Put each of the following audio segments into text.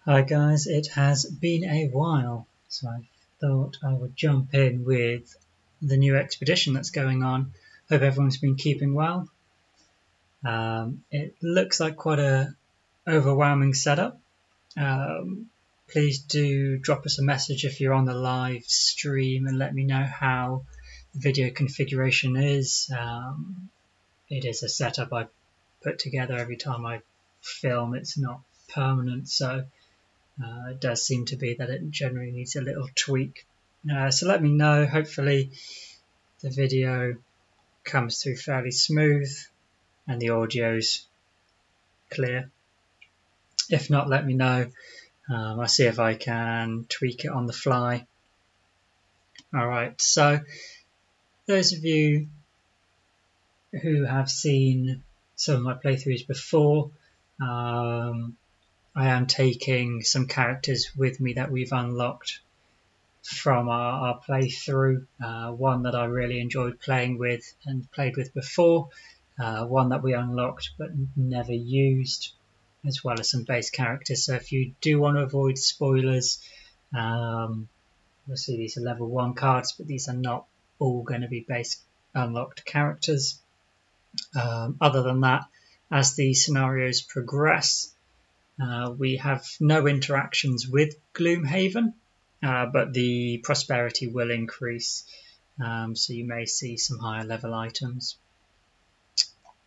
Hi guys, it has been a while, so I thought I would jump in with the new expedition that's going on. Hope everyone's been keeping well. It looks like quite a overwhelming setup. Please do drop us a message if you're on the live stream and let me know how the video configuration is. It is a setup I put together every time I film. It's not permanent, so it does seem to be that it generally needs a little tweak. So let me know. Hopefully the video comes through fairly smooth and the audio's clear. If not, let me know. I'll see if I can tweak it on the fly. Alright, so those of you who have seen some of my playthroughs before, I am taking some characters with me that we've unlocked from our playthrough. One that I really enjoyed playing with and played with before, one that we unlocked but never used, as well as some base characters. So if you do want to avoid spoilers, obviously these are level 1 cards, but these are not all going to be base unlocked characters. Other than that, as the scenarios progress, we have no interactions with Gloomhaven, but the prosperity will increase, so you may see some higher level items.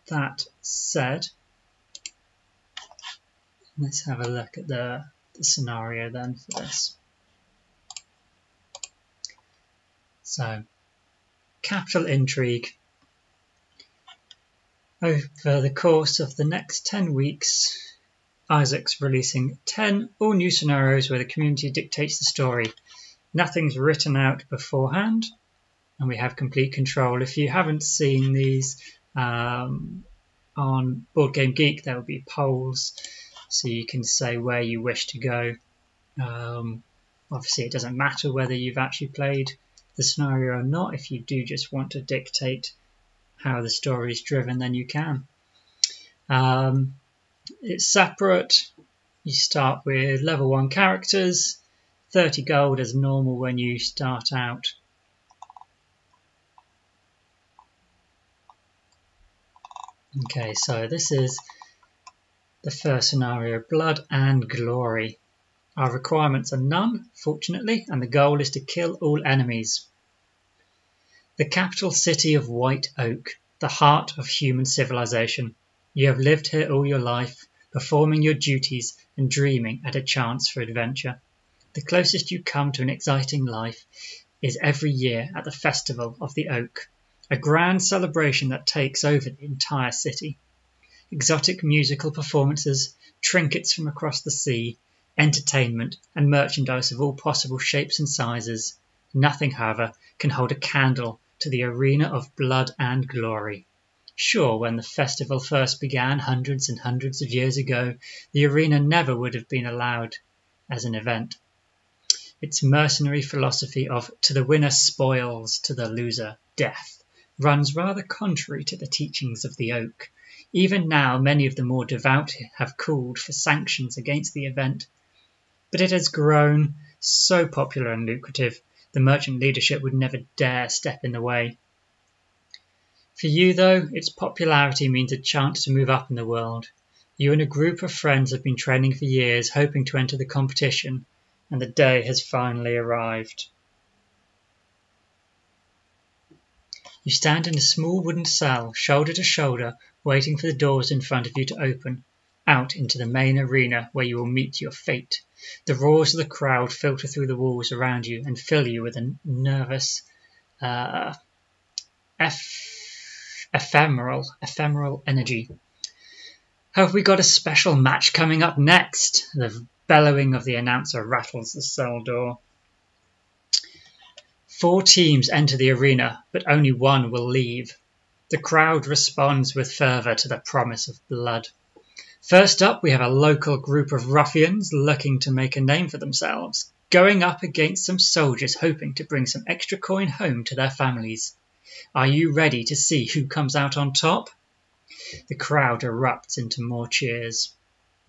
That said, let's have a look at the scenario then for this. So, capital intrigue. Over the course of the next 10 weeks, Isaac's releasing 10 all-new scenarios where the community dictates the story. Nothing's written out beforehand, and we have complete control. If you haven't seen these on Board Game Geek, there will be polls, so you can say where you wish to go. Obviously, it doesn't matter whether you've actually played the scenario or not. If you do just want to dictate how the story is driven, then you can. It's separate. You start with level 1 characters, 30 gold as normal when you start out. Okay, so this is the first scenario, Blood and Glory. Our requirements are none, fortunately, and the goal is to kill all enemies. The capital city of White Oak, the heart of human civilization. You have lived here all your life, performing your duties and dreaming at a chance for adventure. The closest you come to an exciting life is every year at the Festival of the Oak, a grand celebration that takes over the entire city. Exotic musical performances, trinkets from across the sea, entertainment and merchandise of all possible shapes and sizes. Nothing, however, can hold a candle to the arena of blood and glory. Sure, when the festival first began hundreds and hundreds of years ago, the arena never would have been allowed as an event. Its mercenary philosophy of to the winner spoils, to the loser death, runs rather contrary to the teachings of the Oak. Even now, many of the more devout have called for sanctions against the event. But it has grown so popular and lucrative, the merchant leadership would never dare step in the way. For you, though, its popularity means a chance to move up in the world. You and a group of friends have been training for years, hoping to enter the competition, and the day has finally arrived. You stand in a small wooden cell, shoulder to shoulder, waiting for the doors in front of you to open, out into the main arena where you will meet your fate. The roars of the crowd filter through the walls around you and fill you with a nervous, ephemeral energy. Have we got a special match coming up next? The bellowing of the announcer rattles the cell door. 4 teams enter the arena, but only one will leave. The crowd responds with fervour to the promise of blood. First up, we have a local group of ruffians looking to make a name for themselves, going up against some soldiers hoping to bring some extra coin home to their families. Are you ready to see who comes out on top? The crowd erupts into more cheers.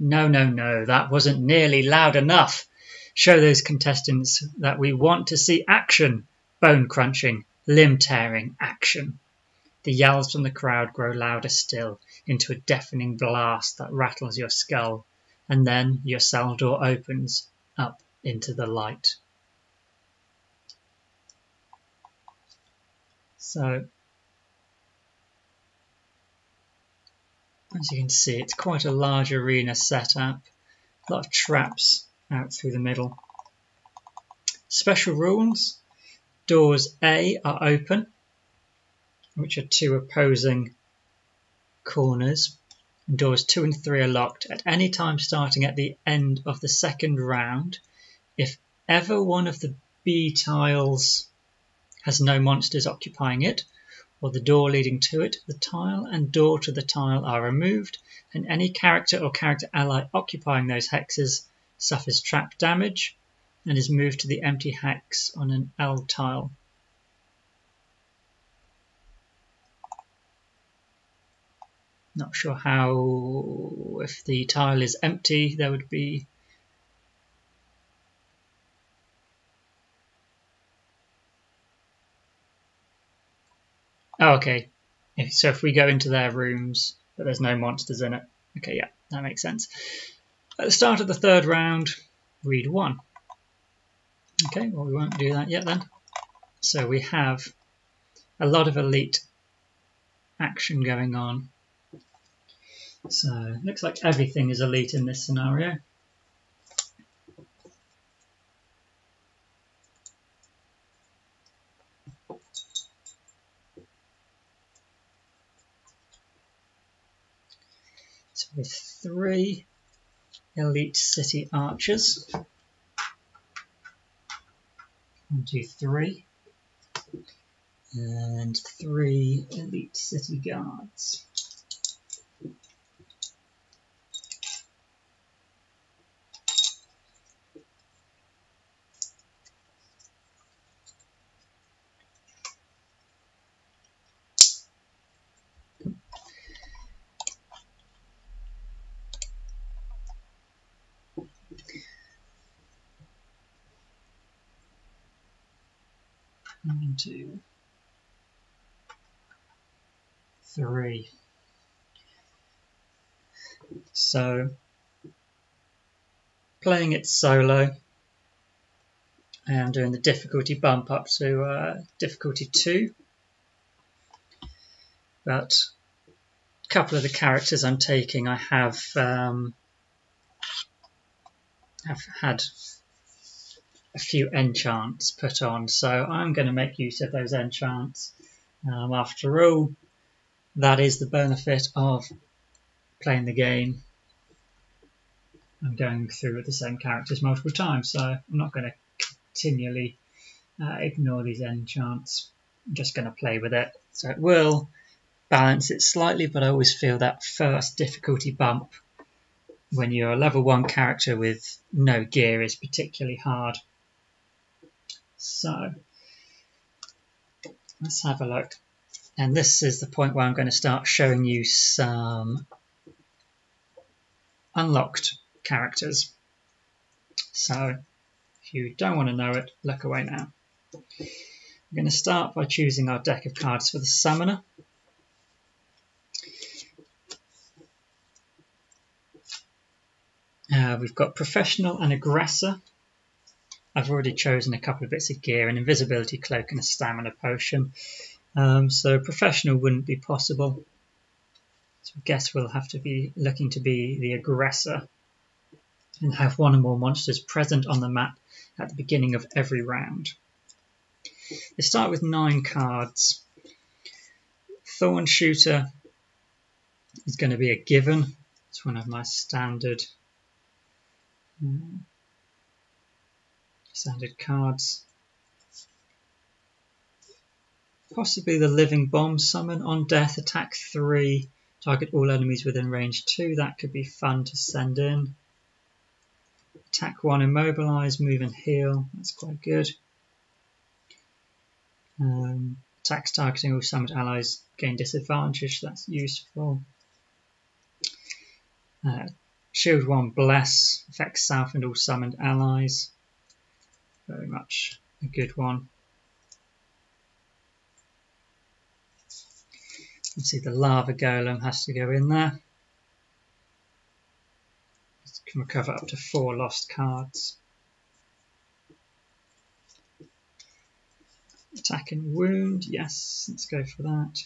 No, no, no, that wasn't nearly loud enough. Show those contestants that we want to see action. Bone-crunching, limb-tearing action. The yells from the crowd grow louder still, into a deafening blast that rattles your skull, and then your cell door opens up into the light. So, as you can see, it's quite a large arena setup. A lot of traps out through the middle. Special rules. Doors A are open, which are two opposing corners. And doors 2 and 3 are locked at any time starting at the end of the second round. If ever one of the B tiles has no monsters occupying it, or the door leading to it, the tile and door to the tile are removed, and any character or character ally occupying those hexes suffers trap damage and is moved to the empty hex on an L tile. Not sure how, if the tile is empty, there would be oh, okay. So if we go into their rooms, but there's no monsters in it. Okay, yeah, that makes sense. At the start of the third round, read 1. Okay, well, we won't do that yet then. So we have a lot of elite action going on. So looks like everything is elite in this scenario. So with 3 elite city archers. 1, 2, 3. And 3 elite city guards. One, 2, 3. So, playing it solo, I am doing the difficulty bump up to difficulty 2. But a couple of the characters I'm taking, I have had a few enchants put on, so I'm going to make use of those enchants. After all, that is the benefit of playing the game. I'm going through with the same characters multiple times, so I'm not going to continually ignore these enchants. I'm just going to play with it. So it will balance it slightly, but I always feel that first difficulty bump when you're a level 1 character with no gear is particularly hard. So let's have a look. And this is the point where I'm going to start showing you some unlocked characters. So if you don't want to know it, look away now. I'm going to start by choosing our deck of cards for the summoner. We've got professional and aggressor. I've already chosen a couple of bits of gear, an invisibility cloak and a stamina potion. So professional wouldn't be possible. So I guess we'll have to be looking to be the aggressor and have 1 or more monsters present on the map at the beginning of every round. They start with 9 cards. Thorn Shooter is going to be a given. It's one of my standard cards. Possibly the Living Bomb summon. On death, attack 3, target all enemies within range 2. That could be fun to send in. Attack 1, immobilize, move and heal. That's quite good. Attacks targeting all summoned allies gain disadvantage. That's useful. Shield 1 Bless, affects South and all summoned allies. Very much a good one. You can see the Lava Golem has to go in there. It can recover up to 4 lost cards. Attack and wound, yes, let's go for that.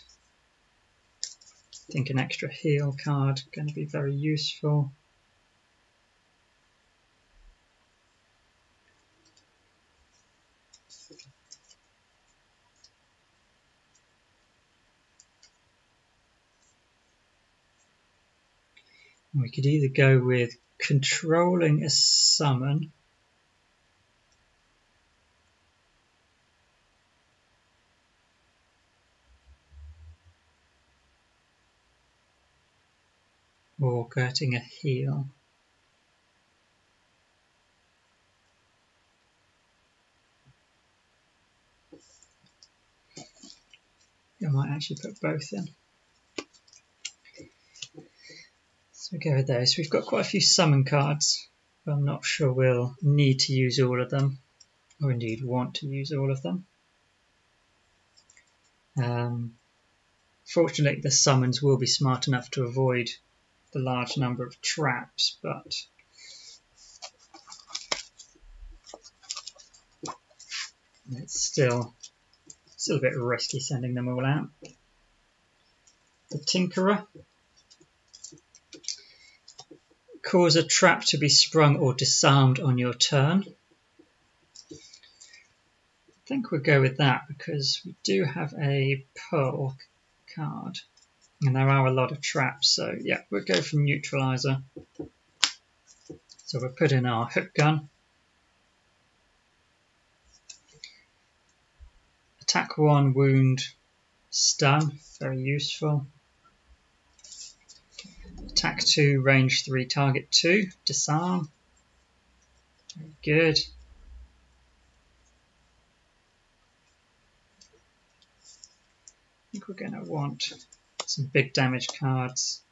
I think an extra heal card going to be very useful. We could either go with controlling a summon or getting a heal. I might actually put both in. So we go with those. We've got quite a few summon cards, but I'm not sure we'll need to use all of them, or indeed want to use all of them. Fortunately, the summons will be smart enough to avoid the large number of traps, but it's still a bit risky sending them all out. The Tinkerer. Cause a trap to be sprung or disarmed on your turn. I think we'll go with that because we do have a Pearl card and there are a lot of traps, so yeah, we'll go for Neutralizer. So we'll put in our hook gun. Attack 1, wound, stun, very useful. Attack 2, range 3, target 2, disarm. Very good. I think we're going to want some big damage cards.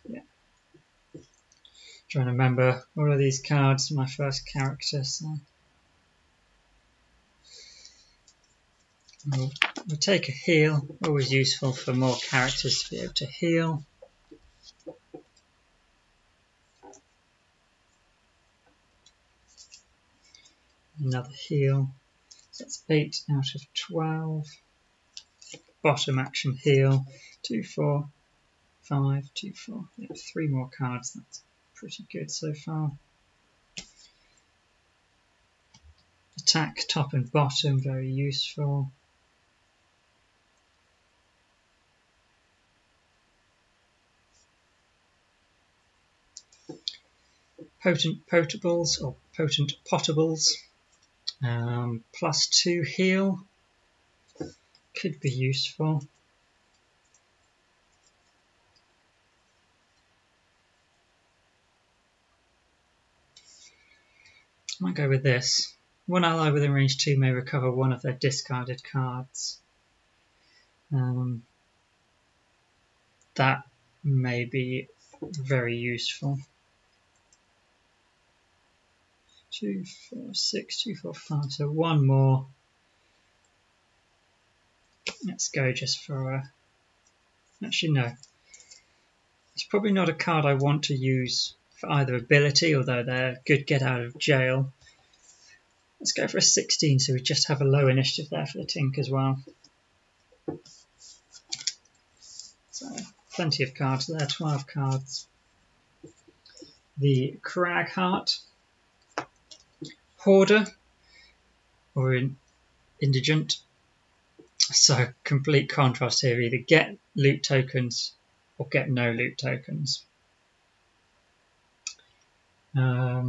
Yeah. Trying to remember all of these cards, my first character. So we'll take a heal, always useful for more characters to be able to heal. Another heal, so that's 8 out of 12. Bottom action heal, 2, 4, 5, 2, 4. Yeah, 3 more cards, that's pretty good so far. Attack top and bottom, very useful. Potent potables or potent potables. +2 heal could be useful. I might go with this. One ally within range 2 may recover one of their discarded cards. That may be very useful. 2, 4, 6, 2, 4, 5. So one more. Let's go just for a... Actually, no. It's probably not a card I want to use for either ability, although they're good get out of jail. Let's go for a 16, so we just have a low initiative there for the Tink as well. So plenty of cards there, 12 cards. The Cragheart. Hoarder, or Indigent. So complete contrast here, either get loot tokens or get no loot tokens. I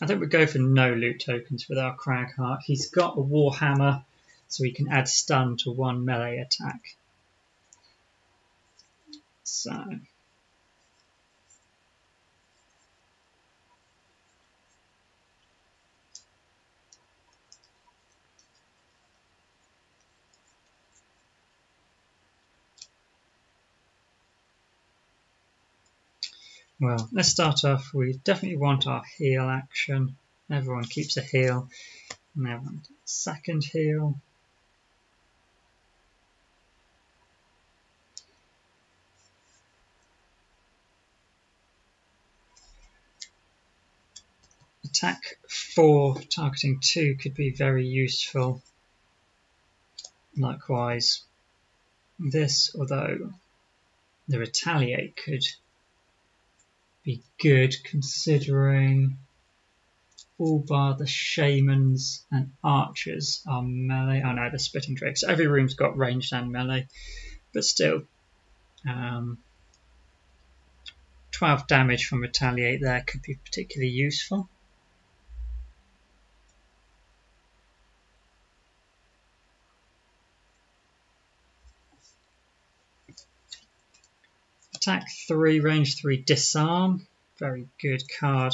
think we'll go for no loot tokens with our Cragheart. He's got a Warhammer, so he can add stun to 1 melee attack. So Well, let's start off. We definitely want our heal action. Everyone keeps a heal. And everyone second heal. Attack 4 targeting 2 could be very useful. Likewise, this, although the retaliate could be good considering all bar the shamans and archers are melee. Oh no, the spitting drakes. Every room's got ranged and melee, but still 12 damage from retaliate there could be particularly useful. Attack 3, range 3, disarm. Very good card.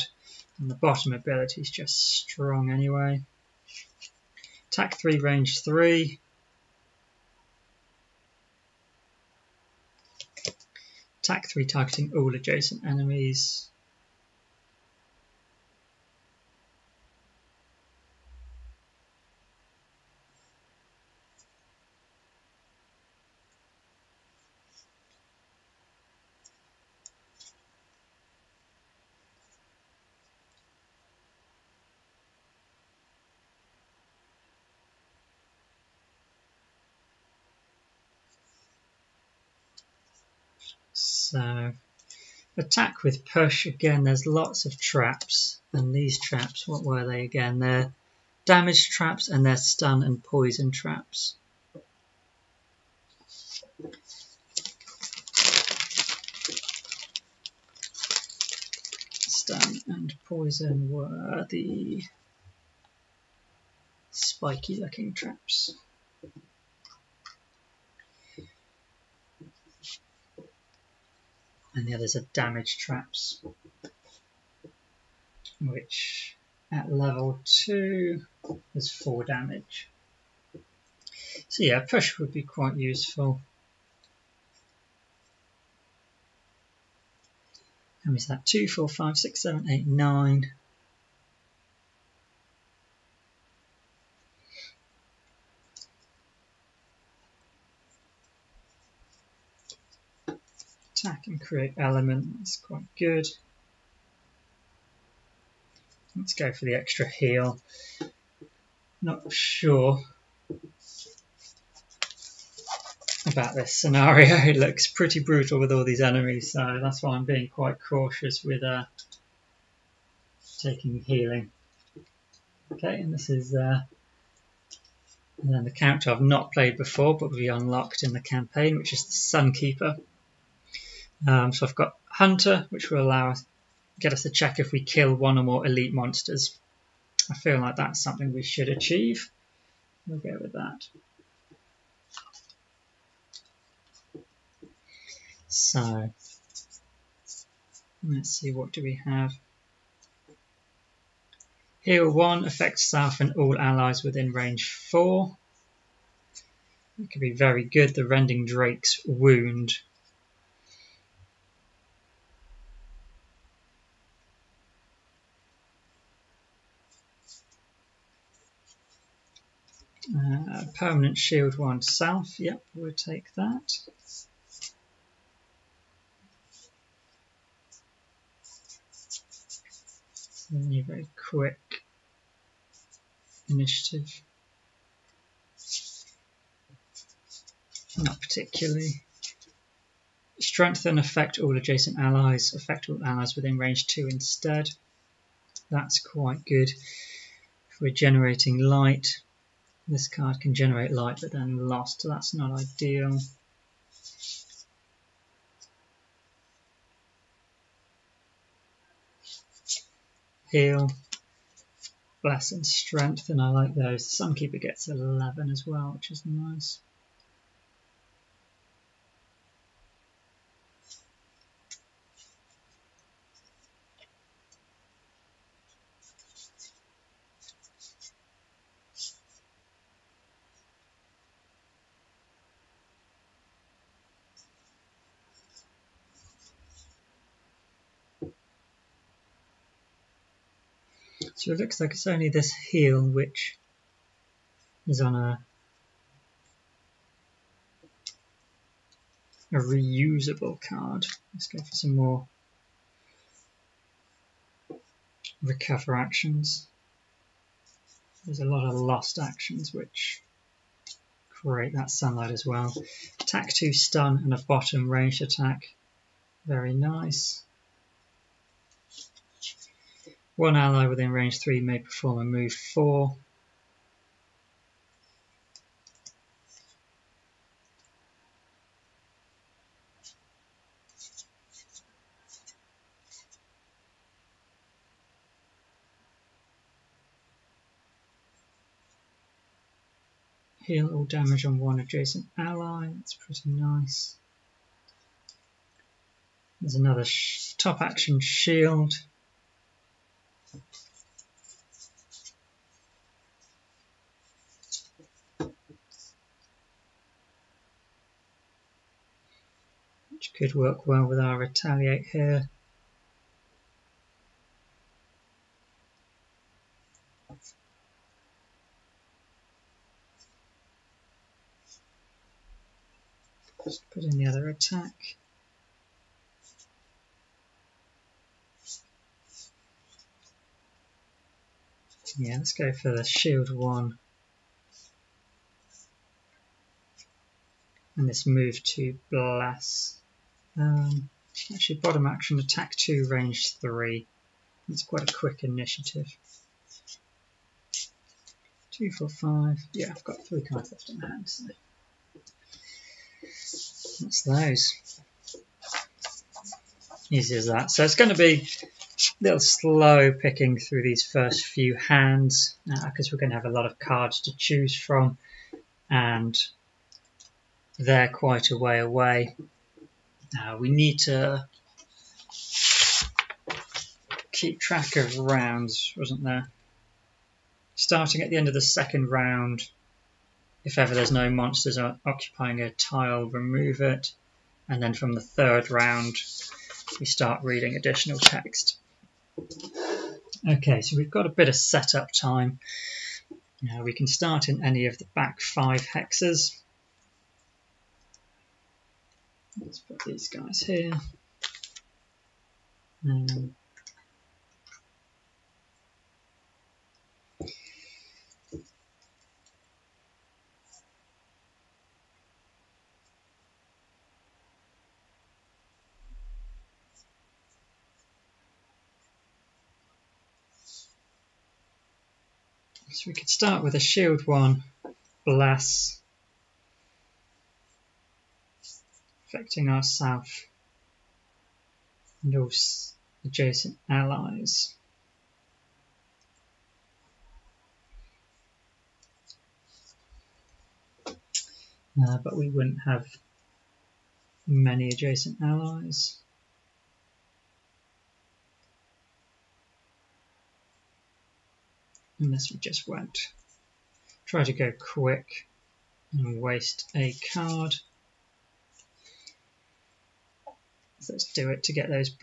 And the bottom ability is just strong anyway. Attack 3, range 3. Attack 3, targeting all adjacent enemies. So, attack with push. Again, there's lots of traps. And these traps, what were they again? They're damage traps and they're stun and poison traps. Stun and poison were the spiky looking traps. And the others are damage traps, which at level 2 is 4 damage. So yeah, push would be quite useful. How many is that? 2, 4, 5, 6, 7, 8, 9. Attack and create element, that's quite good. Let's go for the extra heal. Not sure about this scenario. It looks pretty brutal with all these enemies, so that's why I'm being quite cautious with taking healing. Okay, and this is and then the character I've not played before but we unlocked in the campaign, which is the Sunkeeper. So I've got Hunter, which will get us to check if we kill one or more elite monsters. I feel like that's something we should achieve. We'll go with that. So let's see, what do we have? Heal 1, affects self and all allies within range 4. That could be very good. The Rending Drake's Wound. Permanent shield 1 self. Yep, we'll take that. Only very quick initiative. Not particularly. Strengthen, affect all adjacent allies. Affect all allies within range 2 instead. That's quite good. If we're generating light, this card can generate light but then lost. So that's not ideal. Heal, bless and strengthen. I like those. The Sunkeeper gets 11 as well, which is nice. So it looks like it's only this heal which is on a reusable card. Let's go for some more recover actions. There's a lot of lost actions which create that sunlight as well. Attack 2 stun and a bottom ranged attack. Very nice. One ally within range 3 may perform a move 4. Heal all damage on one adjacent ally. That's pretty nice. There's another top action shield. Which could work well with our retaliate here. Just put in the other attack. Yeah, let's go for the shield 1. And this move to bless. Actually, bottom action, attack 2, range 3. It's quite a quick initiative. 2, 4, 5. Yeah, I've got 3 cards left in my hand. So that's those. Easy as that. So it's going to be a little slow picking through these first few hands because we're going to have a lot of cards to choose from, and they're quite a way away. We need to keep track of rounds, wasn't there? Starting at the end of the second round, if ever there's no monsters occupying a tile, remove it. And then from the third round, we start reading additional text. Okay, so we've got a bit of setup time. We can start in any of the back 5 hexes. Let's put these guys here. So we could start with a shield 1, bless, affecting ourselves and all adjacent allies. But we wouldn't have many adjacent allies. Unless we just won't. Try to go quick and waste a card. So let's do it to get those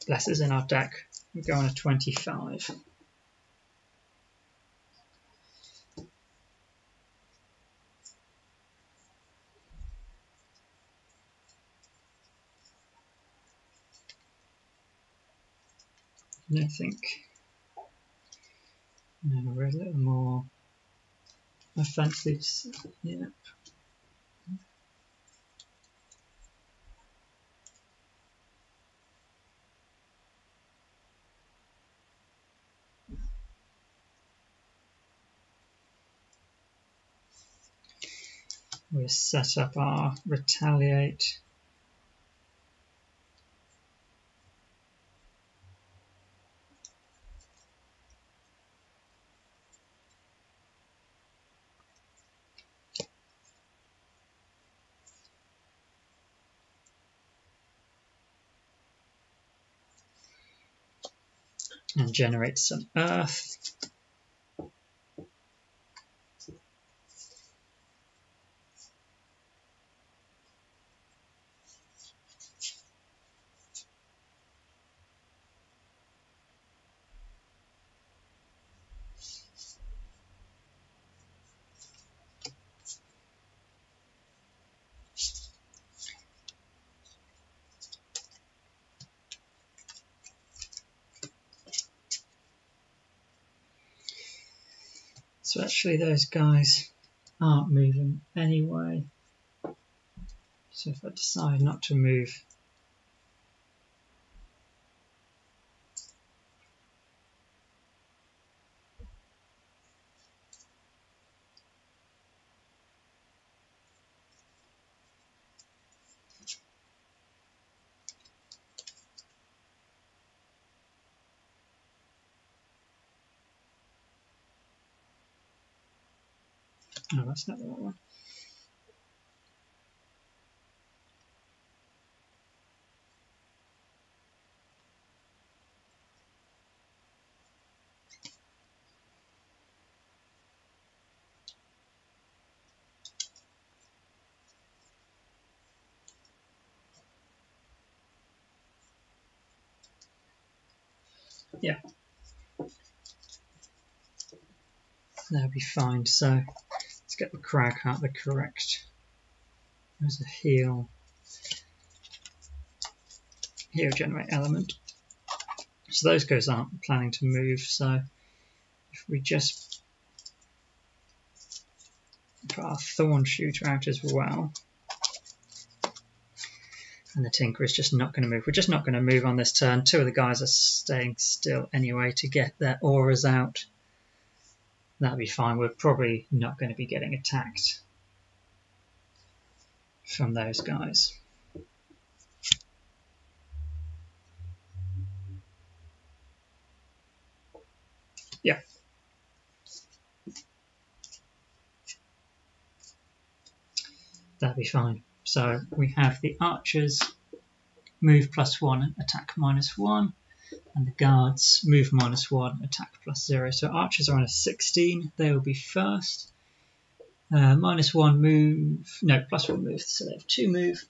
blessers in our deck. We go on a 25. And I think we're a little more offensive. Yeah. We'll set up our retaliate. And generate some earth. So actually those guys aren't moving anyway. So if I decide not to move, oh, that's not the right one. Yeah, that'll be fine. So let's get the crag heart the correct. There's a heal generate element. So those guys aren't planning to move. So if we just put our thorn shooter out as well, and the tinker is just not going to move. We're just not going to move on this turn. Two of the guys are staying still anyway to get their auras out. That'll be fine. We're probably not going to be getting attacked from those guys. Yeah. That'll be fine. So we have the archers move +1, attack -1, and the guards move -1, attack +0. So archers are on a 16, they will be first. -1 move, no, +1 move, so they have 2 move.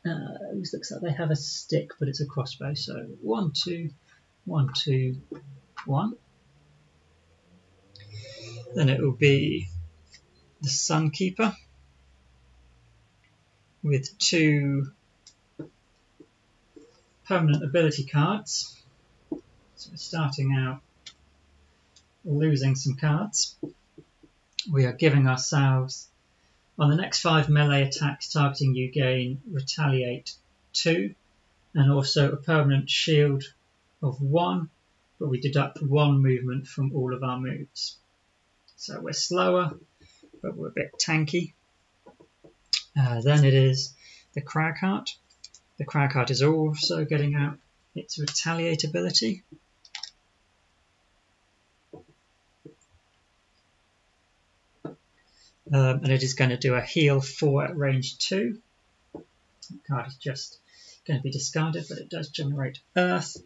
It looks like they have a stick, but it's a crossbow. So 1, 2, 1, 2, 1. Then it will be the Sunkeeper with 2 permanent ability cards. So we're starting out losing some cards. We are giving ourselves, on the next 5 melee attacks targeting you, gain Retaliate 2, and also a permanent shield of 1, but we deduct 1 movement from all of our moves. So we're slower, but we're a bit tanky. Then it is the Cragheart. The Cragheart is also getting out its Retaliate ability. And it is going to do a heal 4 at range 2. The card is just going to be discarded, but it does generate earth.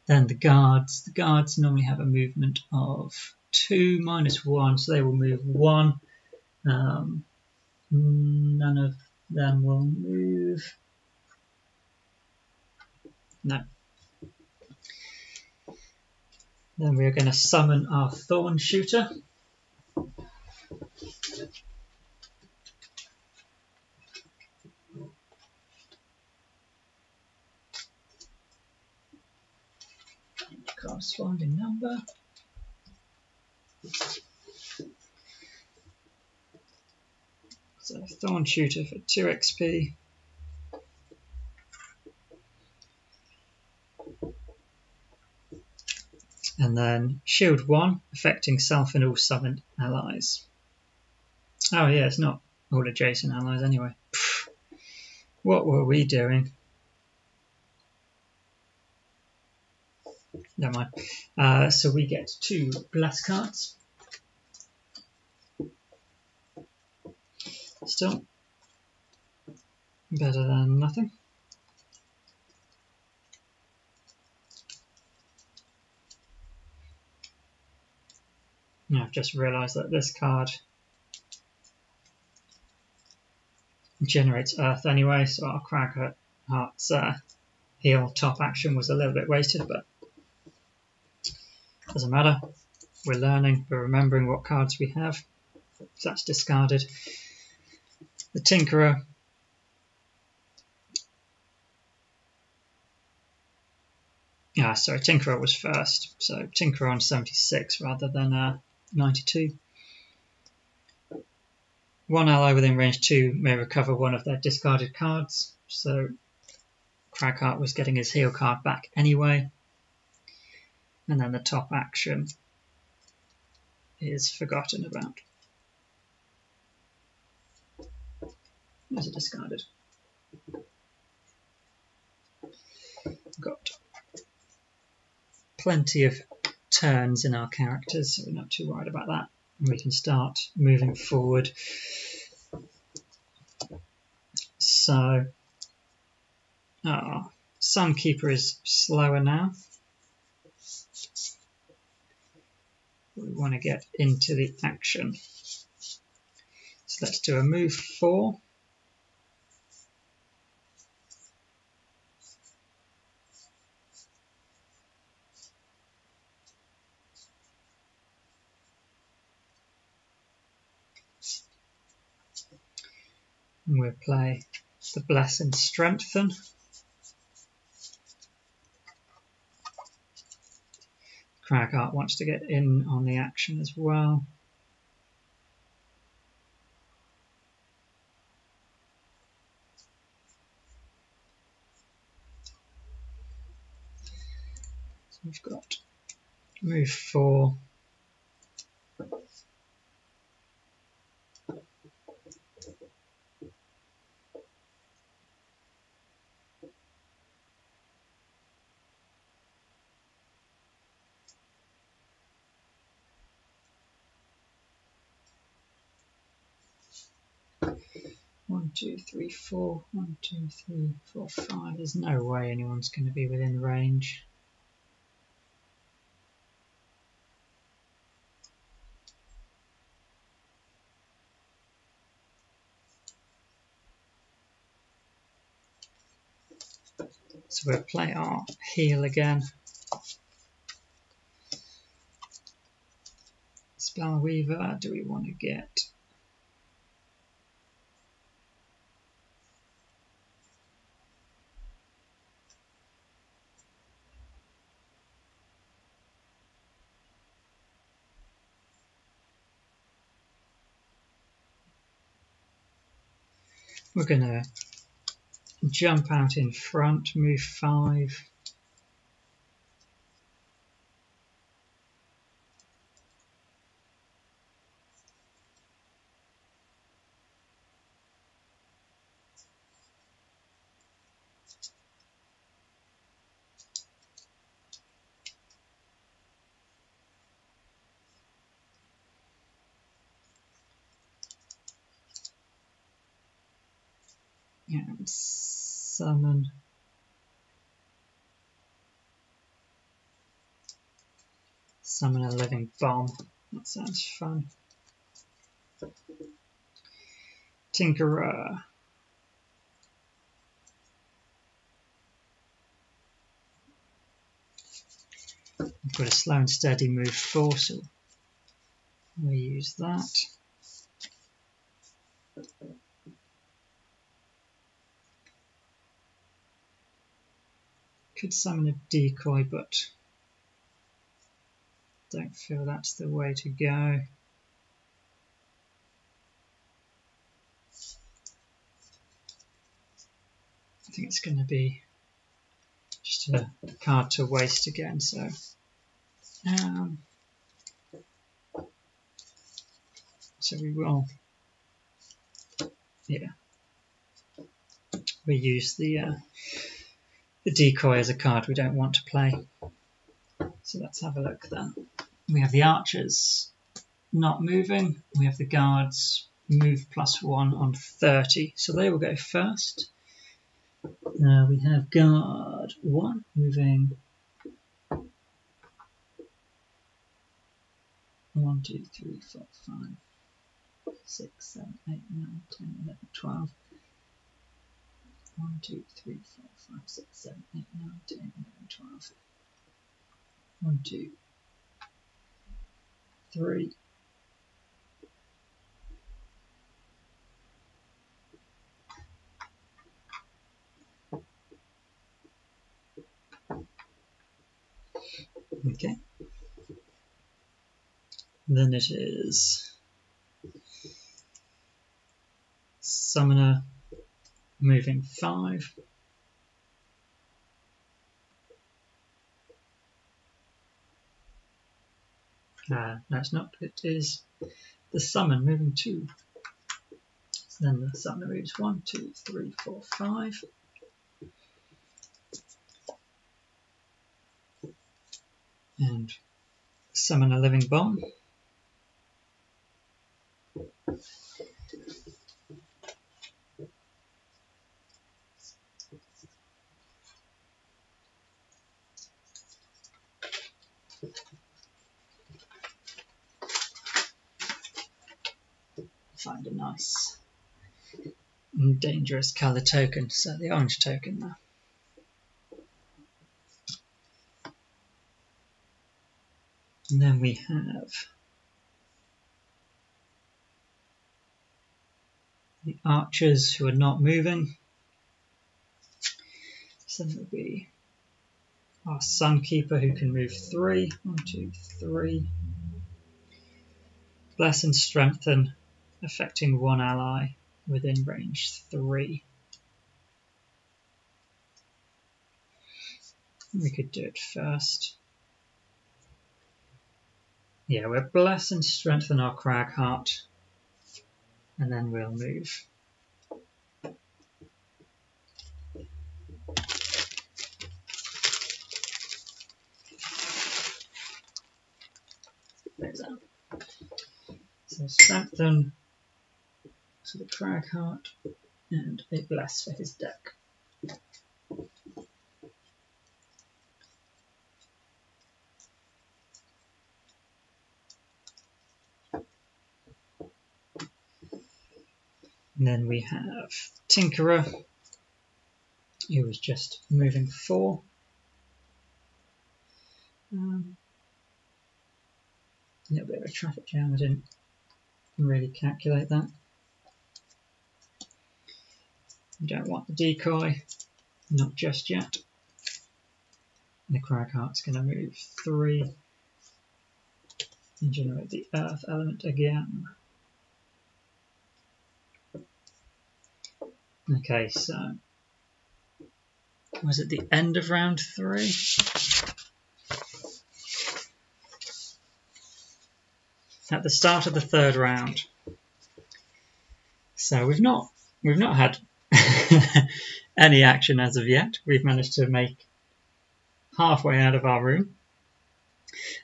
Then the guards normally have a movement of 2 -1, so they will move 1. None of them will move. No. Then we are going to summon our Thorn Shooter. Corresponding number. So Thorn Shooter for 2 XP. And then Shield 1, affecting self and all summoned allies. Oh yeah, it's not all adjacent allies anyway. Pfft. What were we doing? Never mind. So we get 2 bless cards. Still better than nothing. Now I've just realised that this card generates earth anyway, so our Cragheart's heal top action was a little bit wasted, but doesn't matter. We're learning, we're remembering what cards we have. So that's discarded. The Tinkerer Sorry, Tinkerer was first. So Tinkerer on 76 rather than 92. One ally within range 2 may recover one of their discarded cards. So Cragheart was getting his heal card back anyway. And then the top action is forgotten about. Those are discarded. Got plenty of turns in our characters, so we're not too worried about that. We can start moving forward. So, Sunkeeper is slower now. We want to get into the action. So let's do a move 4. And we'll play the Bless and Strengthen. Cragheart wants to get in on the action as well. So we've got move 4. One, two, three, four. 1, 2, 3, 4, 5. There's no way anyone's going to be within range. So we'll play our heal again. Spellweaver, do we want to get? We're going to jump out in front, move 5. And summon a living bomb. That sounds fun. Tinkerer. We've got a slow and steady move 4, so we'll use that. Could summon a decoy, but don't feel that's the way to go. I think it's going to be just a card to waste again, so we will, we use the decoy as a card we don't want to play. So let's have a look then. We have the archers not moving. We have the guards move +1 on 30, so they will go first. We have guard 1 moving 1, 2, 3, 4, 5, 6, 7, 8, 9, 10, 11, 12. 1, 2, 3, 4, 5, 6, 7, 8, 9, 10, 11, 12. 1, 2, 3. Then it is Summoner moving 5. That's not. It is the Summon moving 2. So then the Summoner moves 1, 2, 3, 4, 5. And summon a living bomb. Find a nice and dangerous colour token, so the orange token there. And then we have the archers who are not moving. So that will be our Sunkeeper who can move 3. 1, 2, 3. Bless and Strengthen, affecting 1 ally within range 3. We could do it first. Yeah, we'll Bless and Strengthen our Cragheart, and then we'll move. There's that. So Strengthen to the Cragheart, and a Bless for his deck. And then we have Tinkerer, who was just moving 4. A little bit of a traffic jam, I didn't really calculate that. We don't want the decoy, not just yet. The Cragheart's going to move 3 and generate the Earth element again. Okay, so was it the end of round 3? At the start of the 3rd round. So we've not had any action as of yet. We've managed to make halfway out of our room.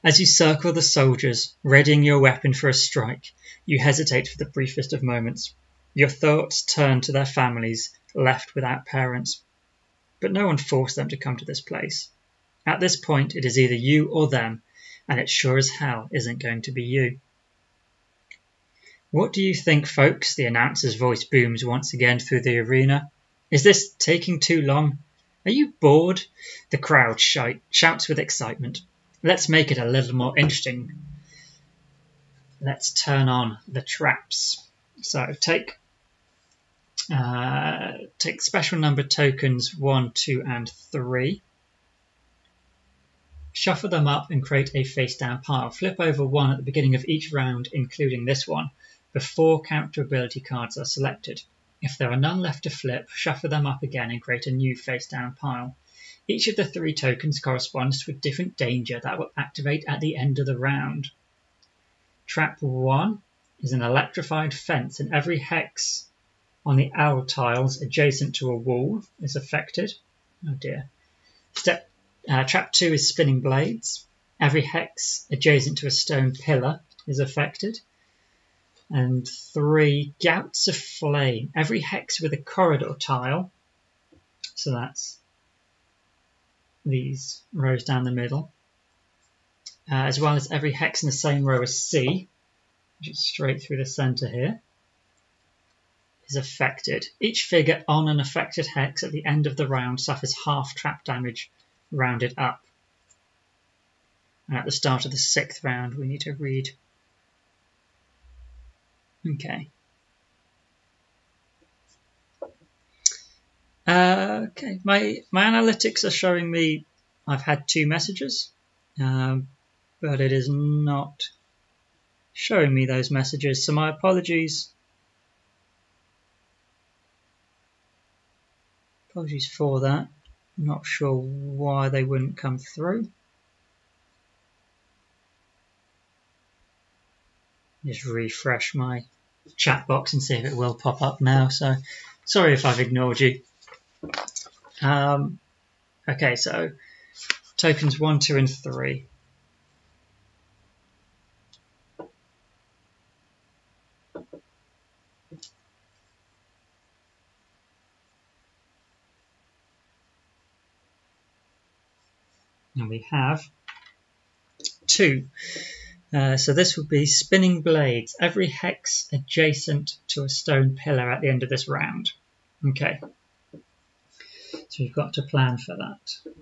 As you circle the soldiers, readying your weapon for a strike, you hesitate for the briefest of moments. Your thoughts turn to their families, left without parents. But no one forced them to come to this place. At this point, it is either you or them, and it sure as hell isn't going to be you. What do you think, folks? The announcer's voice booms once again through the arena. Is this taking too long? Are you bored? The crowd shouts with excitement. Let's make it a little more interesting. Let's turn on the traps. So take special number tokens 1, 2, and 3. Shuffle them up and create a face-down pile. Flip over 1 at the beginning of each round, including this one, before character ability cards are selected. If there are none left to flip, shuffle them up again and create a new face-down pile. Each of the 3 tokens corresponds to a different danger that will activate at the end of the round. Trap 1 is an electrified fence, and every hex on the owl tiles adjacent to a wall is affected. Oh dear. Trap 2 is spinning blades. Every hex adjacent to a stone pillar is affected. And 3, gouts of flame. Every hex with a corridor tile, so that's these rows down the middle, as well as every hex in the same row as C, which is straight through the centre here, is affected. Each figure on an affected hex at the end of the round suffers half trap damage, rounded up. And at the start of the 6th round, we need to read. Okay. Okay, my analytics are showing me I've had 2 messages, but it is not showing me those messages, so my apologies. Apologies for that. Not sure why they wouldn't come through. Just refresh my chat box and see if it will pop up now. So sorry if I've ignored you. Okay, so tokens 1, 2, and 3. And we have 2. So this would be spinning blades, every hex adjacent to a stone pillar at the end of this round. Okay, so we've got to plan for that.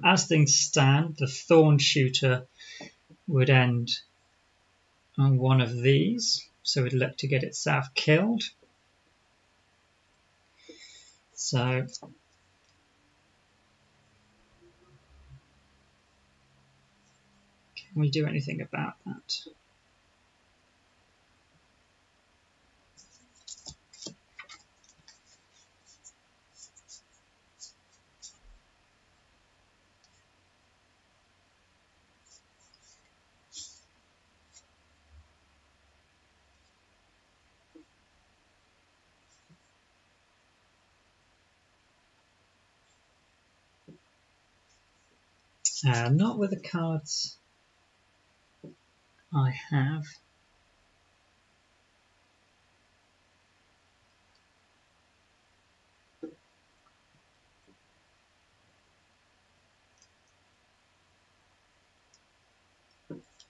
As things stand, the thorn shooter would end on one of these, so we'd look to get itself killed. So can we do anything about that? Not with the cards I have.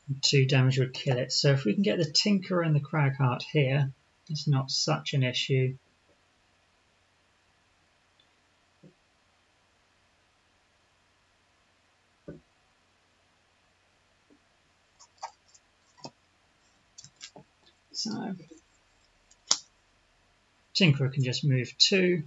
And 2 damage would kill it. So if we can get the Tinkerer and the Cragheart here, it's not such an issue. So Tinkerer can just move 2.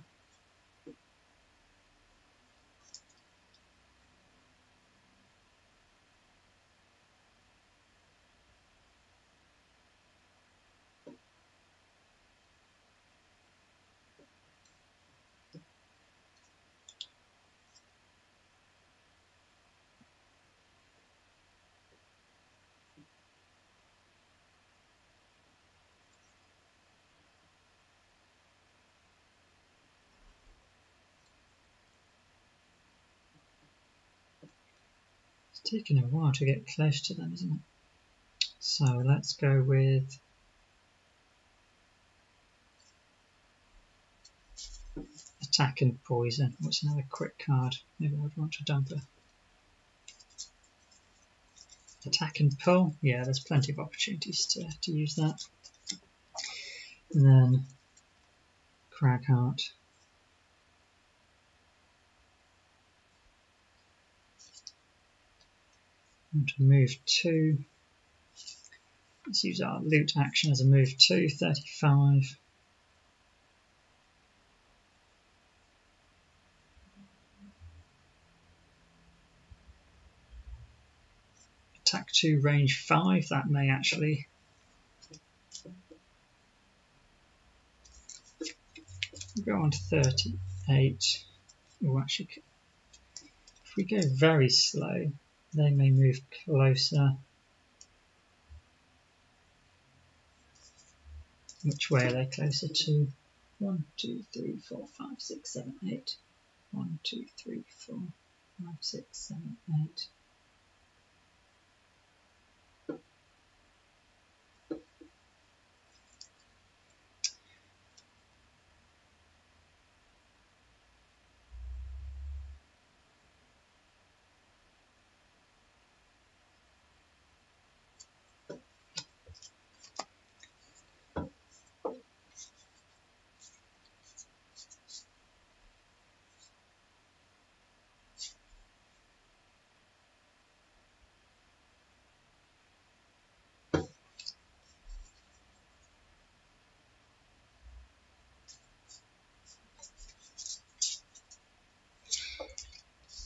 It's taking a while to get close to them, isn't it? So let's go with Attack and Poison. What's another quick card? Maybe I'd want to dump a Attack and Pull. Yeah, there's plenty of opportunities to use that. And then Cragheart. Want to move 2. Let's use our loot action as a move 2, 35. Attack 2, range 5. That may actually go on to 38. Oh, actually, if we go very slow, they may move closer. Which way are they closer to? 1, 2, 3, 4, 5, 6, 7, 8. 1, 2, 3, 4, 5, 6, 7, 8.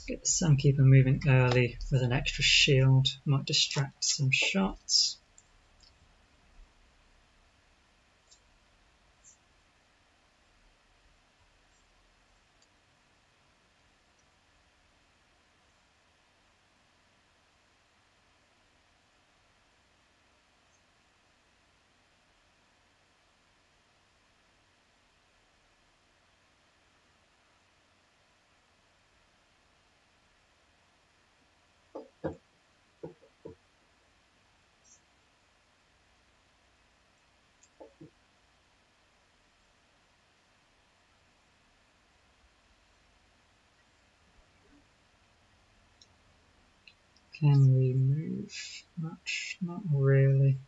Get the Sunkeeper moving early with an extra shield. Might distract some shots. Can we move much? Not really.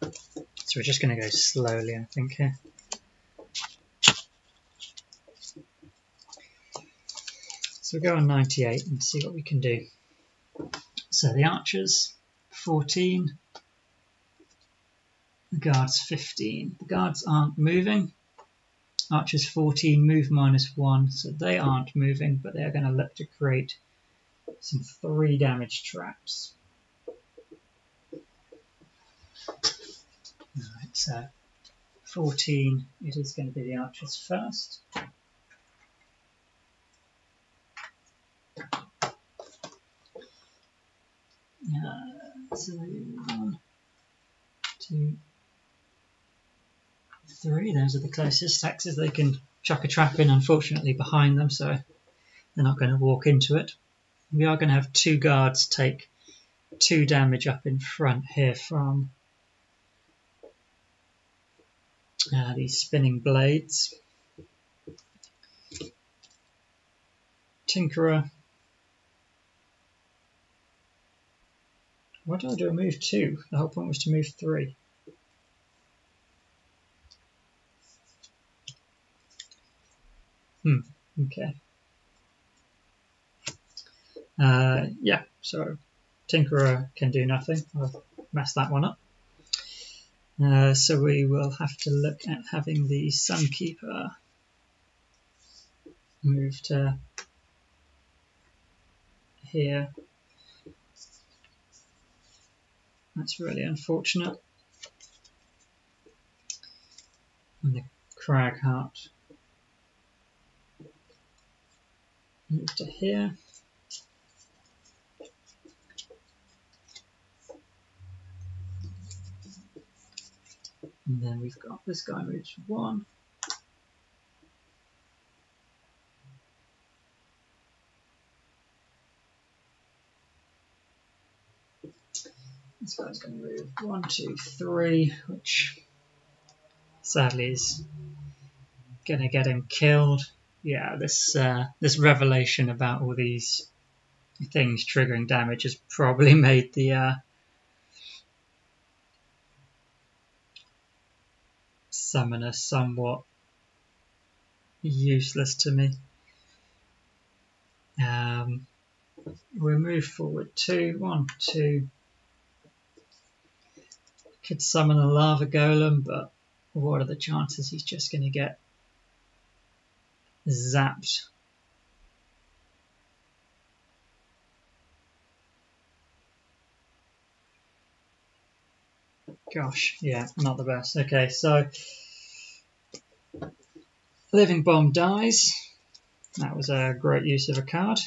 So we're just going to go slowly, I think, here. So we'll go on 98 and see what we can do. So the archers, 14. The guards, 15. The guards aren't moving. Archers, 14, move -1, so they aren't moving, but they're going to look to create some 3 damage traps. Alright, so 14, it is going to be the archers first. So 1, 2, 3, those are the closest axes. They can chuck a trap in, unfortunately, behind them, so they're not going to walk into it. We are going to have 2 guards take 2 damage up in front here from these spinning blades. Tinkerer. Why did I do a move 2? The whole point was to move 3. Okay. Yeah, so Tinkerer can do nothing. I'll mess that one up. So we will have to look at having the Sunkeeper move to here. That's really unfortunate. And the Cragheart move to here. And then we've got this guy moves 1. This guy's going to move 1, 2, 3, which sadly is going to get him killed. Yeah, this revelation about all these things triggering damage has probably made the summoner somewhat useless to me. We'll move forward 2, 1, 2. Could summon a lava golem, but what are the chances he's just going to get zapped? Gosh, yeah, not the best. Okay, so Living Bomb dies. That was a great use of a card.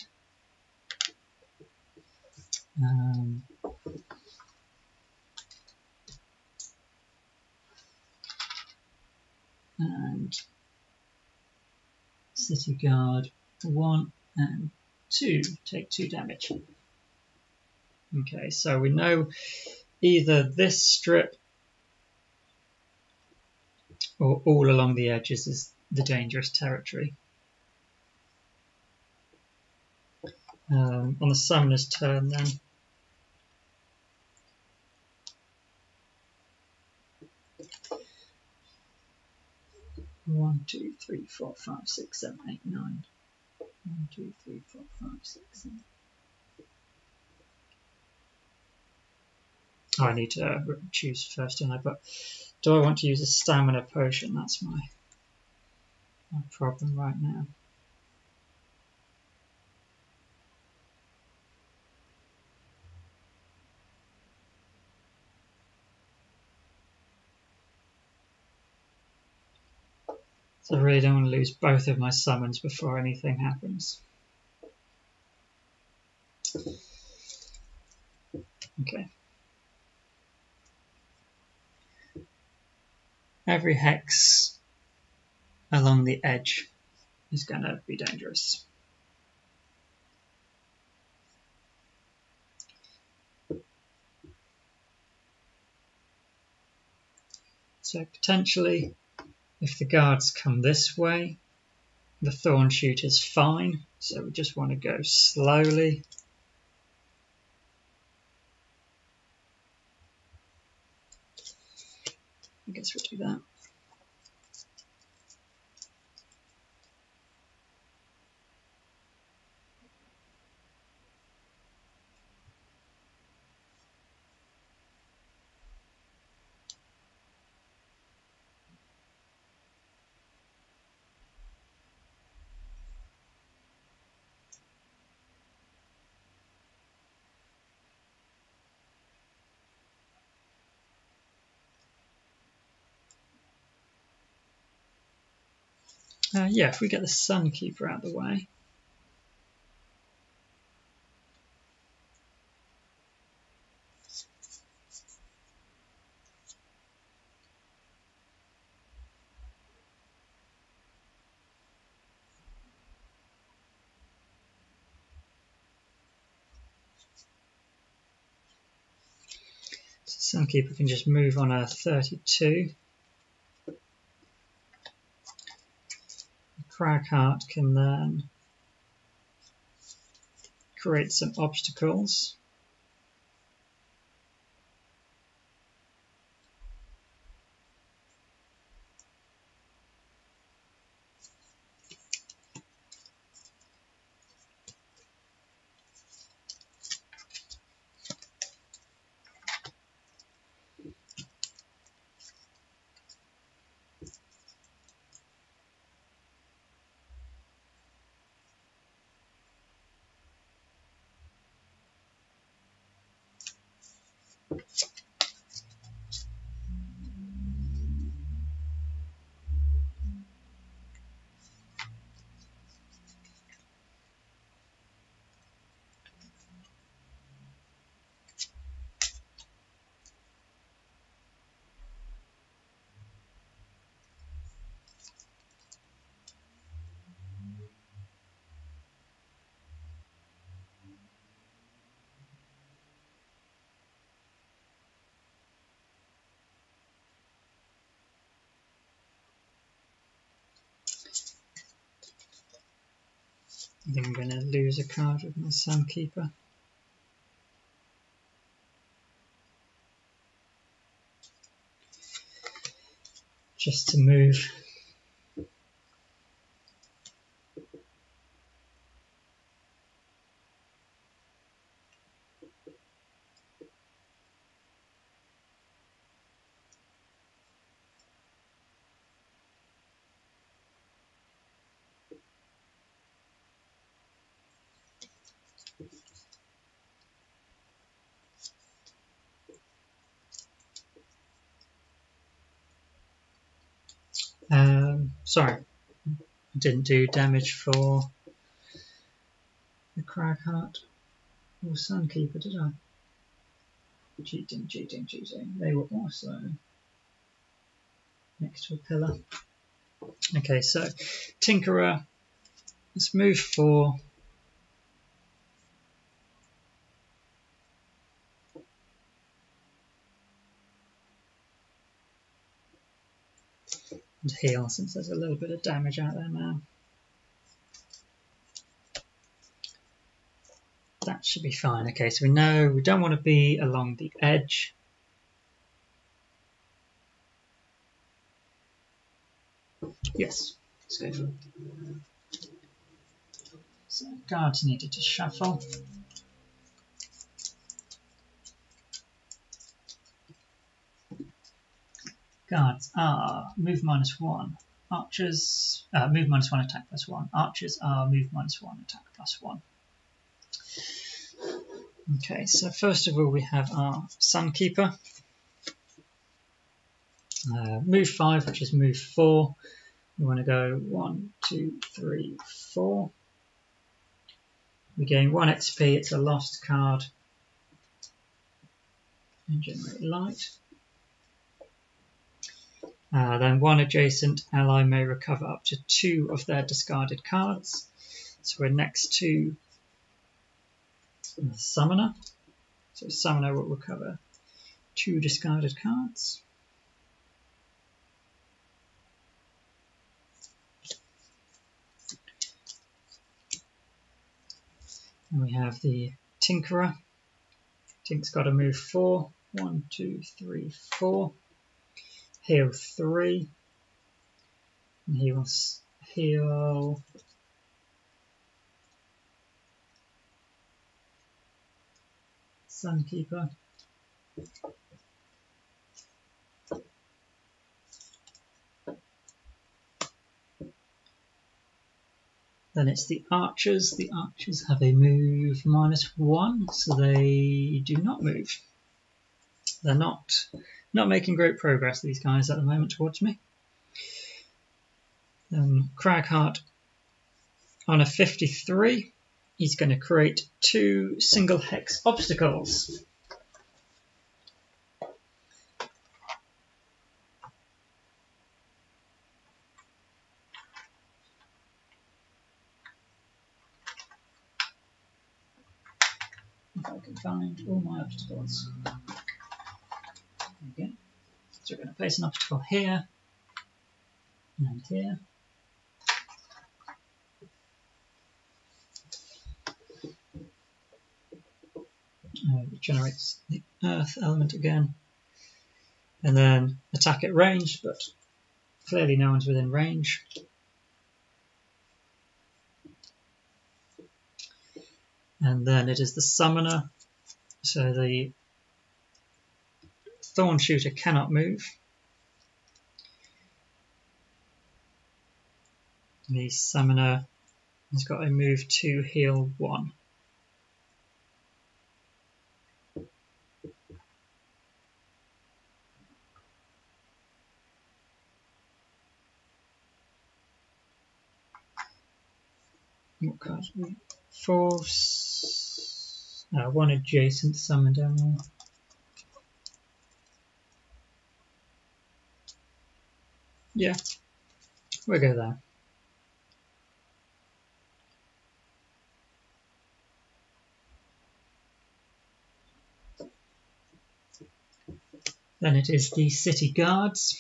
And City Guard 1 and 2 take 2 damage. Okay, so we know either this strip or all along the edges is the dangerous territory. On the summoner's turn then, 1, 2, 3, 4, 5, 6, 7, 8, 9. 1, 2, 3, 4, 5, 6, 7. Oh, I need to choose first, don't I? But do I want to use a stamina potion? That's my problem right now. So I really don't want to lose both of my summons before anything happens. Okay. Every hex along the edge is going to be dangerous. So potentially, if the guards come this way, the thorn shoot is fine. So we just want to go slowly. I guess we'll do that. Yeah, if we get the Sunkeeper out of the way. So Sunkeeper can just move on a 32. Cragheart can then create some obstacles. I think I'm going to lose a card with my Sunkeeper. Just to move. Sorry, I didn't do damage for the Cragheart or Sunkeeper, did I? Cheating. They were also next to a pillar. Okay, so Tinkerer, let's move 4. And heal, since there's a little bit of damage out there now. That should be fine. Okay, so we know we don't want to be along the edge. Yes, let's go for it. So guards needed to shuffle. Guards are move -1. Archers move -1 attack +1. Archers are move -1 attack +1. Okay, so first of all we have our Sunkeeper. Move 5, which is move 4. We want to go 1, 2, 3, 4. We gain 1 XP, it's a lost card. And generate light. Then 1 adjacent ally may recover up to 2 of their discarded cards. So we're next to the Summoner. So Summoner will recover 2 discarded cards. And we have the Tinkerer. Tink's got to move 4. 1, 2, 3, 4. Heal 3. And he will heal Sunkeeper. Then it's the Archers. The Archers have a move -1, so they do not move. They're not making great progress, these guys, at the moment towards me. Cragheart on a 53, he's going to create 2 single hex obstacles. If I can find all my obstacles. Okay. So we're going to place an obstacle here and here. It generates the earth element again. And then attack at range, but clearly no one's within range. And then it is the Summoner. So the Thorn Shooter cannot move. The Summoner has got a move 2, heal 1. What cards we force? 1 adjacent summon down. Yeah, we'll go there. Then it is the City Guards.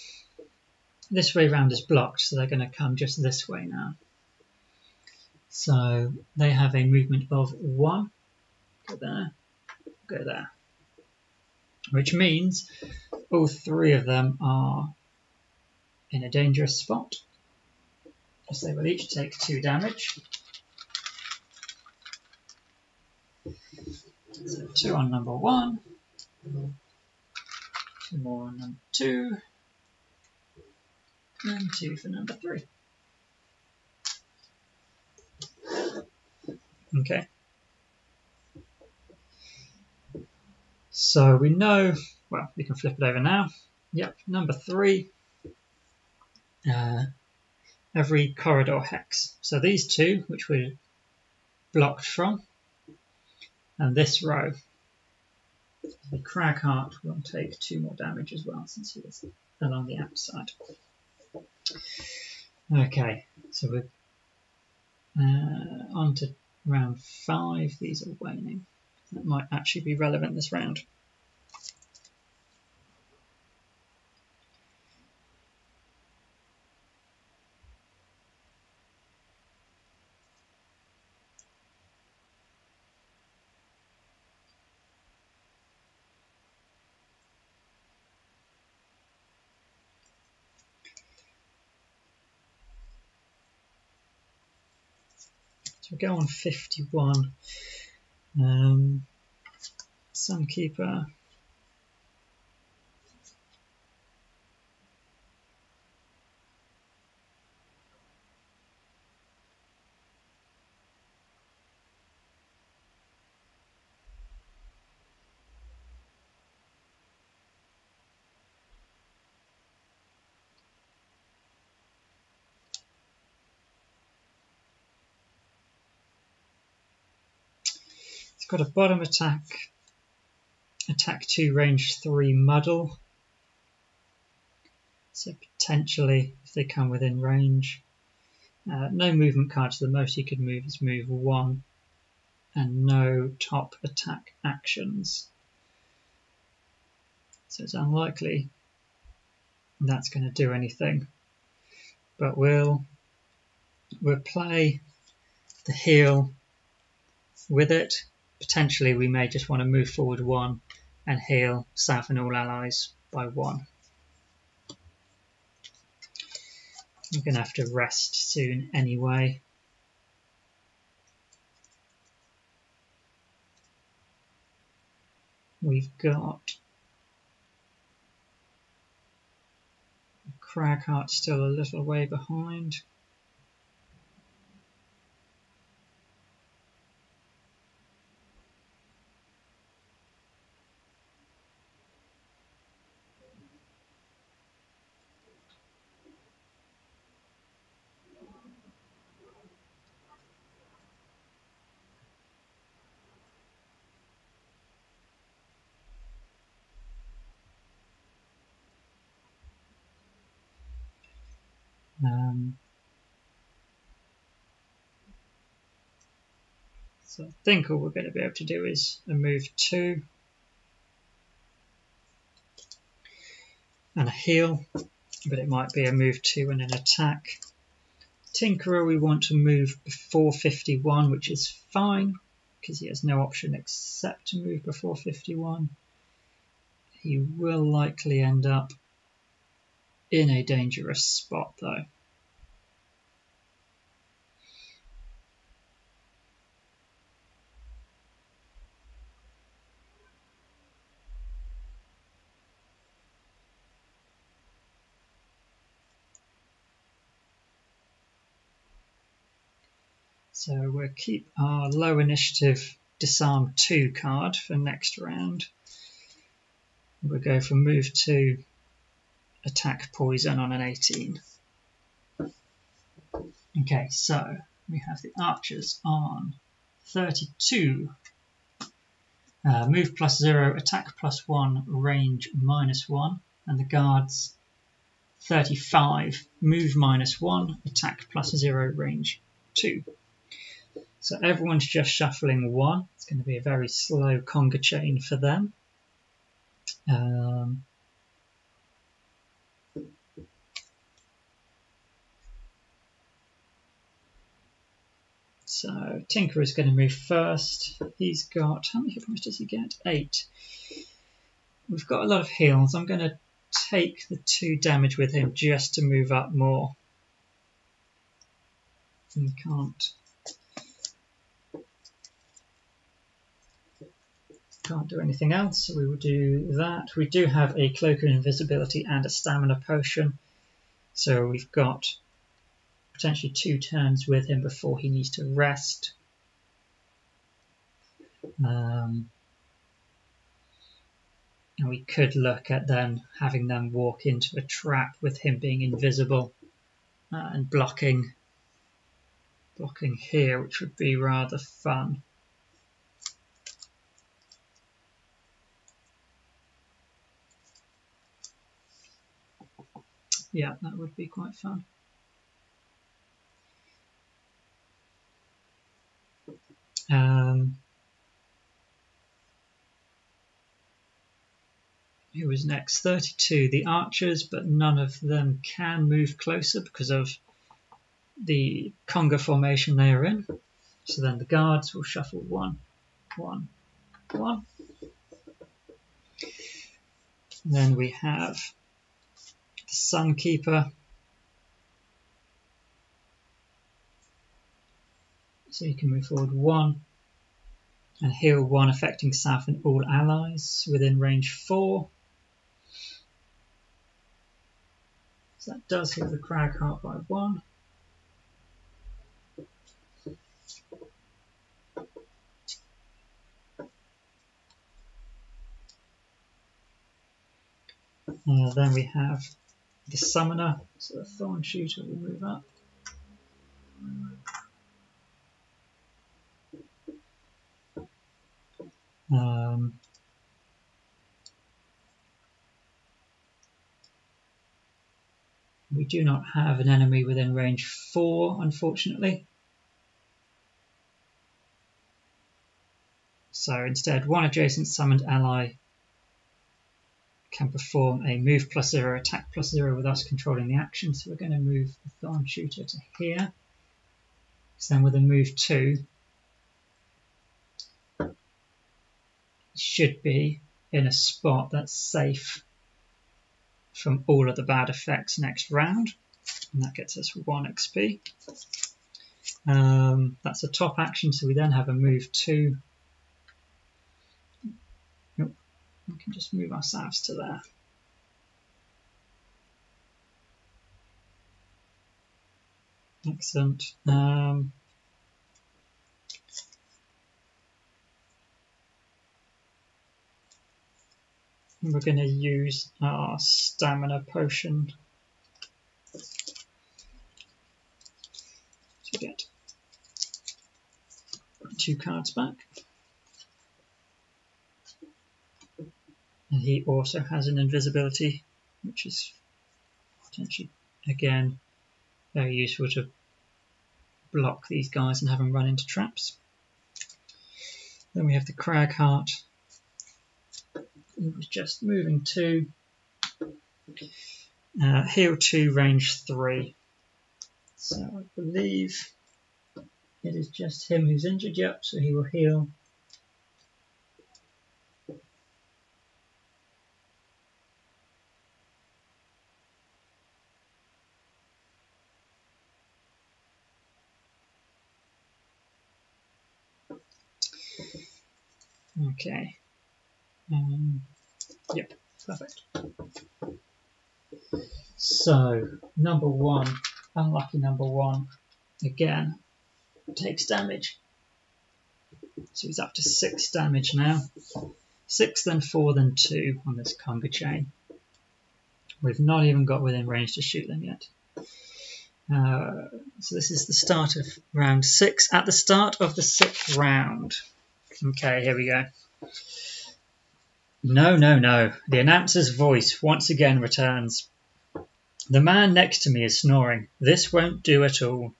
This way round is blocked, so they're going to come just this way now. So they have a movement of 1. Go there, go there. Which means all 3 of them are in a dangerous spot, as they will each take 2 damage. So 2 on number 1, 2 more on number 2, and 2 for number 3. Okay. So we know, well, we can flip it over now. Yep, number 3, every corridor hex. So these 2, which we're blocked from, and this row, the Cragheart will take 2 more damage as well, since he is along the outside. Okay, so we're on to round 5. These are waning. That might actually be relevant this round. So go on 51. Sunkeeper. It's got a bottom attack, attack 2, range 3 muddle. So potentially, if they come within range. No movement cards, so the most you could move is move 1. And no top attack actions. So it's unlikely that's going to do anything. But we'll play the heal with it. Potentially we may just want to move forward 1 and heal South and all allies by 1. We're going to have to rest soon anyway. We've got Cragheart still a little way behind. So I think all we're going to be able to do is a move 2 and a heal, but it might be a move 2 and an attack. Tinkerer we want to move before 51, which is fine because he has no option except to move before 51. He will likely end up in a dangerous spot though. So we'll keep our low initiative disarm 2 card for next round. We'll go for move 2, attack poison on an 18. Okay, so we have the archers on 32. Move +0, attack +1, range -1, and the guards 35. Move -1, attack +0, range 2. So everyone's just shuffling 1. It's going to be a very slow conga chain for them. So Tinker is going to move first. He's got, how many hit points does he get? 8. We've got a lot of heals. I'm going to take the 2 damage with him just to move up more. And can't do anything else, so we will do that. We do have a Cloak of Invisibility and a Stamina Potion, so we've got potentially 2 turns with him before he needs to rest. And we could look at then having them walk into a trap with him being invisible and blocking here, which would be rather fun. Yeah, that would be quite fun. Who was next? 32, the archers, but none of them can move closer because of the conga formation they are in. So then the guards will shuffle 1, 1, 1. And then we have the Sunkeeper. So you can move forward 1 and heal 1, affecting South and all allies within range 4. So that does heal the Cragheart by 1. Then we have the Summoner, so the Thorn Shooter will move up. We do not have an enemy within range 4, unfortunately. So instead, 1 adjacent summoned ally can perform a move +0, attack +0 with us controlling the action. So we're going to move the Thorn Shooter to here. So then with a move 2, it should be in a spot that's safe from all of the bad effects next round. And that gets us 1 XP. That's a top action, so we then have a move 2. Nope. We can just move ourselves to there. Excellent. We're going to use our stamina potion to get 2 cards back. And he also has an invisibility, which is potentially, again, very useful to block these guys and have them run into traps. Then we have the Cragheart. He was just moving 2. Heal 2, range 3. So I believe it is just him who's injured, yep, so he will heal. Okay. Yep, perfect. So, number 1, unlucky number 1, again, takes damage. So he's up to 6 damage now. 6, then 4, then 2 on this conga chain. We've not even got within range to shoot them yet. So this is the start of round 6. At the start of the 6th round. Okay, here we go. No, no, no. The announcer's voice once again returns. The man next to me is snoring. This won't do at all.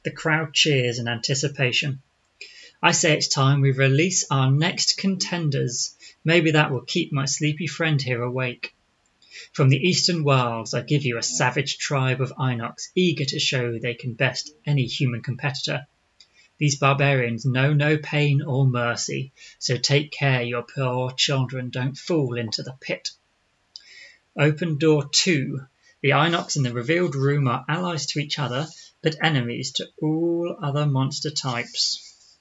The crowd cheers in anticipation. I say it's time we release our next contenders. Maybe that will keep my sleepy friend here awake. From the eastern wilds, I give you a savage tribe of Inox, eager to show they can best any human competitor. These barbarians know no pain or mercy, so take care your poor children don't fall into the pit. Open door 2. The Inox in the revealed room are allies to each other, but enemies to all other monster types.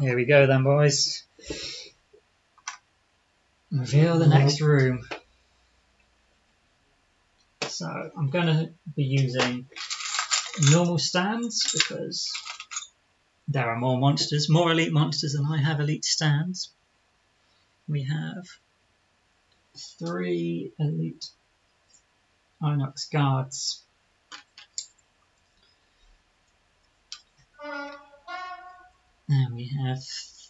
Here we go then, boys. Reveal the next room. So I'm going to be using normal stands because there are more monsters, more elite monsters than I have elite stands. We have 3 elite Inox guards. And we have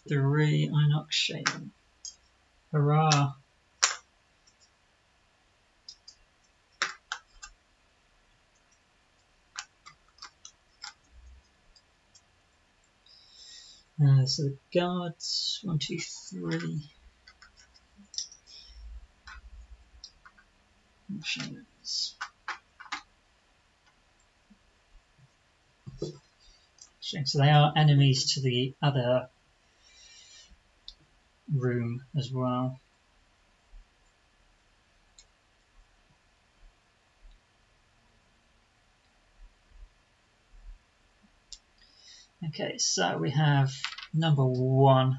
3 Inox Shaman. Hurrah! So the guards, 1, 2, 3. Shamans. So they are enemies to the other room as well. Okay, so we have number 1.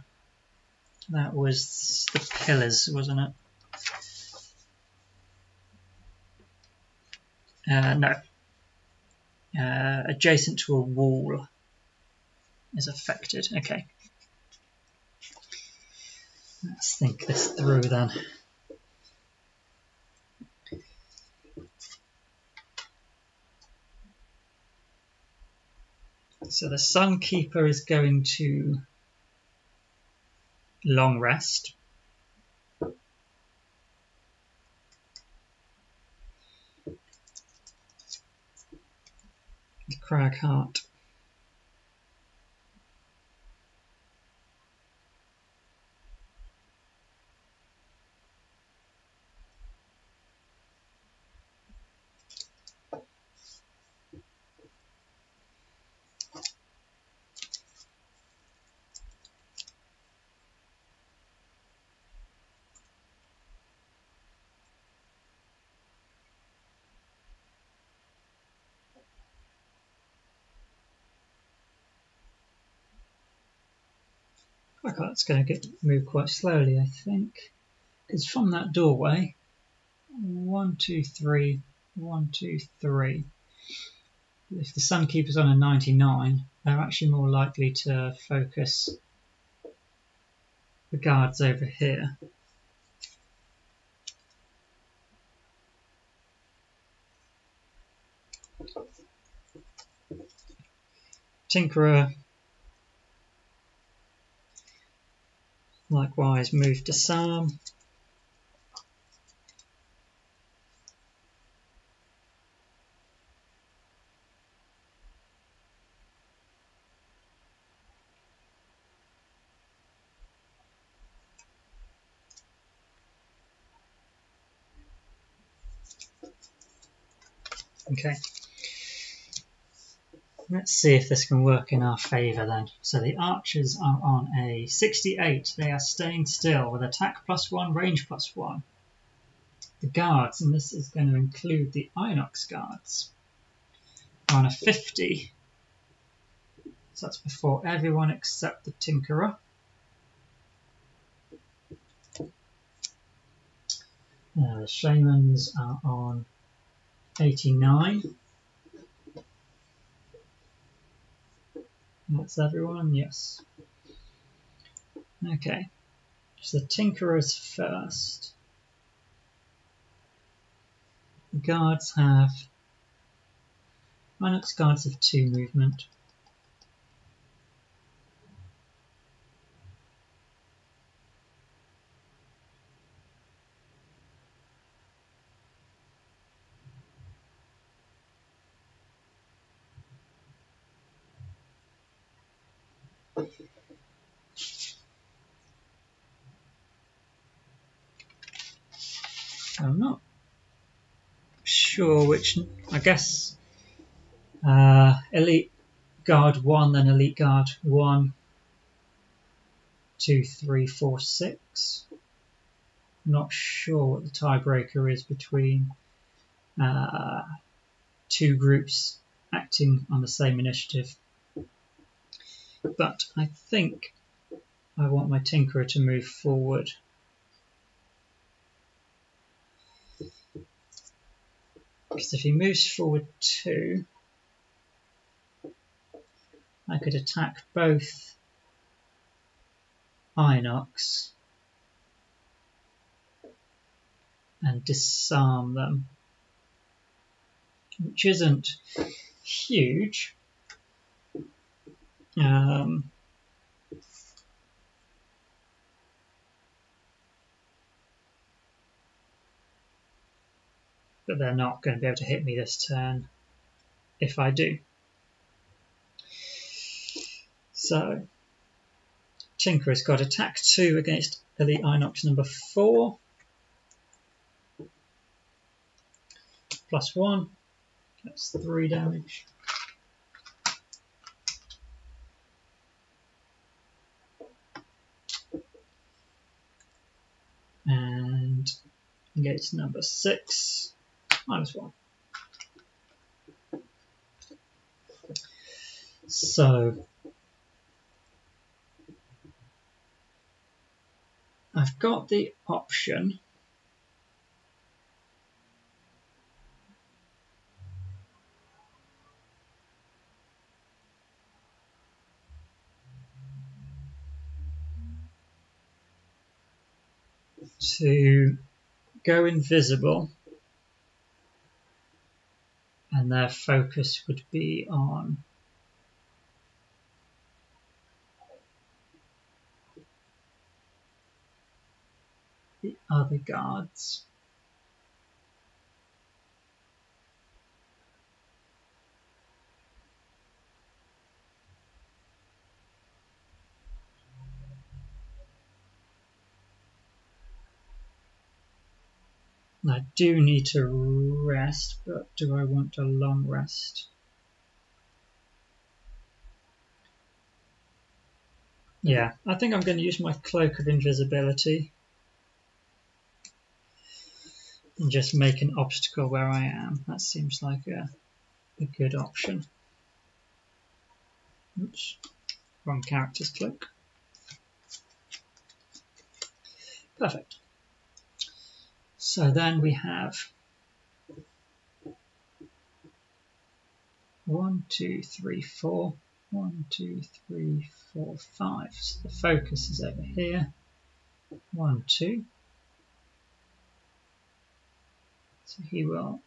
That was the pillars, wasn't it? No. Adjacent to a wall is affected. Okay. Let's think this through then. So the Sunkeeper is going to long rest. The Cragheart Cragheart's going to move quite slowly, I think. Because from that doorway, 1, 2, 3, 1, 2, 3. If the Sunkeeper's on a 99, they're actually more likely to focus the guards over here. Tinkerer likewise move disarm. Okay. Let's see if this can work in our favour then. So the archers are on a 68. They are staying still with attack +1, range +1. The guards, and this is going to include the Inox guards, are on a 50. So that's before everyone except the Tinkerer. The Shamans are on 89. That's everyone, yes. Okay, so the Tinkerers first. The guards have... Inox guards have 2 movement. I'm not sure which, I guess Elite Guard 1, then Elite Guard 1, 2, 3, 4, 6. Not sure what the tiebreaker is between 2 groups acting on the same initiative. But I think I want my Tinkerer to move forward. Because if he moves forward 2, I could attack both Inox and disarm them, which isn't huge. But they're not going to be able to hit me this turn if I do. So, Tinkerer's got attack 2 against Elite Inox number 4. +1. That's 3 damage. And engage number 6. -1. So I've got the option to go invisible, and their focus would be on the other guards. I do need to rest, but do I want a long rest? Yeah, I think I'm going to use my Cloak of Invisibility and just make an obstacle where I am. That seems like a good option. Oops, wrong character's cloak. Perfect. So then we have 1, 2, 3, 4. 1, 2, 3, 4, 5. So the focus is over here. 1, 2. So he will,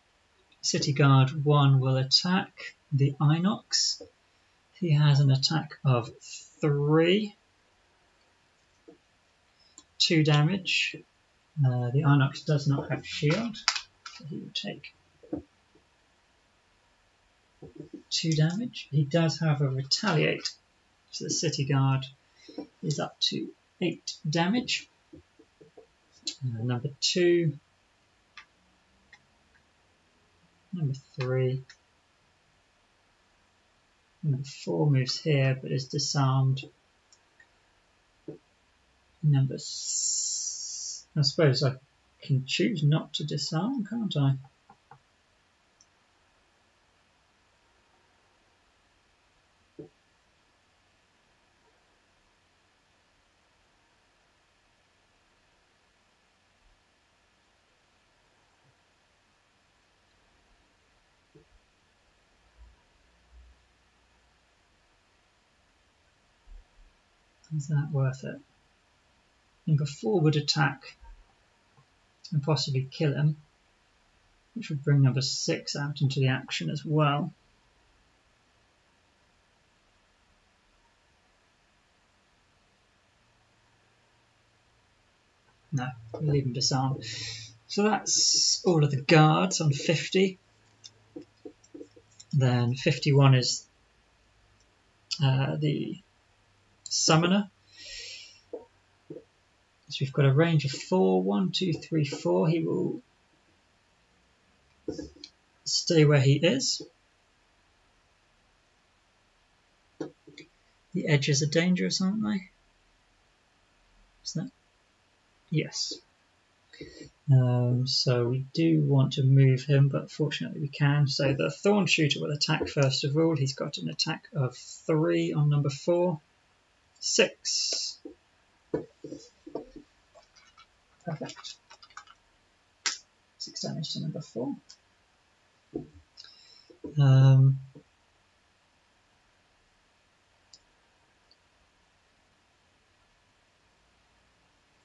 City Guard 1 will attack the Inox. He has an attack of 3. 2 damage. The Inox does not have shield, so he will take 2 damage. He does, however, retaliate, so the City Guard is up to 8 damage. Number 2, number 3, number 4 moves here but is disarmed. Number I suppose I can choose not to disarm, can't I? Is that worth it? Number 4 would attack and possibly kill him, which would bring number 6 out into the action as well. No, we'll leave him disarmed. So that's all of the guards on 50. Then 51 is the summoner. So we've got a range of 4. 1, 2, 3, 4. He will stay where he is. The edges are dangerous, aren't they? Is that? Yes. So we do want to move him, but fortunately we can. So the Thorn Shooter will attack first of all. He's got an attack of 3 on number 4. 6. Perfect. 6 damage to number 4.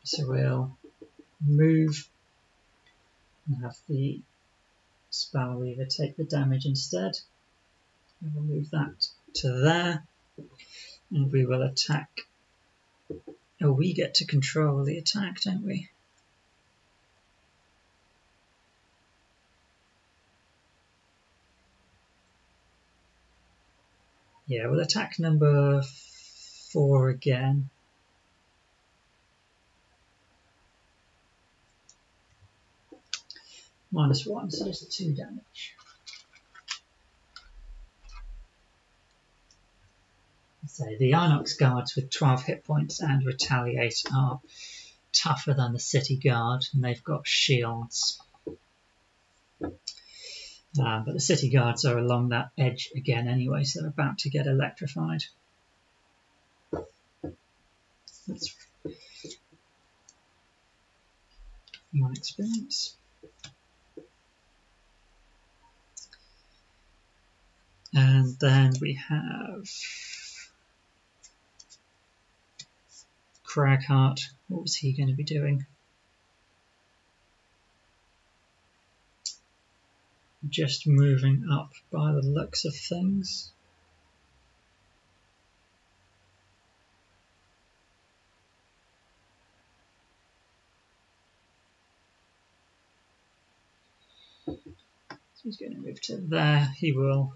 So we'll move and have the Spell Weaver take the damage instead. And we'll move that to there, and we will attack. Oh, we get to control the attack, don't we? Yeah, we'll attack number 4 again. -1, so it's 2 damage. So the Inox guards with 12 hit points and retaliate are tougher than the City Guard, and they've got shields. But the City Guards are along that edge again anyway, so they're about to get electrified. 1 experience. And then we have Cragheart. What was he going to be doing? Just moving up by the looks of things. So he's going to move to there. He will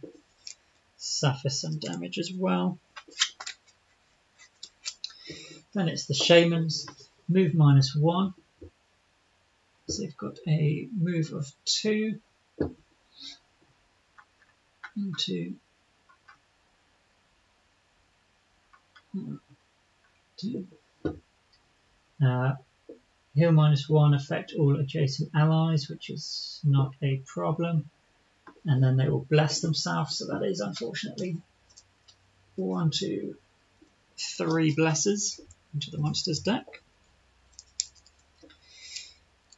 suffer some damage as well. Then it's the Shamans. Move -1. So they've got a move of 2. 1, 2. 2. Heal -1, affect all adjacent allies, which is not a problem. And then they will bless themselves, so that is unfortunately 1, 2, 3 blesses into the monster's deck.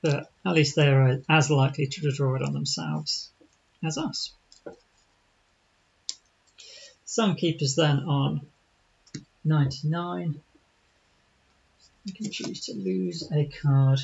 But at least they're as likely to draw it on themselves as us. Sunkeeper's then on 99. You can choose to lose a card.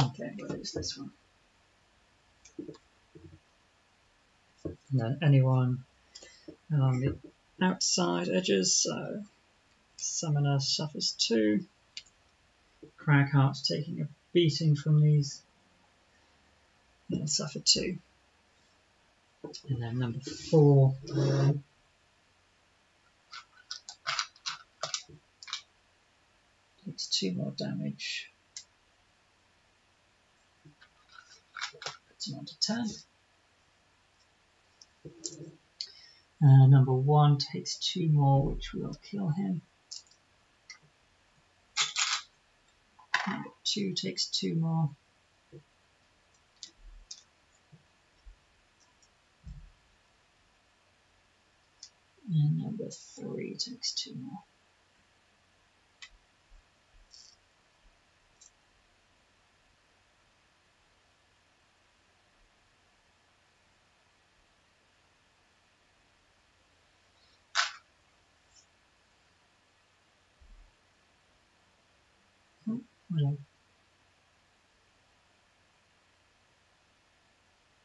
Okay, we'll lose this one. And then anyone along the outside edges, so Summoner suffers 2. Cragheart's taking a beating from these. He'll suffer 2. And then number 4. Takes 2 more damage. Puts him on to 10. Number 1 takes 2 more, which will kill him. Number 2 takes 2 more. And number 3 takes 2 more. Oh, hello.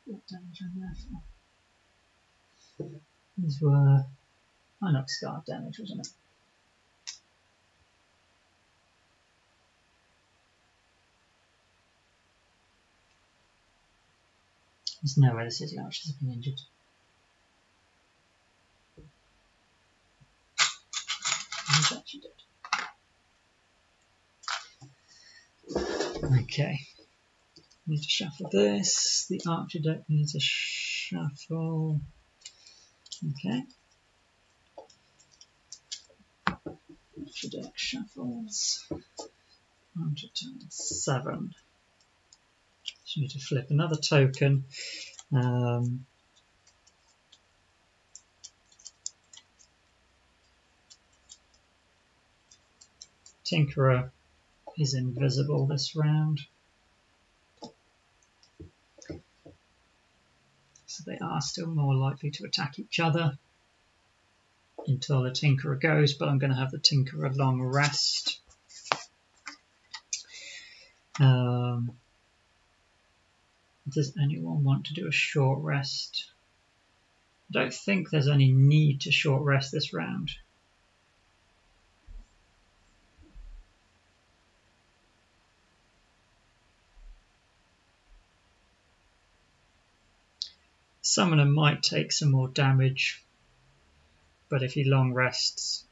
What damage on there for? These were Inox Scar damage, wasn't it? There's no way the city archers have been injured. He's actually dead. Okay. Need to shuffle this. The archer deck needs a shuffle. Okay. Archer deck shuffles. Archer turn 7. So you need to flip another token. Tinkerer is invisible this round. So they are still more likely to attack each other until the Tinkerer goes, but I'm going to have the Tinkerer long rest. Does anyone want to do a short rest? I don't think there's any need to short rest this round. Summoner might take some more damage, but if he long rests,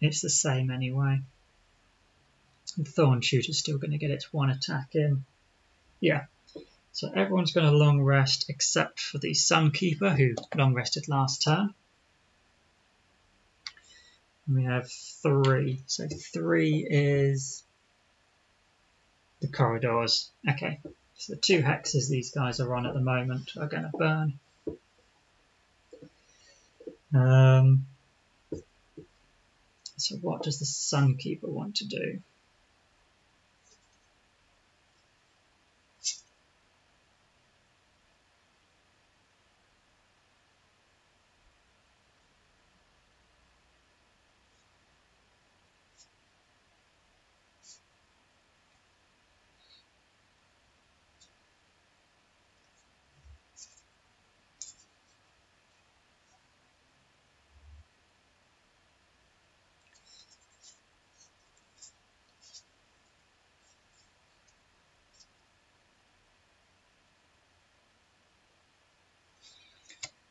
it's the same anyway. And Thorn Shooter's still going to get its one attack in. Yeah, so everyone's going to long rest except for the Sunkeeper, who long rested last turn. And we have 3, so 3 is the corridors. Okay, so the 2 hexes these guys are on at the moment are going to burn. So what does the Sunkeeper want to do?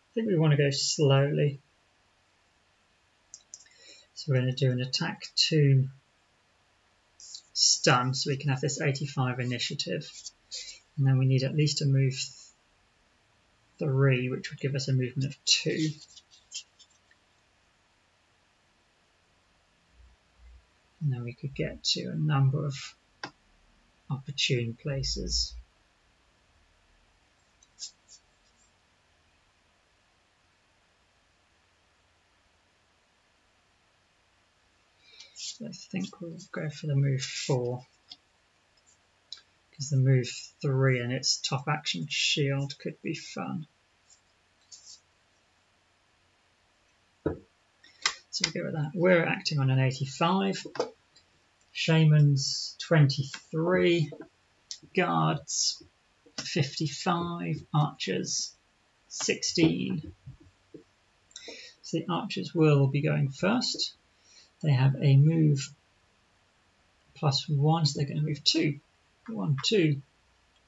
I think we want to go slowly. So we're going to do an attack 2 stun so we can have this 85 initiative. And then we need at least a move 3, which would give us a movement of 2. And then we could get to a number of opportune places. So I think we'll go for the move 4. Because the move 3 and its top action shield could be fun. So we go with that. We're acting on an 85. Shaman's 23. Guards 55. Archers 16. So the archers will be going first. They have a move +1, so they're going to move 2. 1, 2,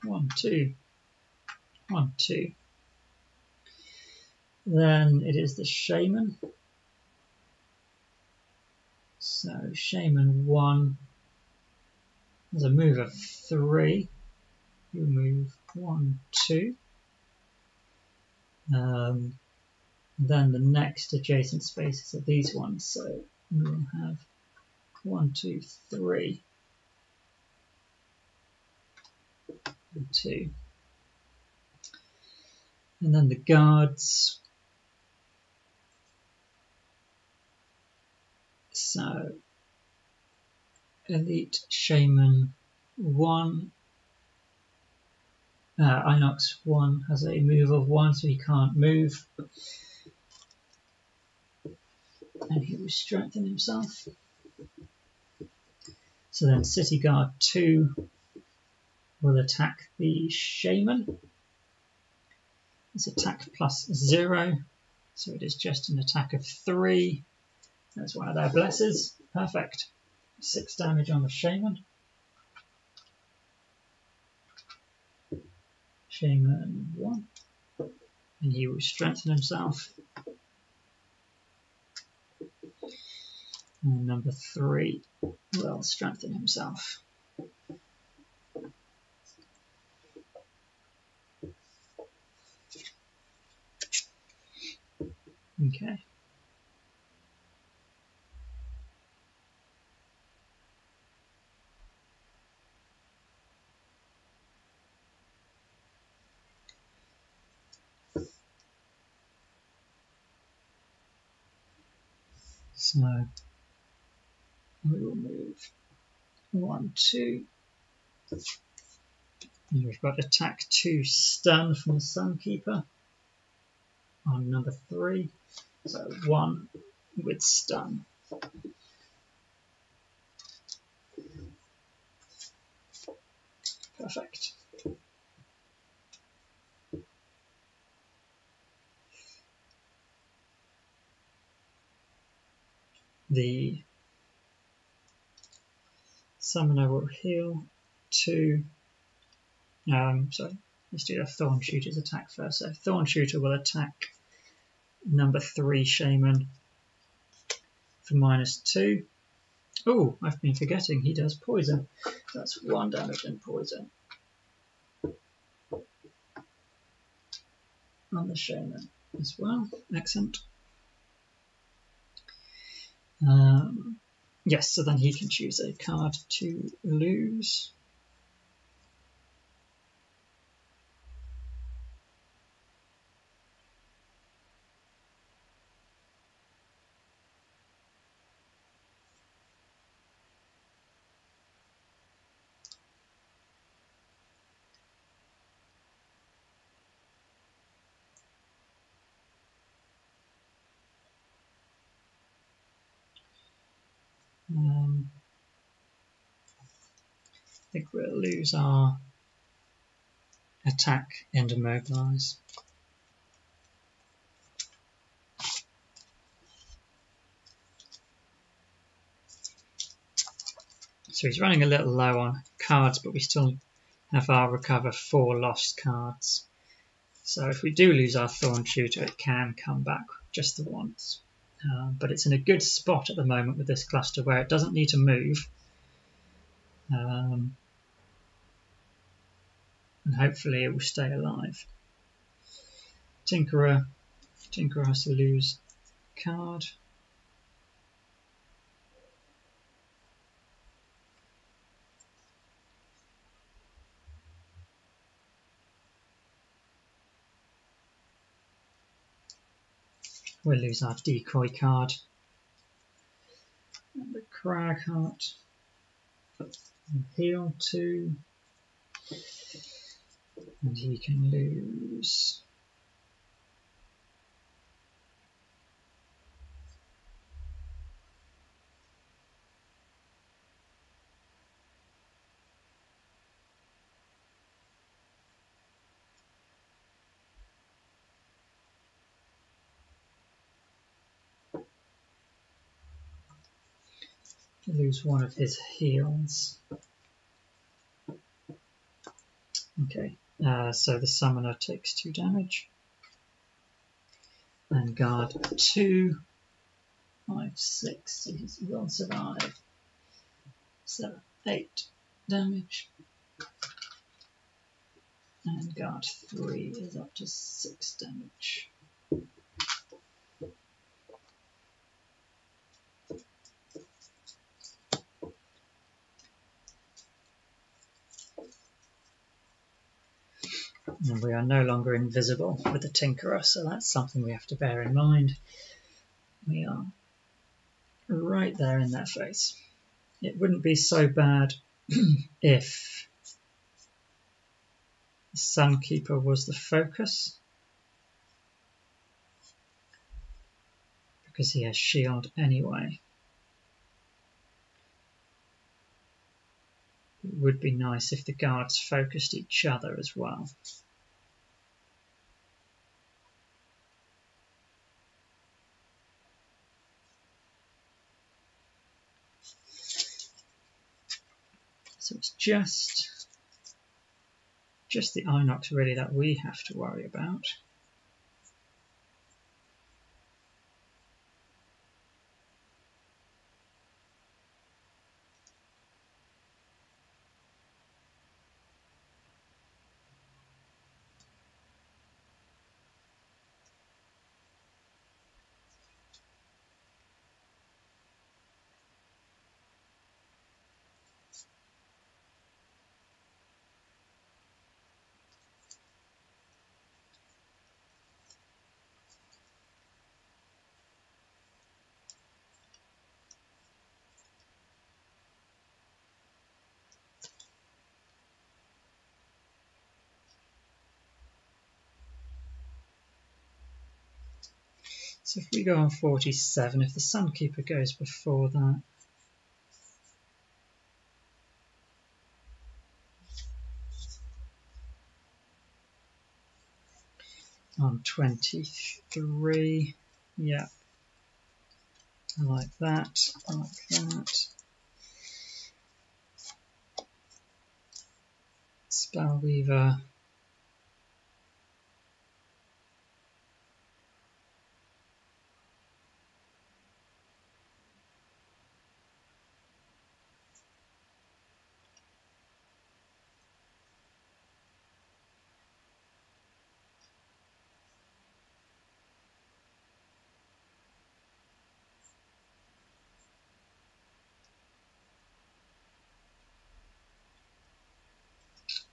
1, 2, 1, 2. Then it is the Shaman. So Shaman 1 has a move of 3. You move 1, 2. Then the next adjacent spaces are these ones. So we will have 1, 2, 3. 2. And then the guards. So Elite Shaman 1. Inox 1 has a move of 1, so he can't move. And he will strengthen himself. So then City Guard 2 will attack the Shaman. It's attack +0, so it is just an attack of 3. That's one of their blesses. Perfect. 6 damage on the Shaman. Shaman 1. And he will strengthen himself. And number 3 will strengthen himself. Okay. So we will move 1, 2. And we've got attack 2 stun from the Sunkeeper on number 3. So 1 with stun. Perfect. The Summoner will heal 2. let's do the Thorn Shooter's attack first. So Thorn Shooter will attack number 3 Shaman for -2. Oh, I've been forgetting he does poison. That's 1 damage and poison on the Shaman as well. Excellent. Yes, so then he can choose a card to lose. I think we'll lose our attack and immobilize. So he's running a little low on cards, but we still have our recover 4 lost cards. So if we do lose our Thorn Shooter, it can come back just the once. But it's in a good spot at the moment with this cluster where it doesn't need to move. And hopefully it will stay alive. Tinkerer has to lose a card. We'll lose our decoy card. And the Crag Heart. Heal 2. And he can lose. Lose 1 of his heals. Okay, so the summoner takes 2 damage. And guard 2, 5, 6. He will survive. 7, 8 damage. And guard 3 is up to 6 damage. And we are no longer invisible with the Tinkerer, so that's something we have to bear in mind. We are right there in their face. It wouldn't be so bad if the Sunkeeper was the focus, because he has shield anyway. It would be nice if the guards focused each other as well. So it's just the Inox really that we have to worry about. So if we go on 47, if the Sunkeeper goes before that, on 23, yeah, I like that, I like that. Spellweaver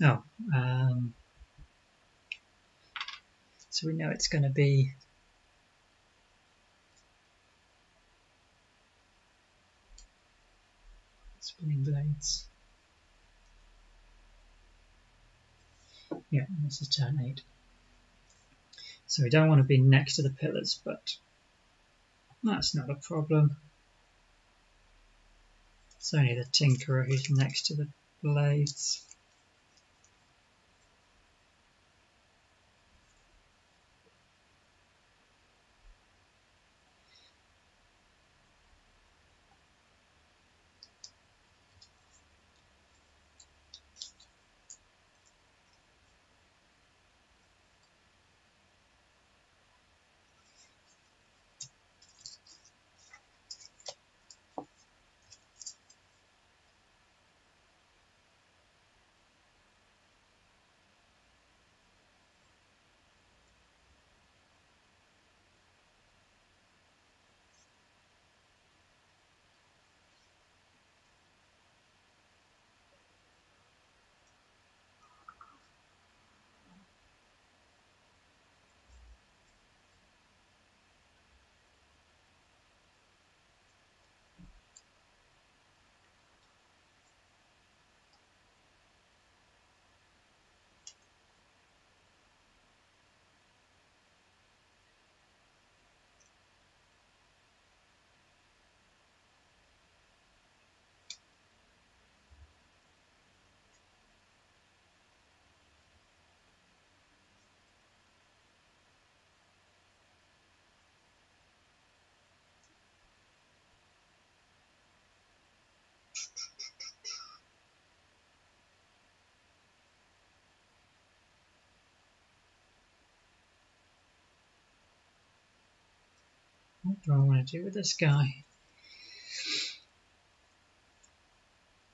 Oh, so we know it's going to be spinning blades. Yeah, this is turn 8. So we don't want to be next to the pillars, but that's not a problem. It's only the Tinkerer who's next to the blades. What do I want to do with this guy?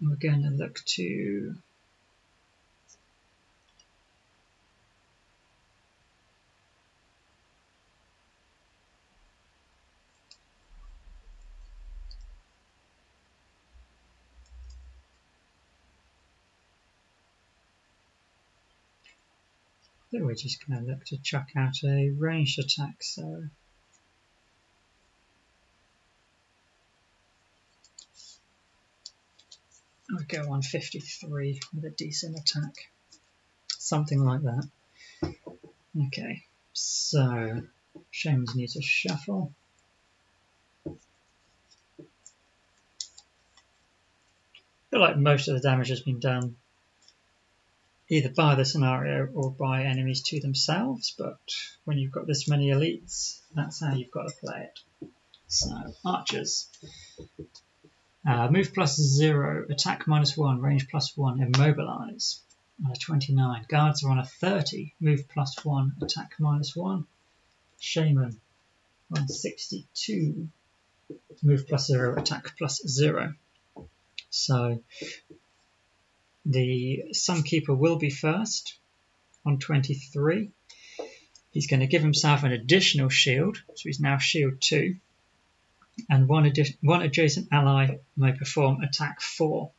We're going to look to I think we're just going to look to chuck out a ranged attack, so I'll go on 53 with a decent attack. Something like that. Okay, so Shamans need to shuffle. I feel like most of the damage has been done either by the scenario or by enemies to themselves, but when you've got this many elites, that's how you've got to play it. So, archers. Move +0, attack -1, range +1, immobilize. On a 29. Guards are on a 30, move +1, attack -1. Shaman on 62, move +0, attack +0. So the Sunkeeper will be first on 23. He's going to give himself an additional shield, so he's now shield 2. And one adjacent ally may perform attack 4.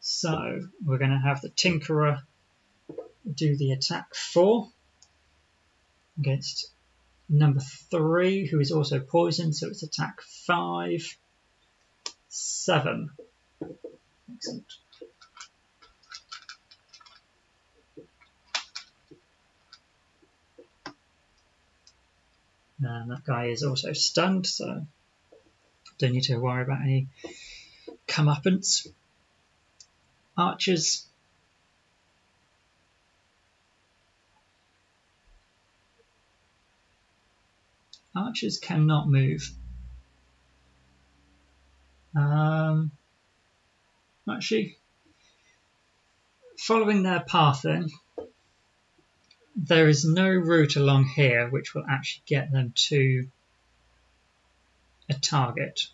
So we're going to have the Tinkerer do the attack 4 against number 3, who is also poisoned, so it's attack 5, 7. Excellent. And that guy is also stunned, so don't need to worry about any comeuppance. Archers. Archers cannot move. Actually, following their path then, there is no route along here which will actually get them to a target.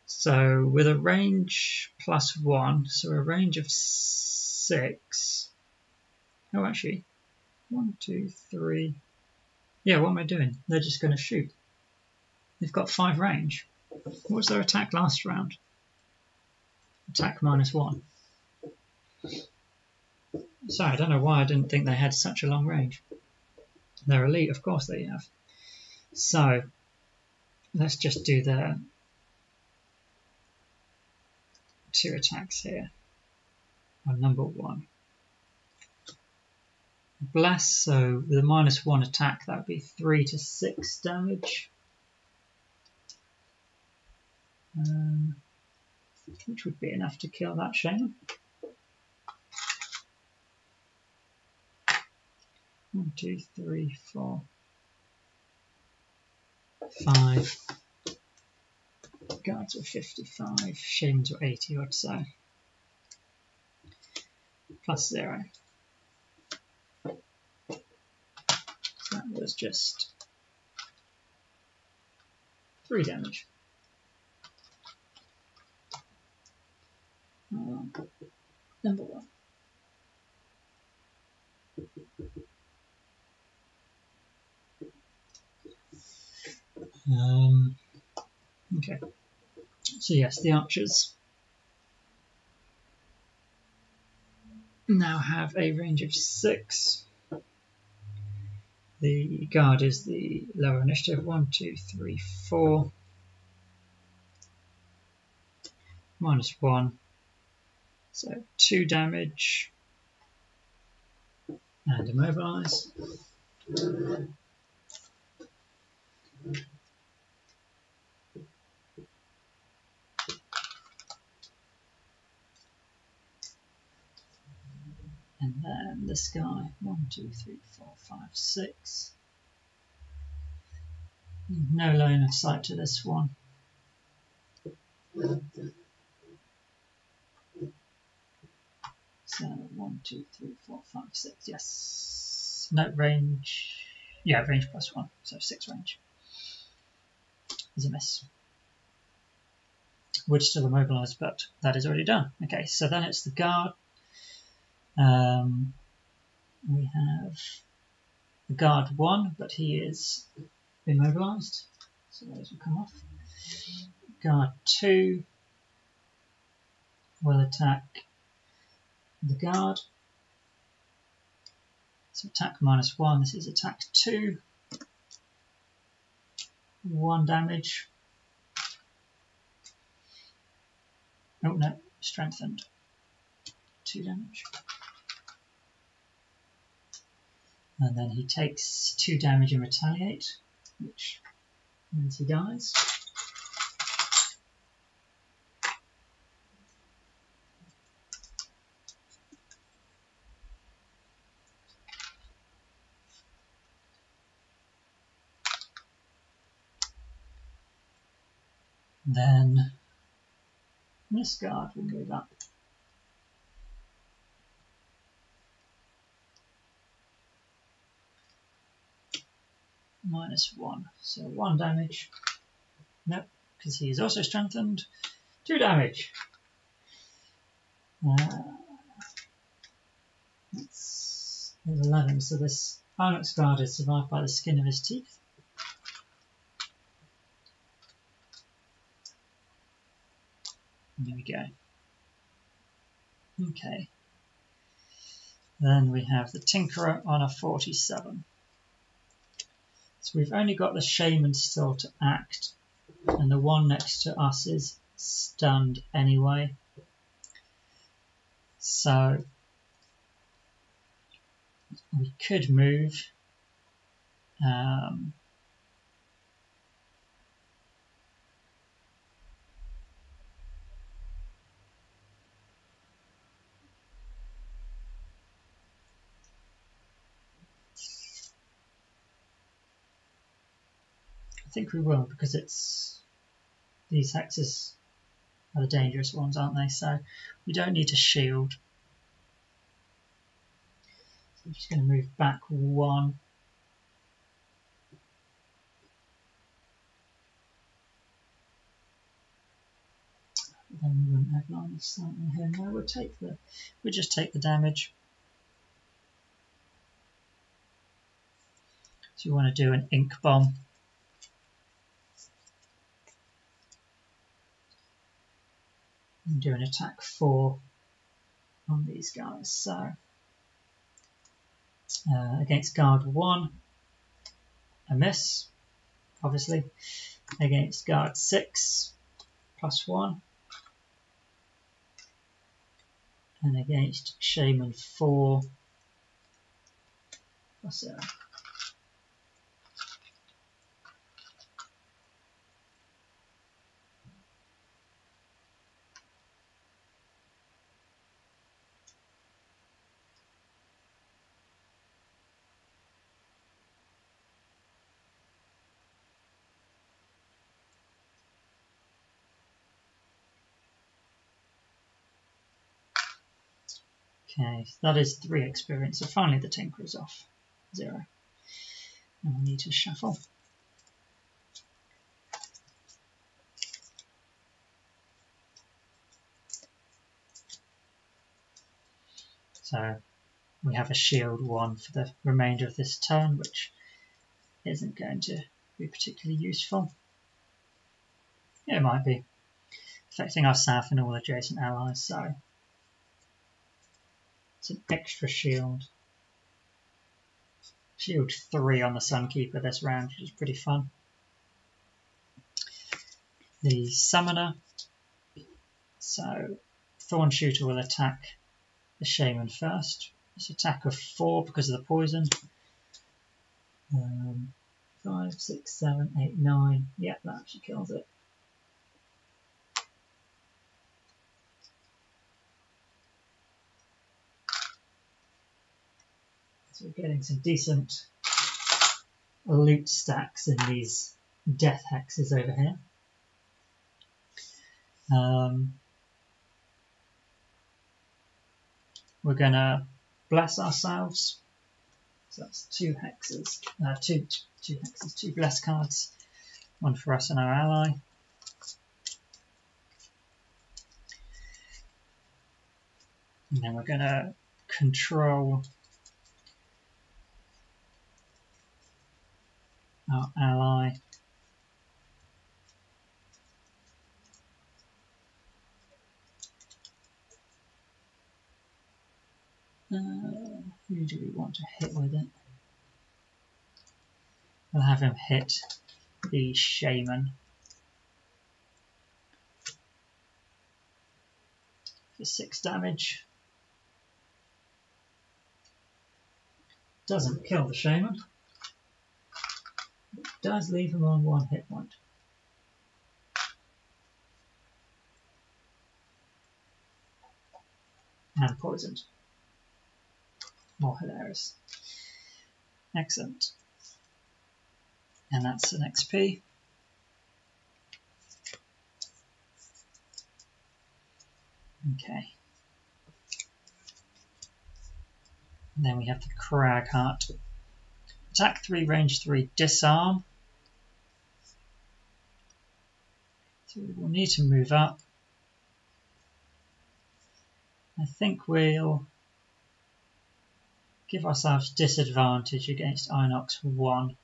So with a range +1, so a range of 6. Oh, actually, 1, 2, 3. Yeah, what am I doing? They're just going to shoot. They've got 5 range. What was their attack last round? Attack -1. Sorry, I don't know why I didn't think they had such a long range. They're elite, of course they have. So let's just do the 2 attacks here on number 1. Blast, so with a -1 attack, that would be 3 to 6 damage. Which would be enough to kill that shaman. 1, 2, 3, 4, 5. Guards were 55, shamans were 80 odd, so +0. So that was just 3 damage. Number 1. Okay, so yes, the archers now have a range of 6. The guard is the lower initiative, 1, 2, 3, 4. -1, so 2 damage and immobilize. And then this guy, 1, 2, 3, 4, 5, 6. No line of sight to this one. So 1, 2, 3, 4, 5, 6. Yes. No range. Yeah, range +1. So 6 range. Is a miss. Would still immobilize, but that is already done. Okay, so then it's the guard. We have the guard 1, but he is immobilized, so those will come off. Guard 2 will attack the guard. So attack -1, this is attack 2. 1 damage. Oh no, strengthened. 2 damage. And then he takes 2 damage and retaliate, which means he dies. Then this guard will move up. -1, so 1 damage. Nope, because he is also strengthened. 2 damage. That's 11, so this Onyx guard is survived by the skin of his teeth. There we go. Okay. Then we have the Tinkerer on a 47. So we've only got the Shaman still to act, and the one next to us is stunned anyway. So we could move. I think we will, because these hexes are the dangerous ones, aren't they? So we don't need to shield. So I'm just going to move back 1. Then we wouldn't have line of sight on here. No, we'll just take the damage. So you want to do an ink bomb. And do an attack 4 on these guys. So against guard 1, a miss, obviously. Against guard 6, +1. And against shaman 4, +0. Okay, so that is 3 experience. So finally the Tinker is off. 0. And we need to shuffle. So we have a shield 1 for the remainder of this turn, which isn't going to be particularly useful. Yeah, it might be. Affecting our south and all adjacent allies, so it's an extra shield. Shield 3 on the Sunkeeper this round, which is pretty fun. The Summoner. So Thorn Shooter will attack the Shaman first. It's attack of 4 because of the poison. 5, 6, 7, 8, 9. Yeah, that actually kills it. So we're getting some decent loot stacks in these death hexes over here. We're going to bless ourselves. So that's 2 hexes, two hexes, 2 bless cards, 1 for us and our ally. And then we're going to control our ally. Who do we want to hit with it? We'll have him hit the Shaman for 6 damage. Doesn't kill the Shaman. It does leave him on 1 hit point. And poisoned. More hilarious. Excellent. And that's an XP. Okay. And then we have the Cragheart. Attack 3, range 3, disarm. So we will need to move up. I think we'll give ourselves disadvantage against Inox 1.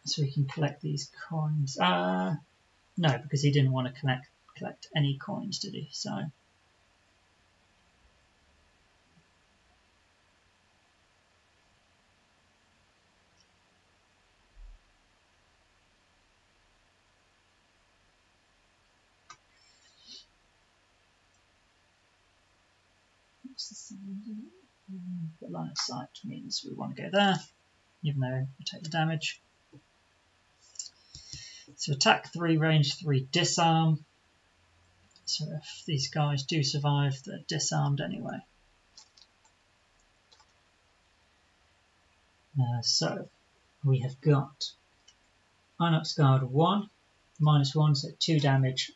So we can collect these coins. No, because he didn't want to collect any coins, did he? So the line of sight means we want to go there, even though we take the damage. So attack 3, range 3, disarm. So if these guys do survive, they're disarmed anyway. So we have got Inox Guard 1, -1, so 2 damage.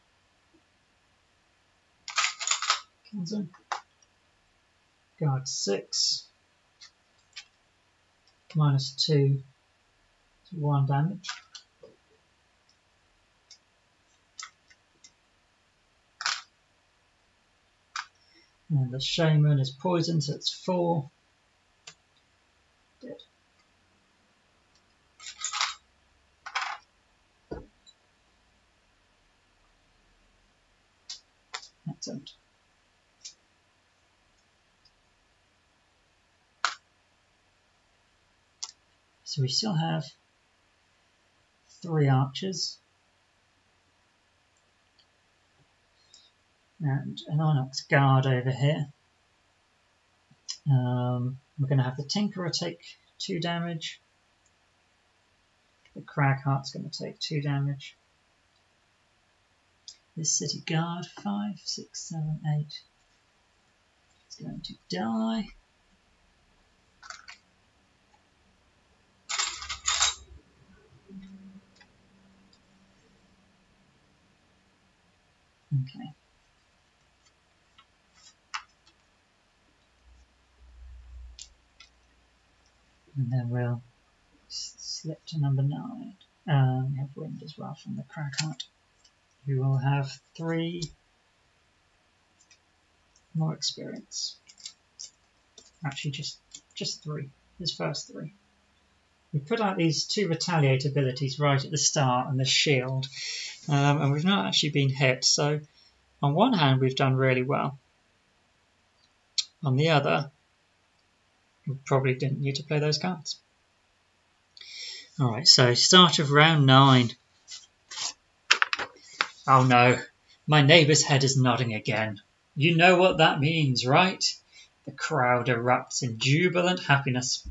Kills him. Guard 6, -2, so 1 damage. And the Shaman is poisoned, so it's 4. Dead. Excellent. So we still have 3 archers and an Onyx guard over here. We're going to have the Tinkerer take 2 damage. The Cragheart's going to take 2 damage. This city guard, 5, 6, 7, 8, is going to die. Okay. And then we'll slip to number 9. We have wind as well from the Cragheart, who will have 3 more experience. Actually, just 3. His first 3. We put out these 2 retaliate abilities right at the start and the shield, and we've not actually been hit. So, on one hand, we've done really well. On the other, we probably didn't need to play those cards. Alright, so start of round 9. Oh no, my neighbour's head is nodding again. You know what that means, right? The crowd erupts in jubilant happiness.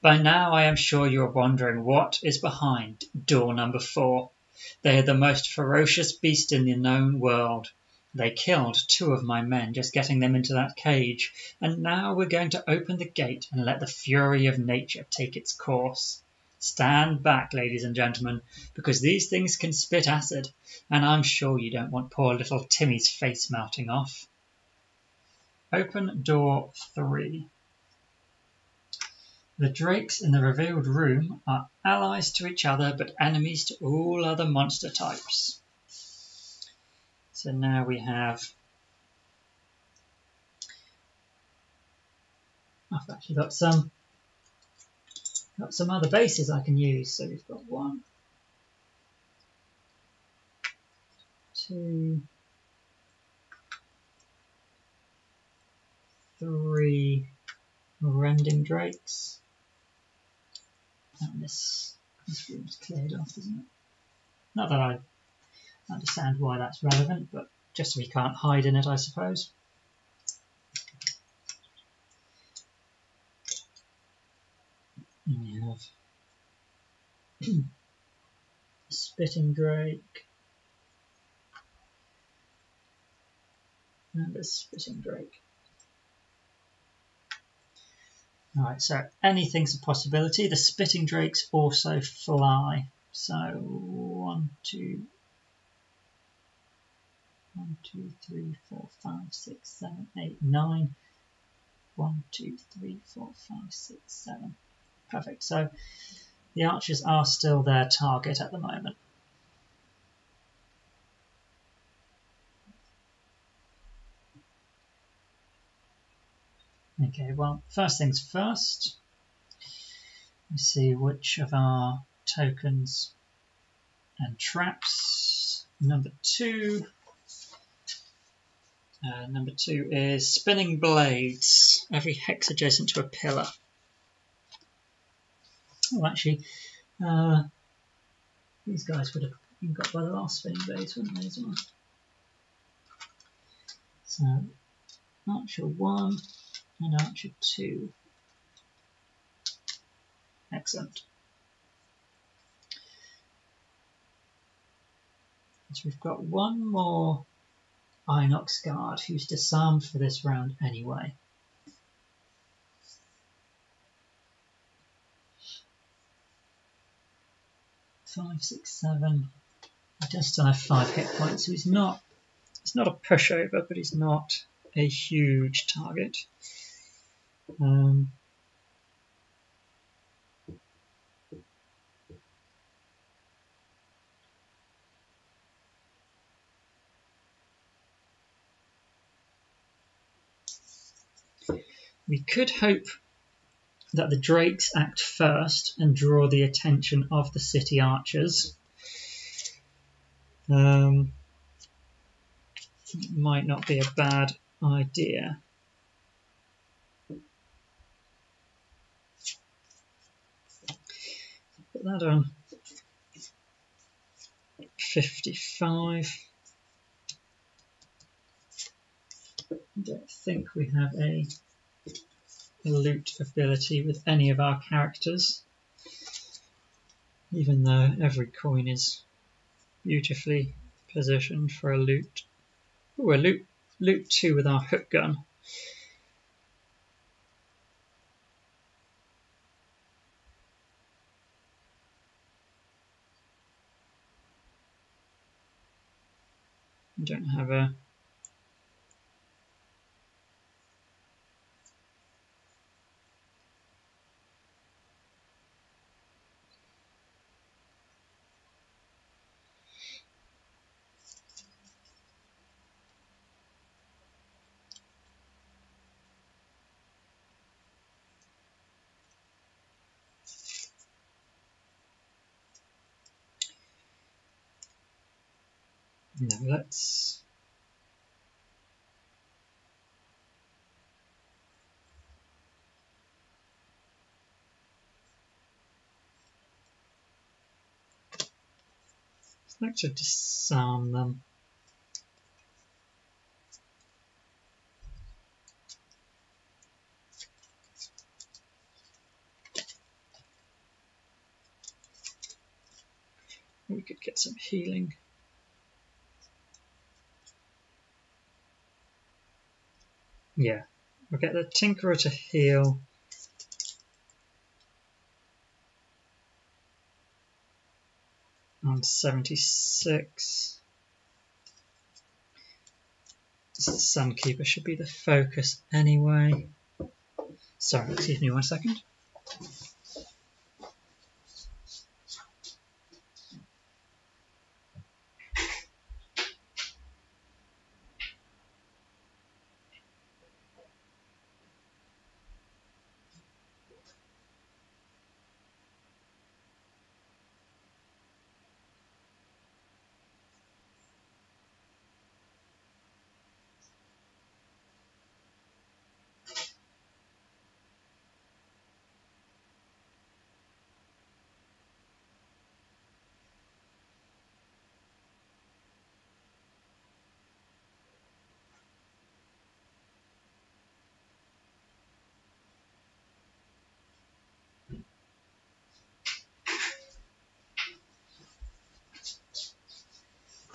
By now I am sure you are wondering what is behind door number 4. They are the most ferocious beast in the known world. They killed 2 of my men just getting them into that cage, and now we're going to open the gate and let the fury of nature take its course. Stand back, ladies and gentlemen, because these things can spit acid, and I'm sure you don't want poor little Timmy's face melting off. Open door 3. The drakes in the revealed room are allies to each other but enemies to all other monster types. So now we have... I've actually got some other bases I can use. So we've got 1, 2, 3 rending drakes. And this room's cleared off, isn't it? Not that I understand why that's relevant, but just so we can't hide in it, I suppose. And we have a spitting drake and a spitting drake. Alright, so anything's a possibility. The spitting drakes also fly. So 1, 2, 3, 4, 5, 6, 7, 8, 9. 1, 2, 3, 4, 5, 6, 7. Perfect. So the archers are still their target at the moment. Okay, well, first things first. Let's see which of our tokens and traps. Number 2. Number 2 is spinning blades. Every hex adjacent to a pillar. Oh, actually, these guys would have been got by the last spinning blades, wouldn't they, as well? So, Archer 1 and Archer 2. Excellent. So we've got 1 more Inox guard who's disarmed for this round anyway. Five, 6, 7. He does still have 5 hit points, so he's not a pushover, but he's not a huge target. We could hope that the drakes act first and draw the attention of the city archers. It might not be a bad idea. Put that on 55. I don't think we have a loot ability with any of our characters, even though every coin is beautifully positioned for a loot. Ooh, a loot 2 with our hook gun. We don't have a no, let's like to disarm them. We could get some healing. Yeah, we'll get the Tinkerer to heal. On 76. The Sunkeeper should be the focus anyway. Sorry, excuse me 1 second.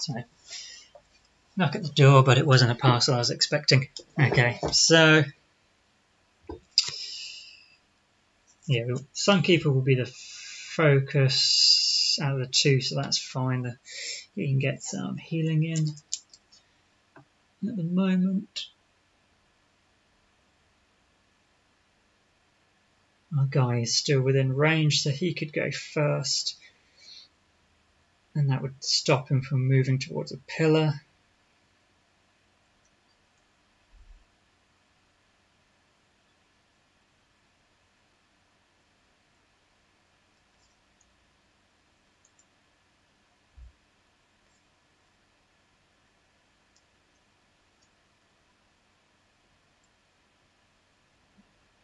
Sorry. Knock at the door, but it wasn't a parcel I was expecting. Okay, so yeah, Sunkeeper will be the focus out of the 2, so that's fine. You can get some healing in at the moment. Our guy is still within range, so he could go first, and that would stop him from moving towards a pillar.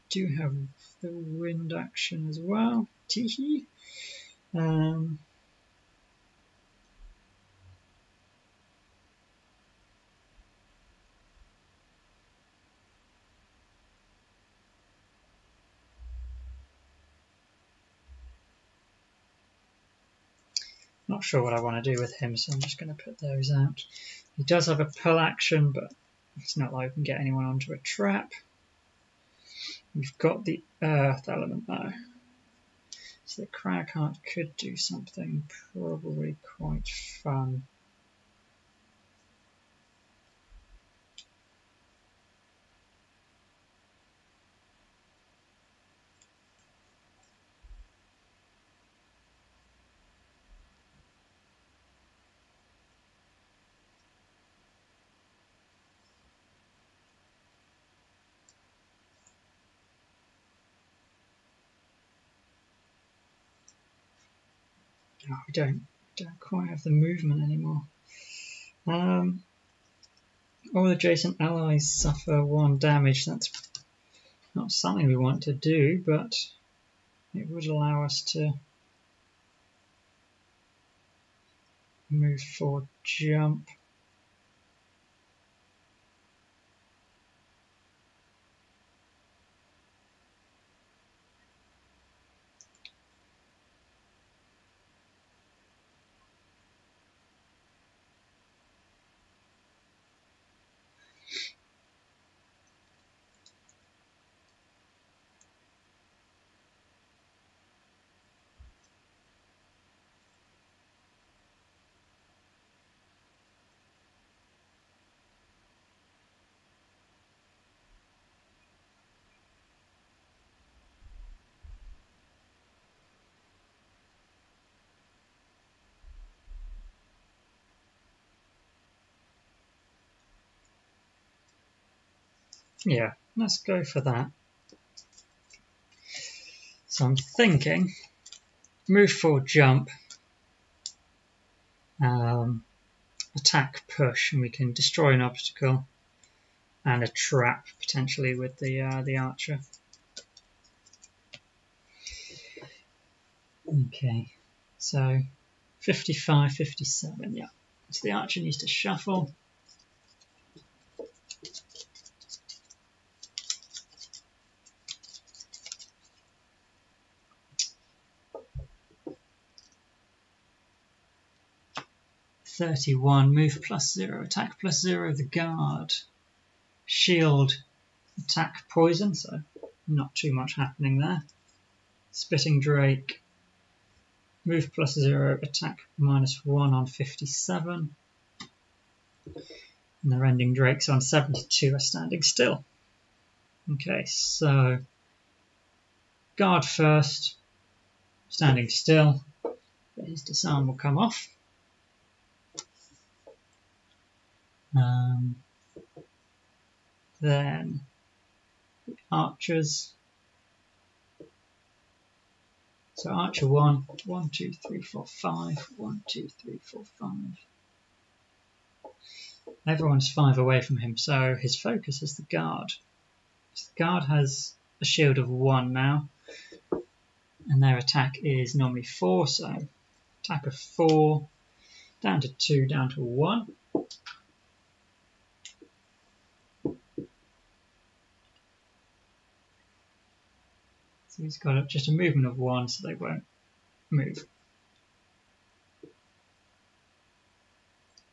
Do have the wind action as well. Teehee. Not sure what I want to do with him, so I'm just going to put those out. He does have a pull action, but it's not like we can get anyone onto a trap. We've got the earth element though. So the crag heart could do something probably quite fun. Oh, we don't quite have the movement anymore. All adjacent allies suffer 1 damage. That's not something we want to do, but it would allow us to move forward, jump. Yeah, let's go for that. So I'm thinking, move forward, jump, attack, push, and we can destroy an obstacle and a trap potentially with the archer. Okay, so 55, 57, yeah. So the archer needs to shuffle. +31, move +0, attack +0, the guard. Shield, attack, poison, so not too much happening there. Spitting Drake, move +0, attack -1 on 57. And the Rending Drakes on 72 are standing still. Okay, so guard first, standing still, but his disarm will come off. Then the archers. So archer 1, 1, 2, 3, 4, 5, 1, 2, 3, 4, 5. Everyone's 5 away from him, so his focus is the guard. So the guard has a shield of 1 now, and their attack is normally 4, so attack of 4, down to 2, down to 1. So he's got just a movement of 1, so they won't move.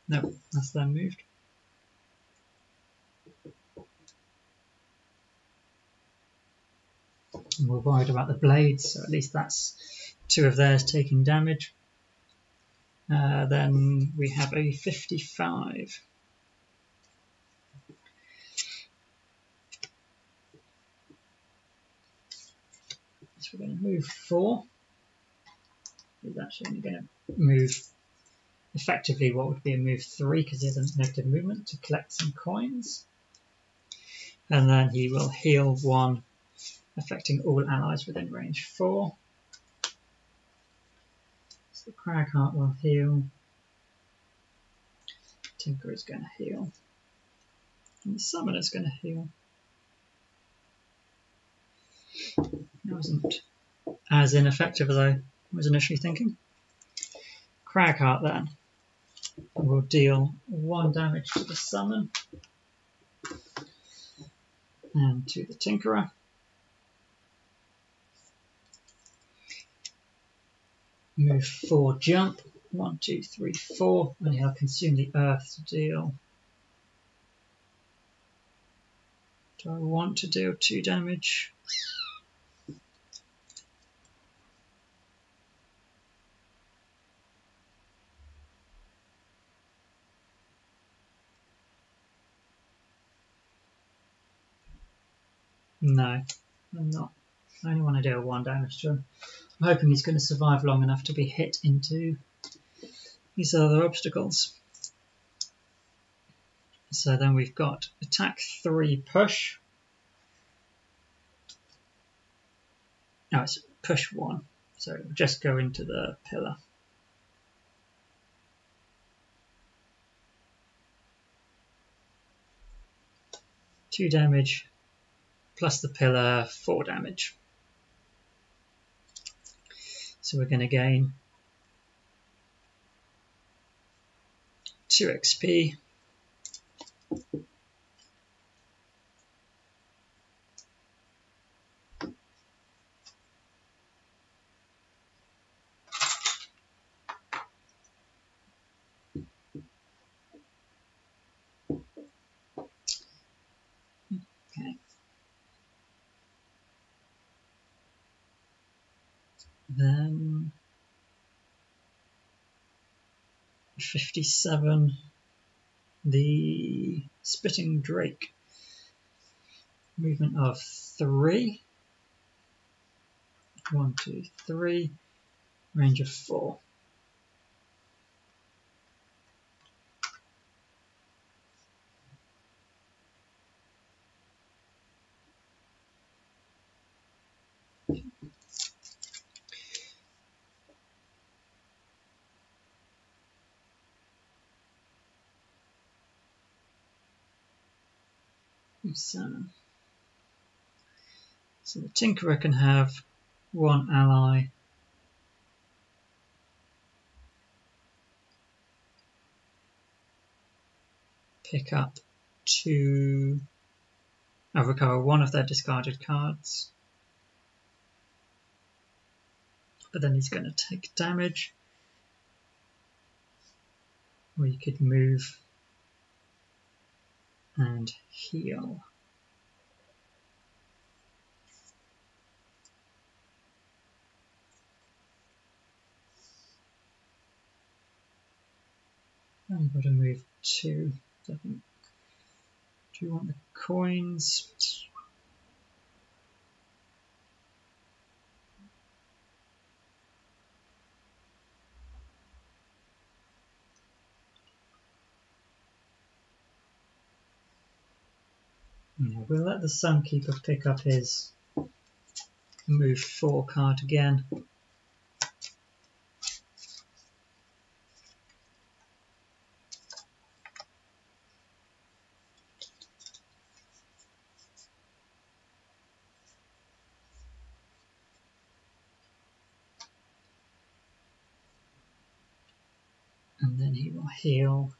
No, that's them moved. And we're worried about the blades, so at least that's 2 of theirs taking damage. Then we have a 55. So we're going to move 4. He's actually only going to move effectively what would be a move 3 because he has a negative movement to collect some coins. And then he will heal 1, affecting all allies within range 4. So the Cragheart will heal. Tinker is going to heal. And the Summoner is going to heal. That wasn't as ineffective as I was initially thinking. Cragheart then will deal 1 damage to the summon and to the Tinkerer. Move 4, jump, 1, 2, 3, 4, and he'll consume the earth to deal. Do I want to deal 2 damage? No, I'm not. I only want to deal 1 damage to him. I'm hoping he's going to survive long enough to be hit into these other obstacles. So then we've got attack 3, push. No, it's push 1. So it'll just go into the pillar. 2 damage, plus the pillar, 4 damage. So we're going to gain 2 XP. Okay. Then 57, the Spitting Drake. Movement of 3. 1, 2, 3. Range of 4. So the Tinkerer can have 1 ally. Pick up 2. Recover 1 of their discarded cards. But then he's going to take damage. Or you could move and heal. And you've got to move 2. I think. Do you want the coins? Yeah, we'll let the Sunkeeper pick up his move 4 card again. And then he will heal.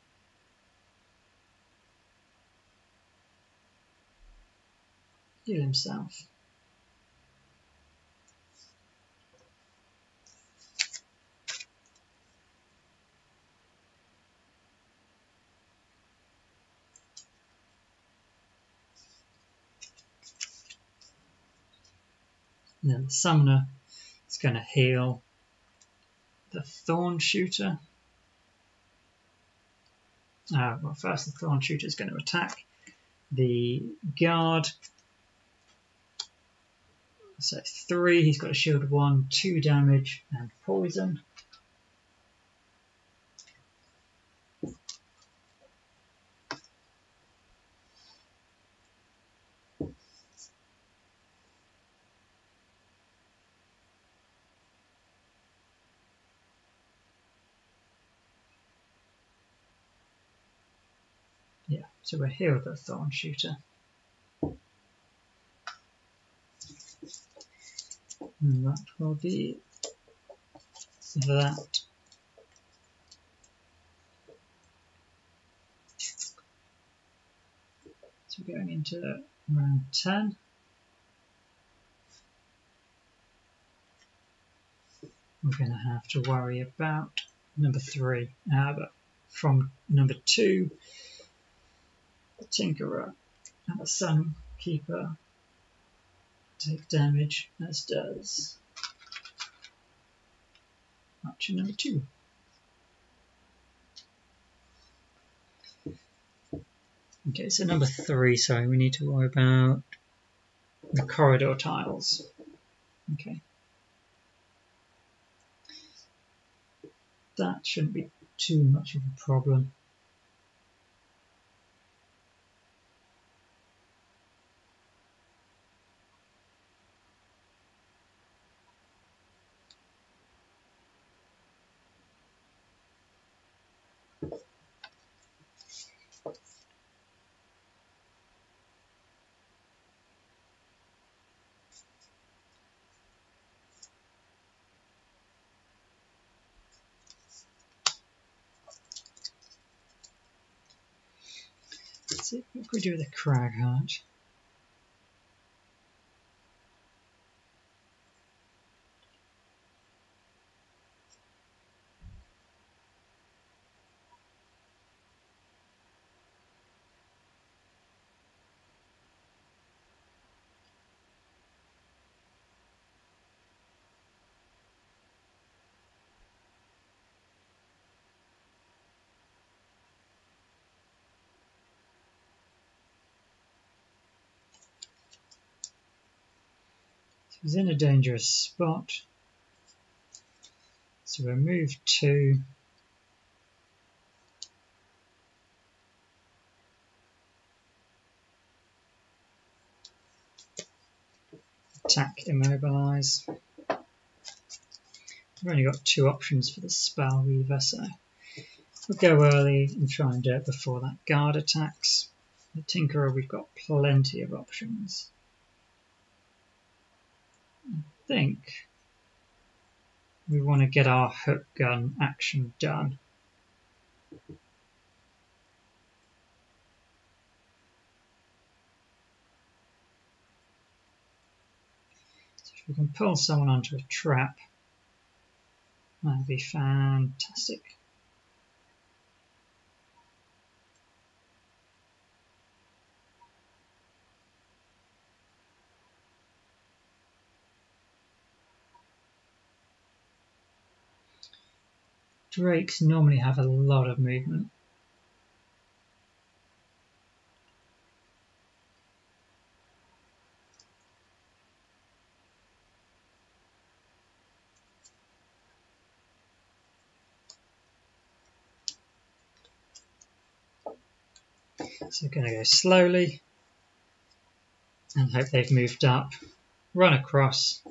Heal himself. And then the Summoner is going to heal the Thorn Shooter. Well, first the Thorn Shooter is going to attack the Guard. So 3, he's got a shield of 1, 2 damage and poison. Yeah, so we're here with the Thorn Shooter. And that will be that. So we're going into round 10. We're going to have to worry about number 3. But from number 2, the Tinkerer and the Sunkeeper take damage, as does Archer number 2. Okay, so number 3, sorry, we need to worry about the corridor tiles. Okay. That shouldn't be too much of a problem. So what can we do with a Cragheart? He's in a dangerous spot. So we'll move 2. Attack, immobilize. We've only got 2 options for the Spell Weaver, so we'll go early and try and do it before that guard attacks. The Tinkerer, we've got plenty of options. I think we want to get our hook gun action done. So if we can pull someone onto a trap, that'd be fantastic. Drakes normally have a lot of movement. So we're going to go slowly and hope they've moved up. Run across.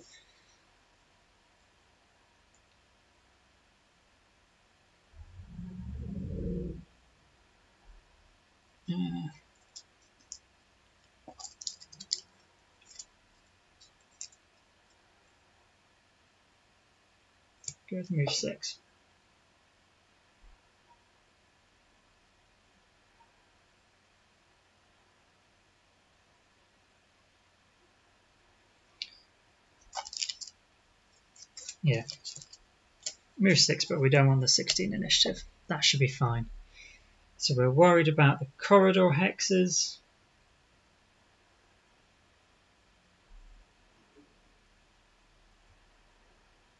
Go with move 6. Yeah, move 6, but we don't want the 16 initiative. That should be fine. So we're worried about the corridor hexes.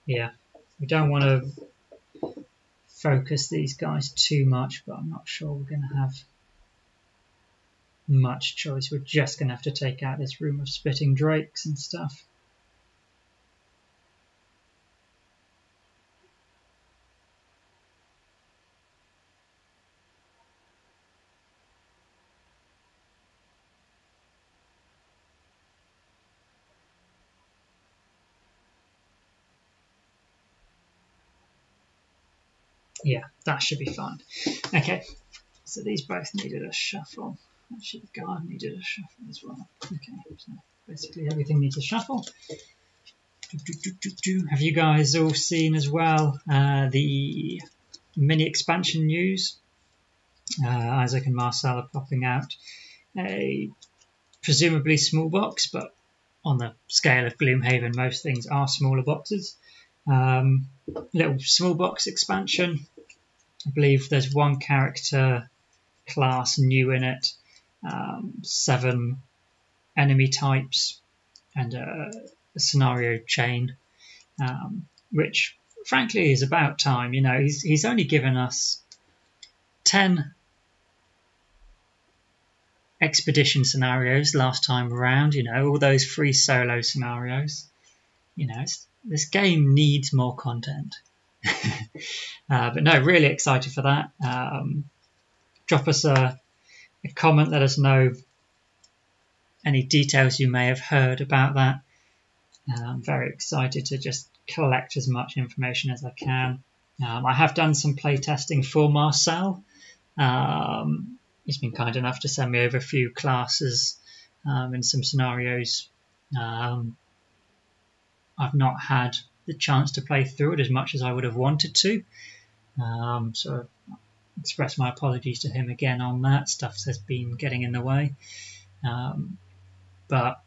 Yeah, we don't want to focus these guys too much, but I'm not sure we're going to have much choice. We're just going to have to take out this room of spitting drakes and stuff. Yeah, that should be fine. Okay, so these both needed a shuffle. Actually, the guard needed a shuffle as well. Okay, so basically everything needs a shuffle. Have you guys all seen as well the mini expansion news? Isaac and Marcel are popping out a presumably small box, but on the scale of Gloomhaven, most things are smaller boxes. Little small box expansion. I believe there's 1 character class new in it, 7 enemy types, and a scenario chain, which frankly is about time. You know, he's only given us 10 expedition scenarios last time around, you know, all those free solo scenarios. You know, this game needs more content. But no, really excited for that. Drop us a comment, let us know any details you may have heard about that. I'm very excited to just collect as much information as I can. I have done some playtesting for Marcel. He's been kind enough to send me over a few classes and some scenarios. I've not had the chance to play through it as much as I would have wanted to. So express my apologies to him again on that. Stuff has been getting in the way. But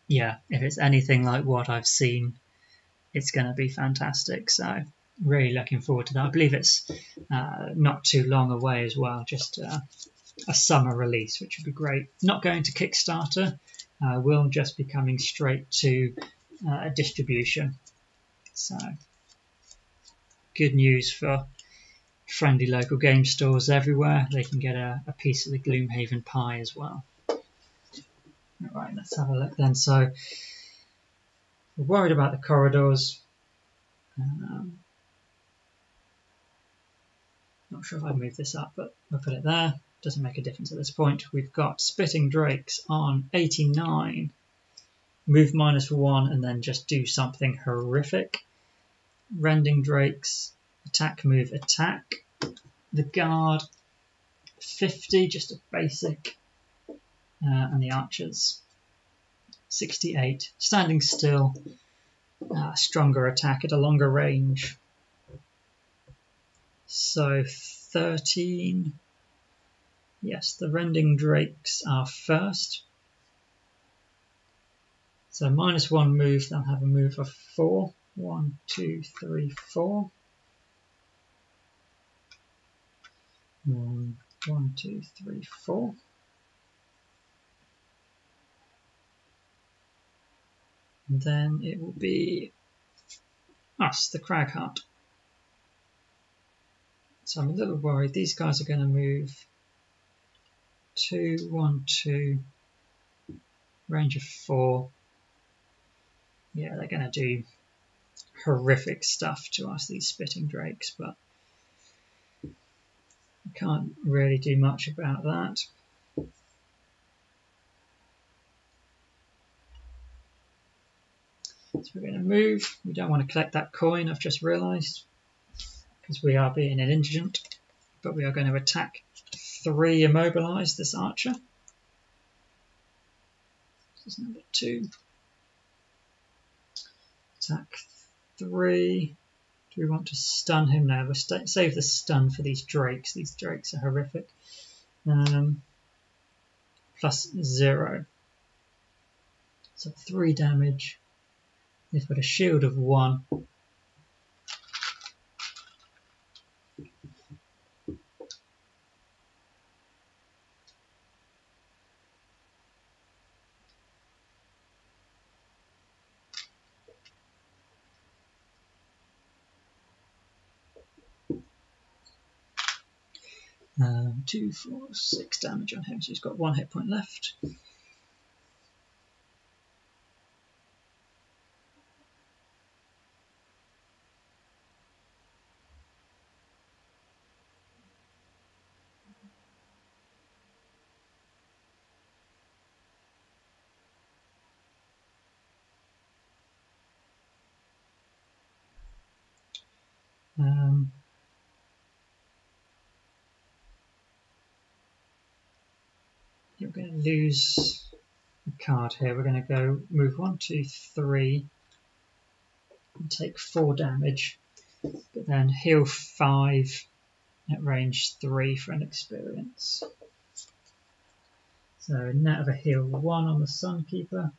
yeah, if it's anything like what I've seen, it's going to be fantastic. So really looking forward to that. I believe it's not too long away as well, just a summer release, which would be great. Not going to Kickstarter, will just be coming straight to distribution. So good news for friendly local game stores everywhere. They can get a piece of the Gloomhaven pie as well. Right, let's have a look then. So we're worried about the corridors. Not sure if I moved this up, but we'll put it there. Doesn't make a difference at this point. We've got Spitting Drakes on 89. Move -1 and then just do something horrific. Rending Drakes, attack, move, attack. The Guard, 50, just a basic. And the Archers, 68. Standing still, stronger attack at a longer range. So 13. Yes, the Rending Drakes are first. So -1 move, they'll have a move of 4. 1, 2, 3, 4. 1, 2, 3, 4. And then it will be us, the Cragheart. So I'm a little worried. These guys are going to move 2, 1, 2, range of 4. Yeah, they're going to do horrific stuff to us, these Spitting Drakes, but I can't really do much about that. So we're going to move. We don't want to collect that coin, I've just realised, because we are being an indigent, but we are going to attack 3, immobilise this archer. This is number 2. Attack 3. Do we want to stun him? No, we'll save the stun for these drakes. These drakes are horrific. +0. So 3 damage. They've got a shield of 1. Um, 2, 4, 6 damage on him, so he's got 1 hit point left. You're going to lose a card here. We're going to go move 1, 2, 3 and take 4 damage, but then heal 5 at range 3 for an experience. So net of a heal 1 on the Sunkeeper.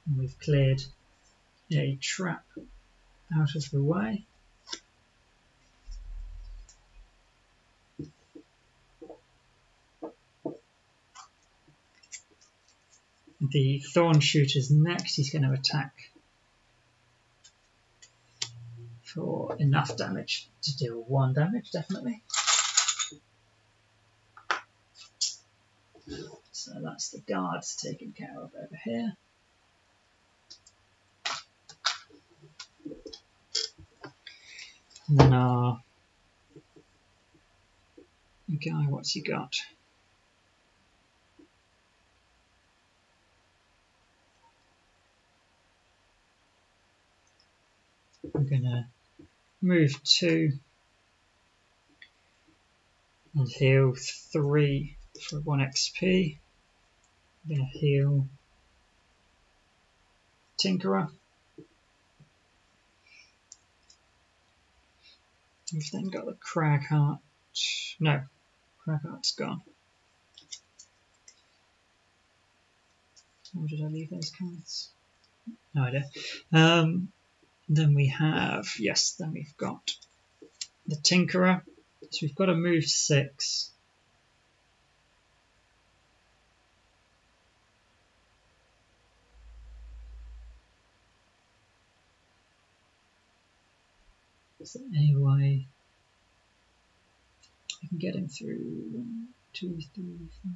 And we've cleared a trap out of the way. The Thorn Shooter's next. He's going to attack for enough damage to deal 1 damage, definitely. So that's the guards taken care of over here. And then our guy, what's he got? I'm going to move 2 and heal 3 for 1 XP. I'm going to heal Tinkerer. We've then got the Cragheart. No, Cragheart's gone. Or did I leave those cards? No idea. Then we have, yes, then we've got the Tinkerer. So we've got to move 6. Is there any way I can get him through? 1, 2, 3, 4,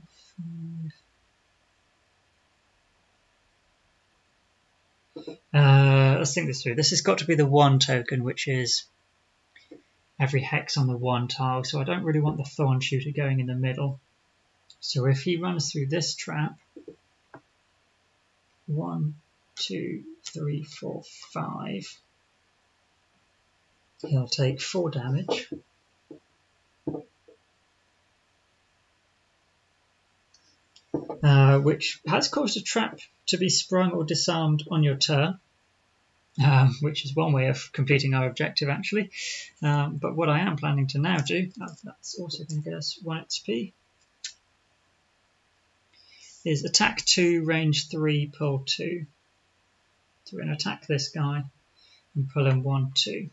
5. Let's think this through. This has got to be the 1 token, which is every hex on the 1 tile. So I don't really want the Thorn Shooter going in the middle. So if he runs through this trap, 1, 2, 3, 4, 5, he'll take 4 damage. Which has caused a trap to be sprung or disarmed on your turn, which is one way of completing our objective actually. But what I am planning to now do, that's also going to get us 1 XP, is attack 2, range 3, pull 2. So we're going to attack this guy and pull him 1, 2.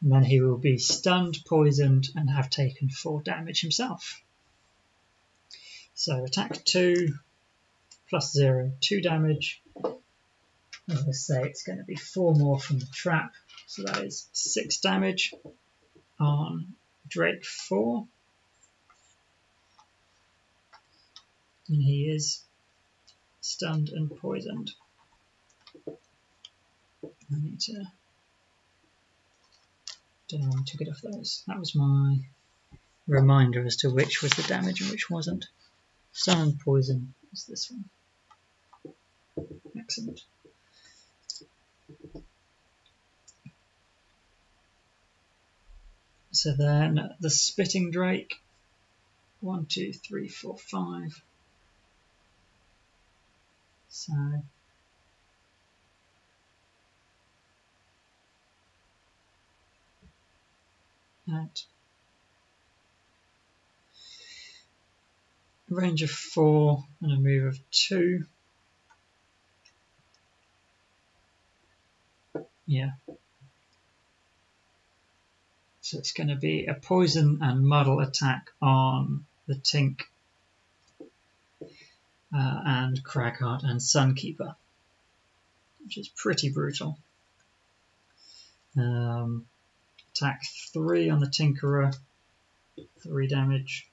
And then he will be stunned, poisoned, and have taken 4 damage himself. So attack 2, plus 0, 2 damage. As I say, it's going to be 4 more from the trap. So that is 6 damage on Drake 4. And he is stunned and poisoned. I need to... don't know why I took it off those. That was my reminder as to which was the damage and which wasn't. Stun and poison is this one. Excellent. So then the Spitting Drake. 1, 2, 3, 4, 5. So at a range of 4 and a move of 2. Yeah. So it's going to be a poison and muddle attack on the Tink and Cragheart and Sunkeeper, which is pretty brutal. Attack 3 on the Tinkerer, 3 damage.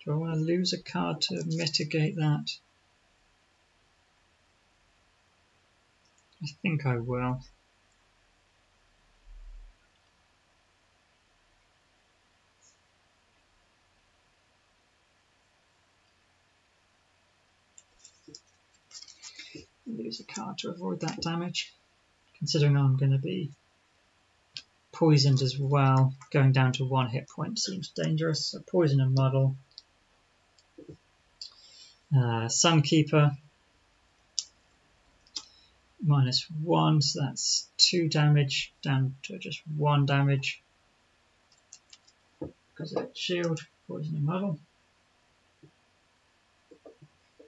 Do I want to lose a card to mitigate that? I think I will. Lose a card to avoid that damage. Considering I'm going to be poisoned as well, going down to 1 hit point seems dangerous. So poison and muddle. Sunkeeper. -1, so that's 2 damage down to just 1 damage because of shield, poison and muddle.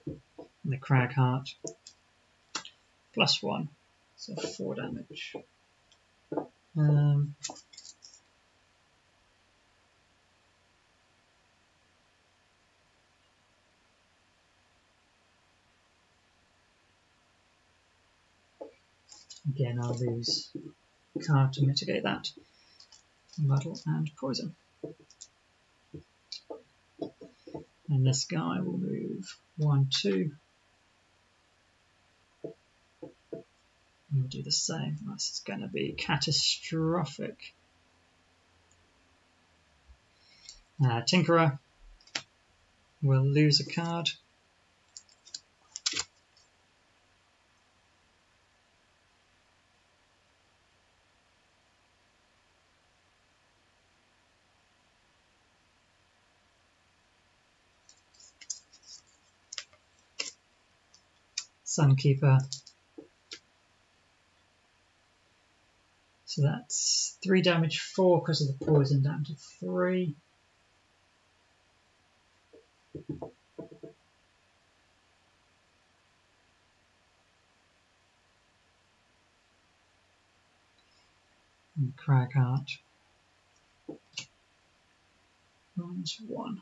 And the Cragheart +1, so 4 damage. Again, I'll lose a card to mitigate that. Muddle and poison. And this guy will move 1, 2. We'll do the same. This is going to be catastrophic. Tinkerer will lose a card. Sunkeeper So that's 3 damage, 4 because of the poison, down to 3. And Cragheart -1.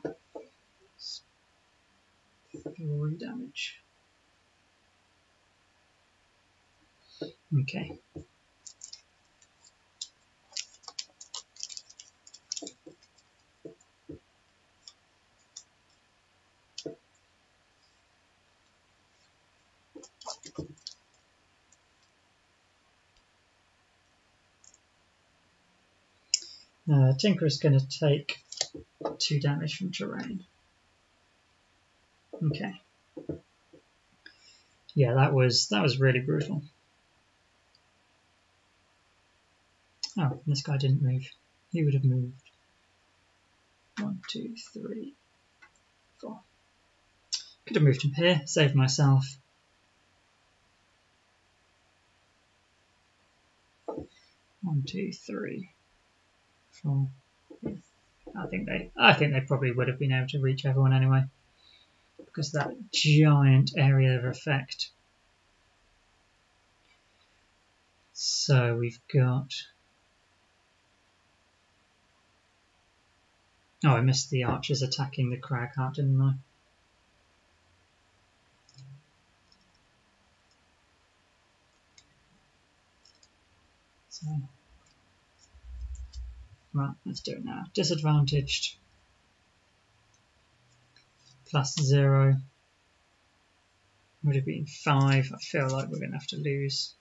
3 damage. Okay. Tinker's going to take 2 damage from terrain. Okay. Yeah, that was really brutal. Oh, this guy didn't move. He would have moved. 1, 2, 3, 4. Could have moved him here, saved myself. 1, 2, 3, 4. Yeah. I think they probably would have been able to reach everyone anyway, because of that giant area of effect. So we've got. Oh, I missed the archers attacking the Cragheart, didn't I? So, right, let's do it now. Disadvantaged. +0. Would have been 5. I feel like we're going to have to lose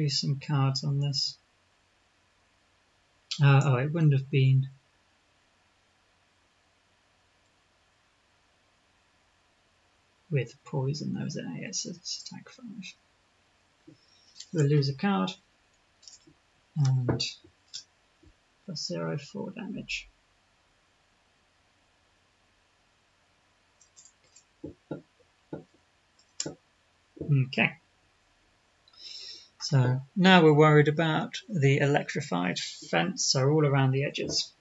some cards on this. Oh, it wouldn't have been. With poison, though, is it? Yes, it's attack 5. We'll lose a card. And +0, 4 damage. Okay. So now we're worried about the electrified fence, so all around the edges.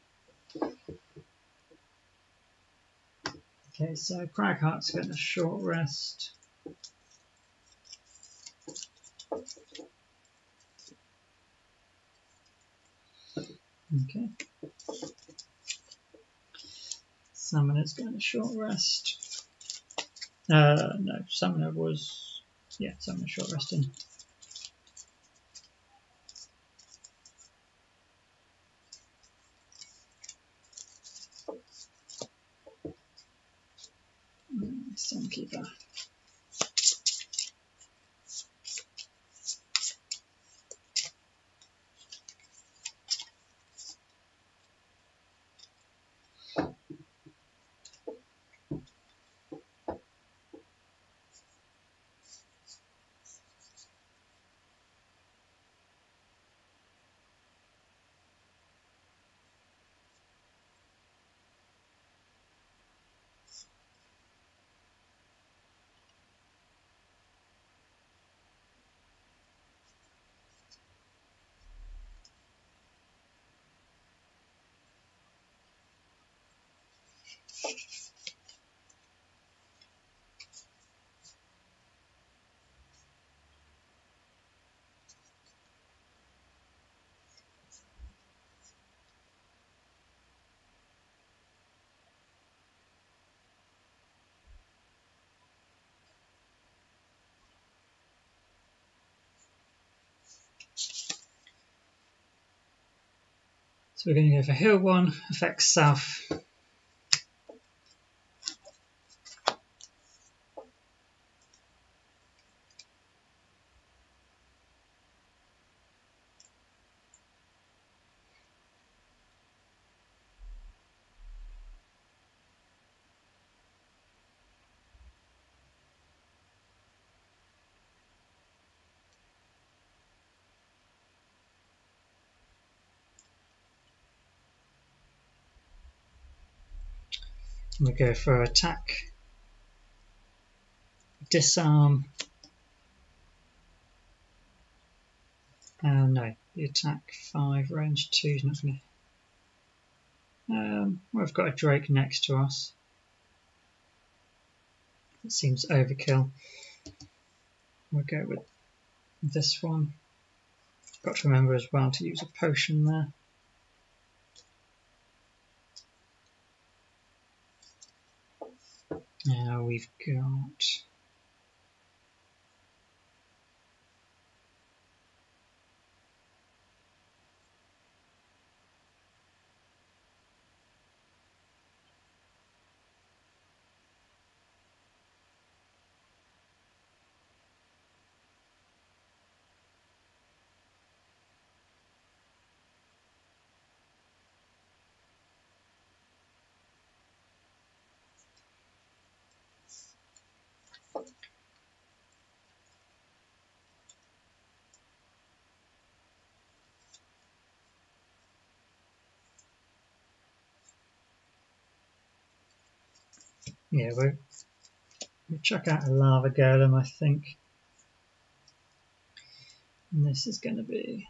Okay, so Cragheart's getting a short rest. Okay. Summoner's getting a short rest. No, Summoner was... Yeah, Summoner short resting. Sunkeeper. So we're going to go for Hill 1, affects South. We go for attack, disarm, No, the attack 5, range 2 is not going to... we've got a Drake next to us. It seems overkill. We'll go with this one. Got to remember as well to use a potion there. Now we've got... Yeah, we'll chuck out a lava golem, I think. And this is going to be...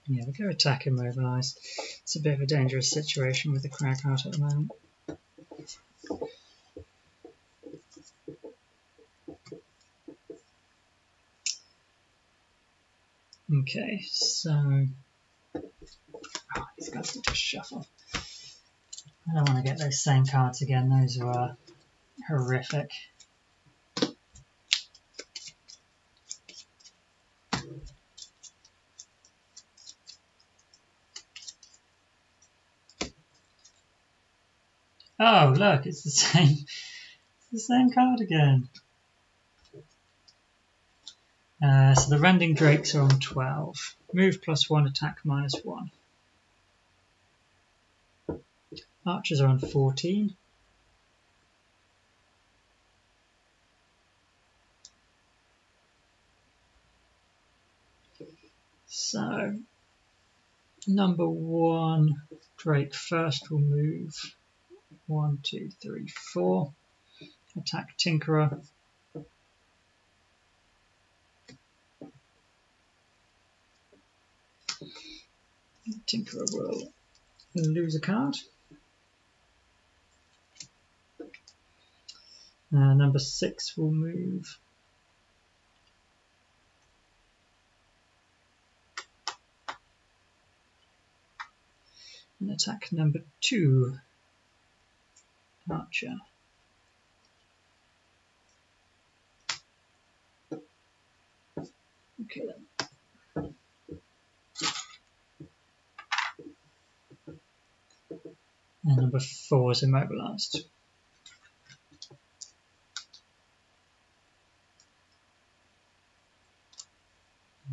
Yeah, we'll go attack and mobilise. It's a bit of a dangerous situation with the crag heart at the moment. Okay, so... Oh, these guys need to shuffle. I don't want to get those same cards again. Those were horrific. Oh, look, it's the same card again. So the Rending Drakes are on 12. Move +1, attack -1. Archers are on 14. So, number 1, Drake first will move 1, 2, 3, 4. Attack Tinkerer. Tinkerer will lose a card. Number 6 will move. And attack number 2, Archer. Okay then. And number 4 is immobilised.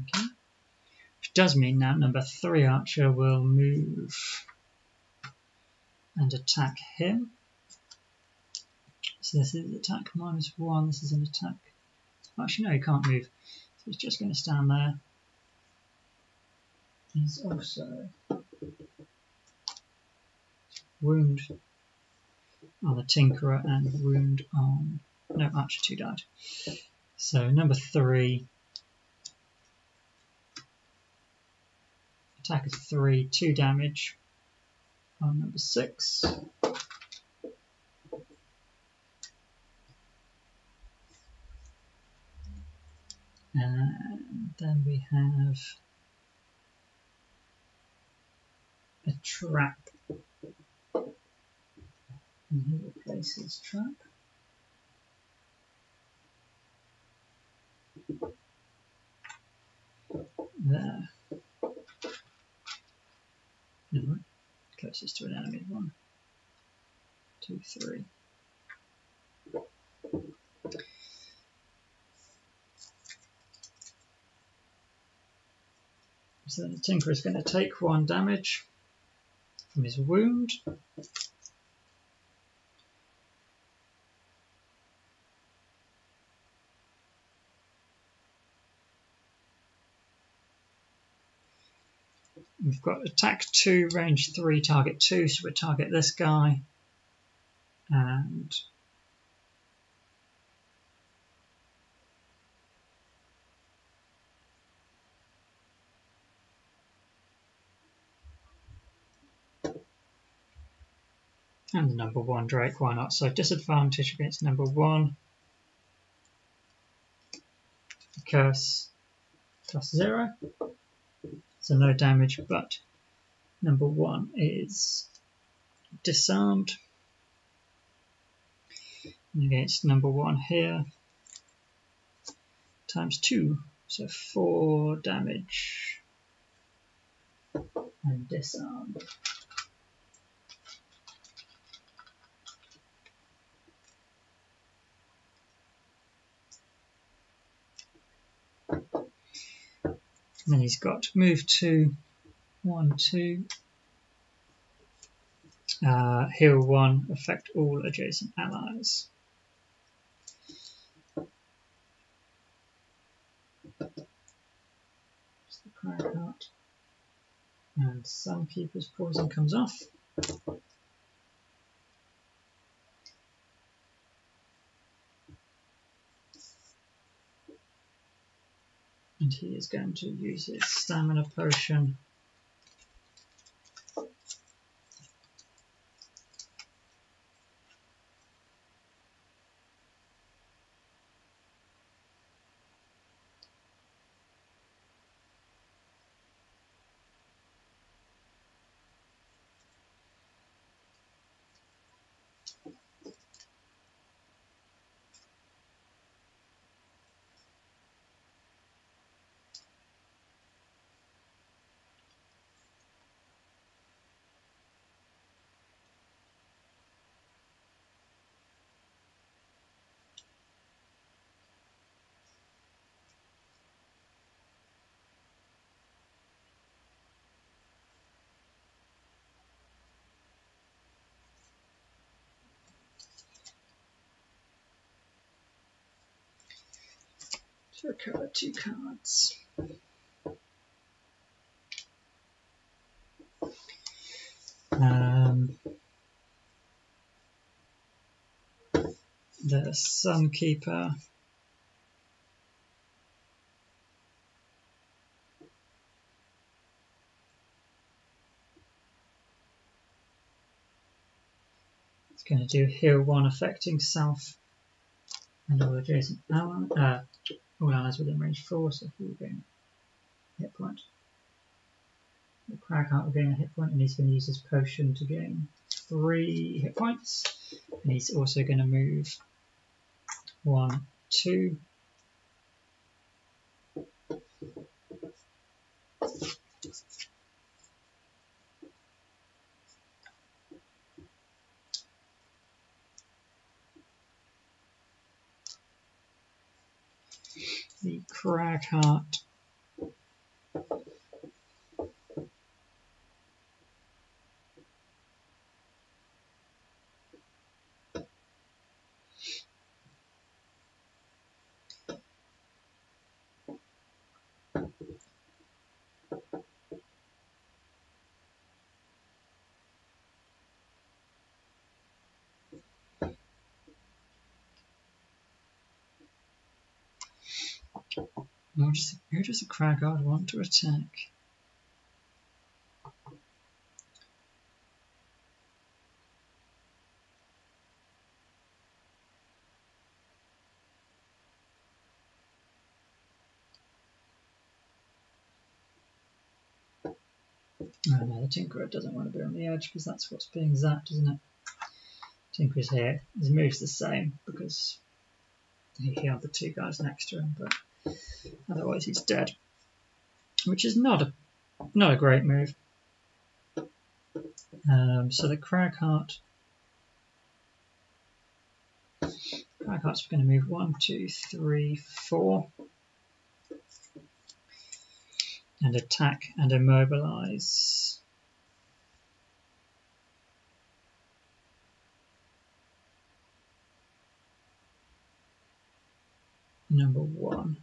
Okay. Which does mean now number 3 Archer will move and attack him. So this is attack -1, this is an attack. Actually, no, he can't move. So he's just going to stand there. He's also wound on the Tinkerer and wound on... No, Archer 2 died. So number 3. Attack of 3, 2 damage on number 6. And then we have a trap. And he will place his trap. There. No, closest to an enemy. 1, 2, 3. So the Tinkerer is going to take 1 damage from his wound. We've got attack 2, range 3, target 2, so we'll target this guy. And the number 1 Drake, why not? So disadvantage against number 1. Curse +0. So no damage, but number 1 is disarmed. And against number 1 here, ×2, so 4 damage and disarmed. And then he's got move 2, 1, 2, heal 1, affect all adjacent allies. Just the Crag Heart. And Sunkeeper's poison comes off. And he is going to use his stamina potion. To recover 2 cards. The Sunkeeper is going to do heal 1, affecting self and all adjacent allies. All allies within range 4, so he will gain a hit point. The Cragheart will gain a hit point, and he's going to use his potion to gain 3 hit points. And he's also going to move 1, 2. The Cragheart Who does a Cragard want to attack? Oh no, the Tinkerer doesn't want to be on the edge because that's what's being zapped, isn't it? Tinkerer's here. His move's the same because he had the two guys next to him, but otherwise he's dead, which is not a great move. So the Cragheart's going to move 1, 2, 3, 4 and attack and immobilize. Number 1.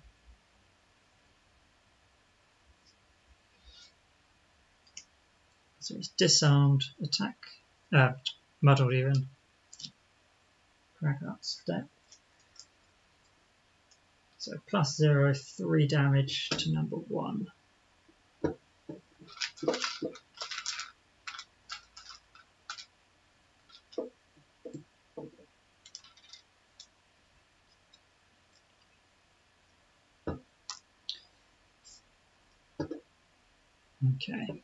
So he's disarmed, attack, muddled even. Cragheart's dead. So +0, 3 damage to number 1. Okay.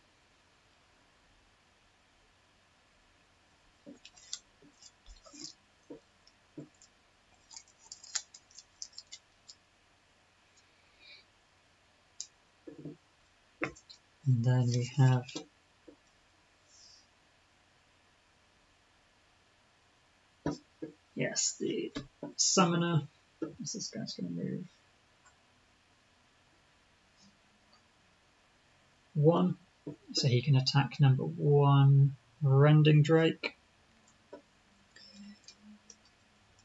And then we have the summoner. This guy's going to move 1, so he can attack number 1, Rending Drake,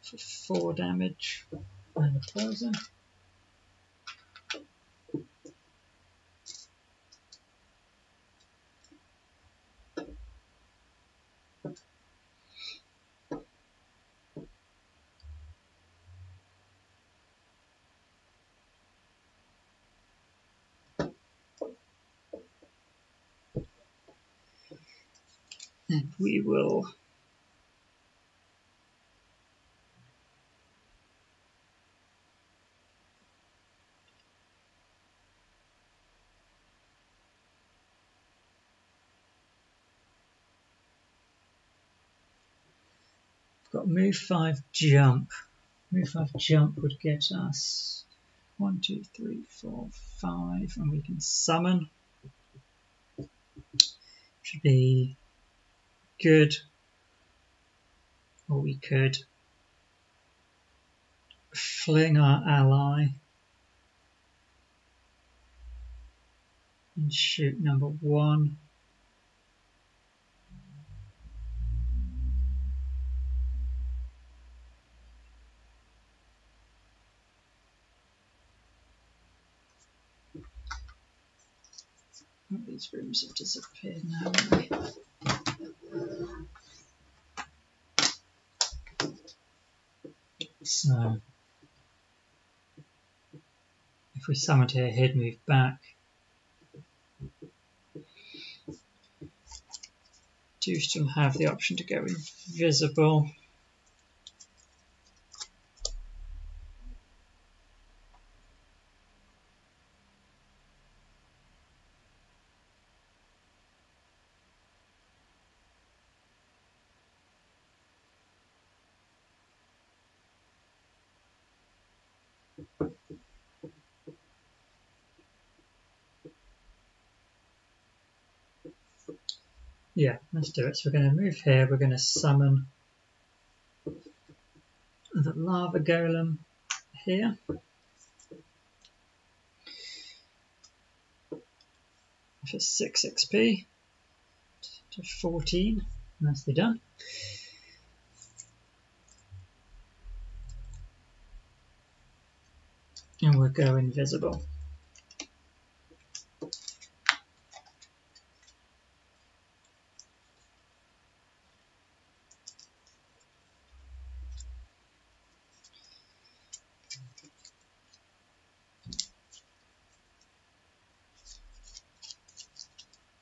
for 4 damage and a poison. And we will got move 5 jump. Move 5 jump would get us 1, 2, 3, 4, 5, and we can summon. Should be good. Or we could fling our ally and shoot number 1. Oh, these rooms have disappeared now, haven't they? So, if we summoned here, he'd move back. Do still have the option to go invisible. Yeah, let's do it. So we're going to move here. We're going to summon the lava golem here. For 6 XP to 14. Nicely done. And we'll go invisible.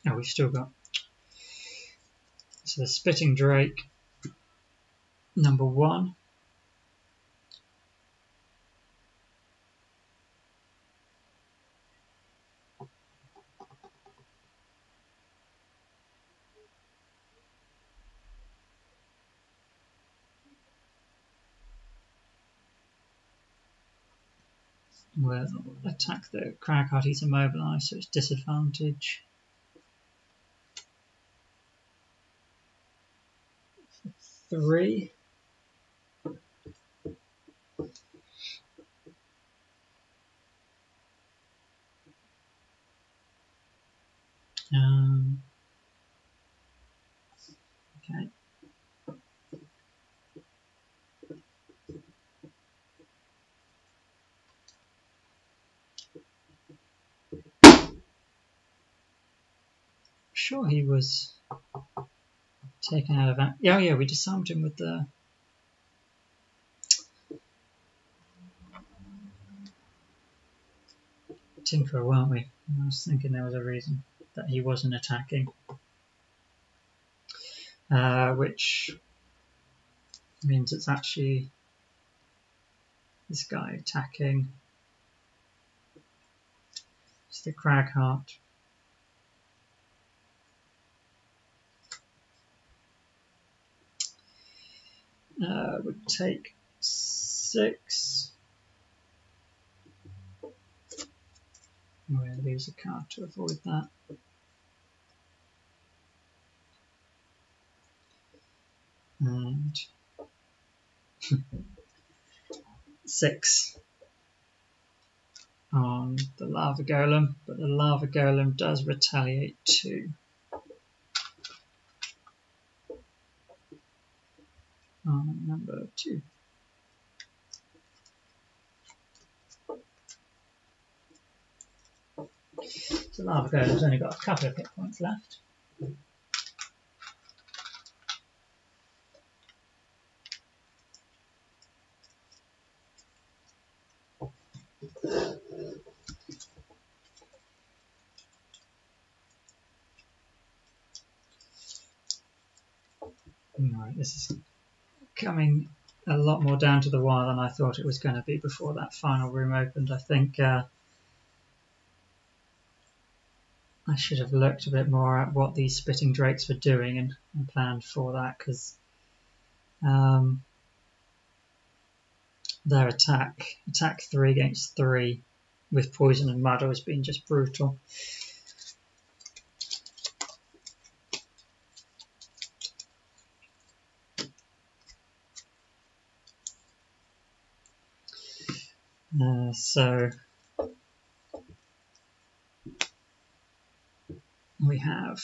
Oh, we've still got. So the Spitting Drake, number 1. Will attack the Cragheart. He's immobilised, so it's disadvantage. 3. Okay. Sure, he was taken out of that. Yeah, yeah, we disarmed him with the. Tinkerer, weren't we? I was thinking there was a reason that he wasn't attacking. Which means it's actually this guy attacking. It's the Cragheart. Would take 6. I'm going to lose a card to avoid that. And 6 on the Lava Golem, but the Lava Golem does retaliate too. On number 2. So Lava Golem's only got a couple of hit points left. Alright, this is coming a lot more down to the wire than I thought it was going to be before that final room opened. I think I should have looked a bit more at what these Spitting Drakes were doing and planned for that, because their attack 3 against 3 with poison and muddle has been just brutal. So we have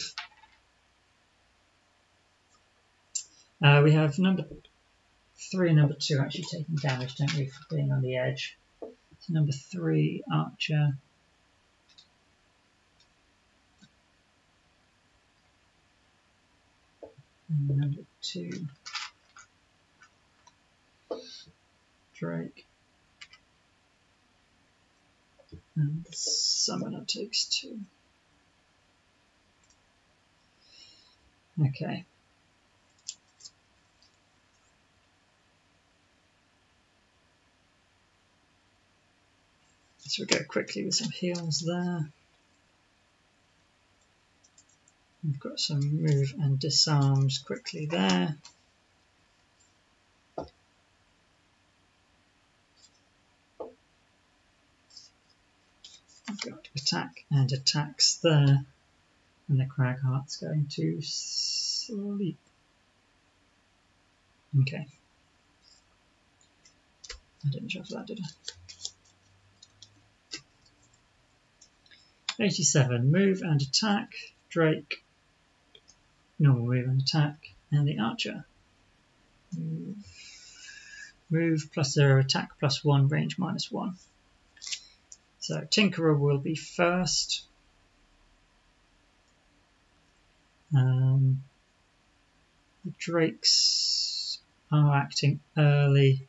number 3 and number 2 actually taking damage, don't we, for being on the edge. So number 3, Archer. And number 2, Drake. And the Summoner takes 2. Okay. So we'll go quickly with some heals there. We've got some move and disarms quickly there. We've got attack and attacks there. And the Cragheart's going to sleep. Okay. I didn't shuffle that, did I? 87, move and attack, Drake, normal move and attack, and the Archer. Move plus 0, attack plus 1, range minus 1. So Tinkerer will be first. The Drakes are acting early.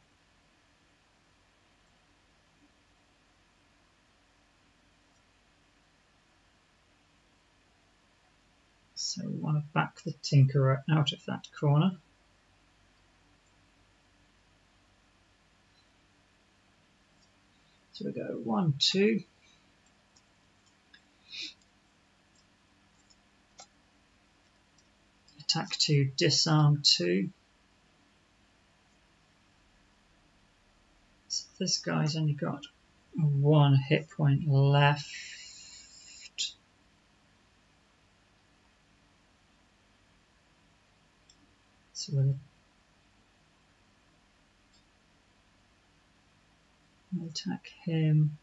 So we want to back the Tinkerer out of that corner. So we go 1, 2. Attack 2, disarm 2. So this guy's only got 1 hit point left. So we'll attack him.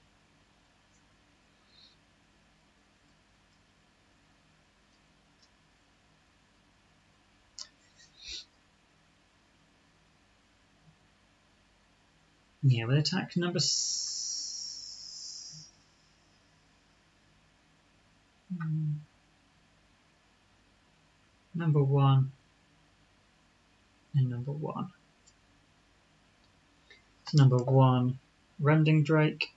Yeah, we'll attack number 1 and number 1. So number 1, Rending Drake,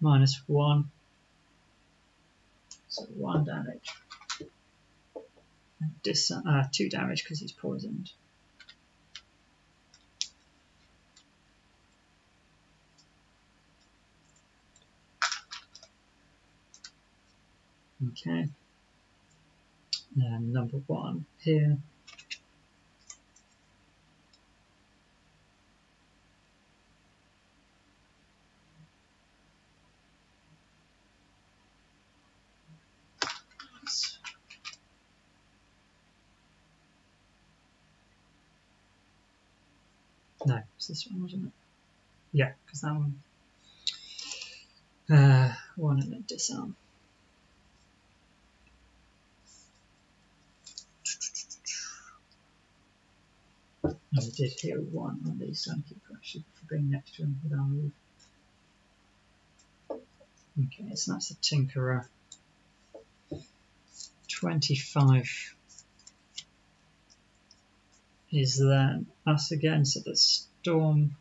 -1, so 1 damage. And 2 damage because he's poisoned. Okay, and number 1 here. No, it's this one, wasn't it? Yeah, because that one. 1 and then disarm. And we did heal 1 on the Sunkeeper, actually, for being next to him with our move. Okay, so that's the Tinkerer. 25 is then us again, so the Storm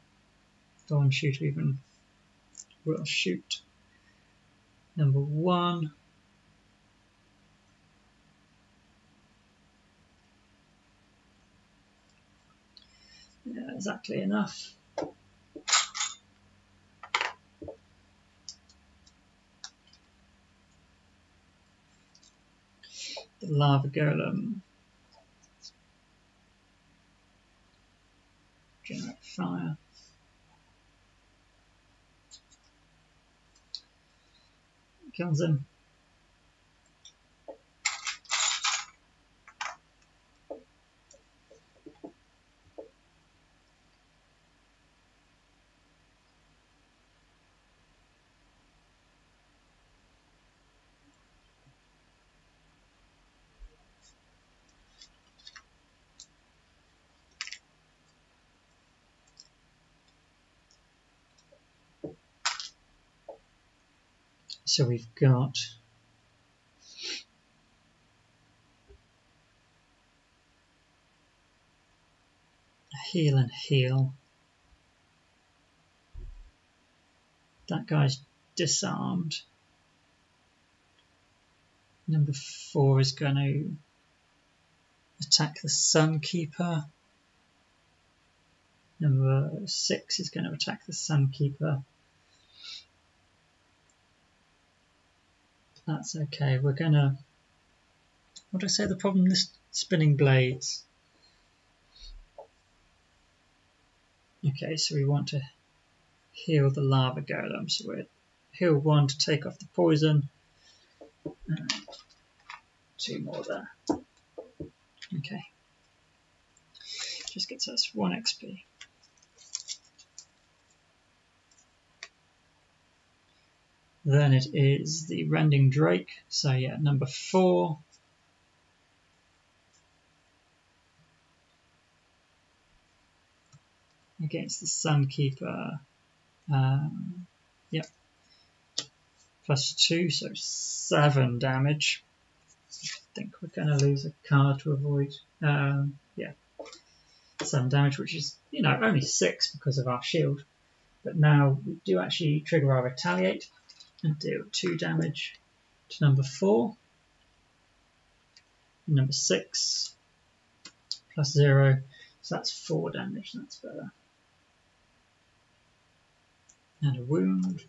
Shooter even will shoot. Number 1. Yeah, exactly enough. The Lava Golem. Generate fire. Kills him. So we've got heal and heal. That guy's disarmed. Number 4 is going to attack the Sunkeeper. Number 6 is going to attack the Sunkeeper. That's okay. We're going to... What did I say the problem? This spinning blades. Okay, so we want to heal the Lava Golem. So we'll heal 1 to take off the poison. And 2 more there. Okay. Just gets us 1 XP. Then it is the Rending Drake. So yeah, number 4. Against the Sunkeeper. Yep. +2, so 7 damage. I think we're going to lose a card to avoid. Yeah. 7 damage, which is, only 6 because of our shield. But now we do actually trigger our Retaliate and deal 2 damage to number 4. Number 6 plus 0, so that's 4 damage, that's better. And a wound,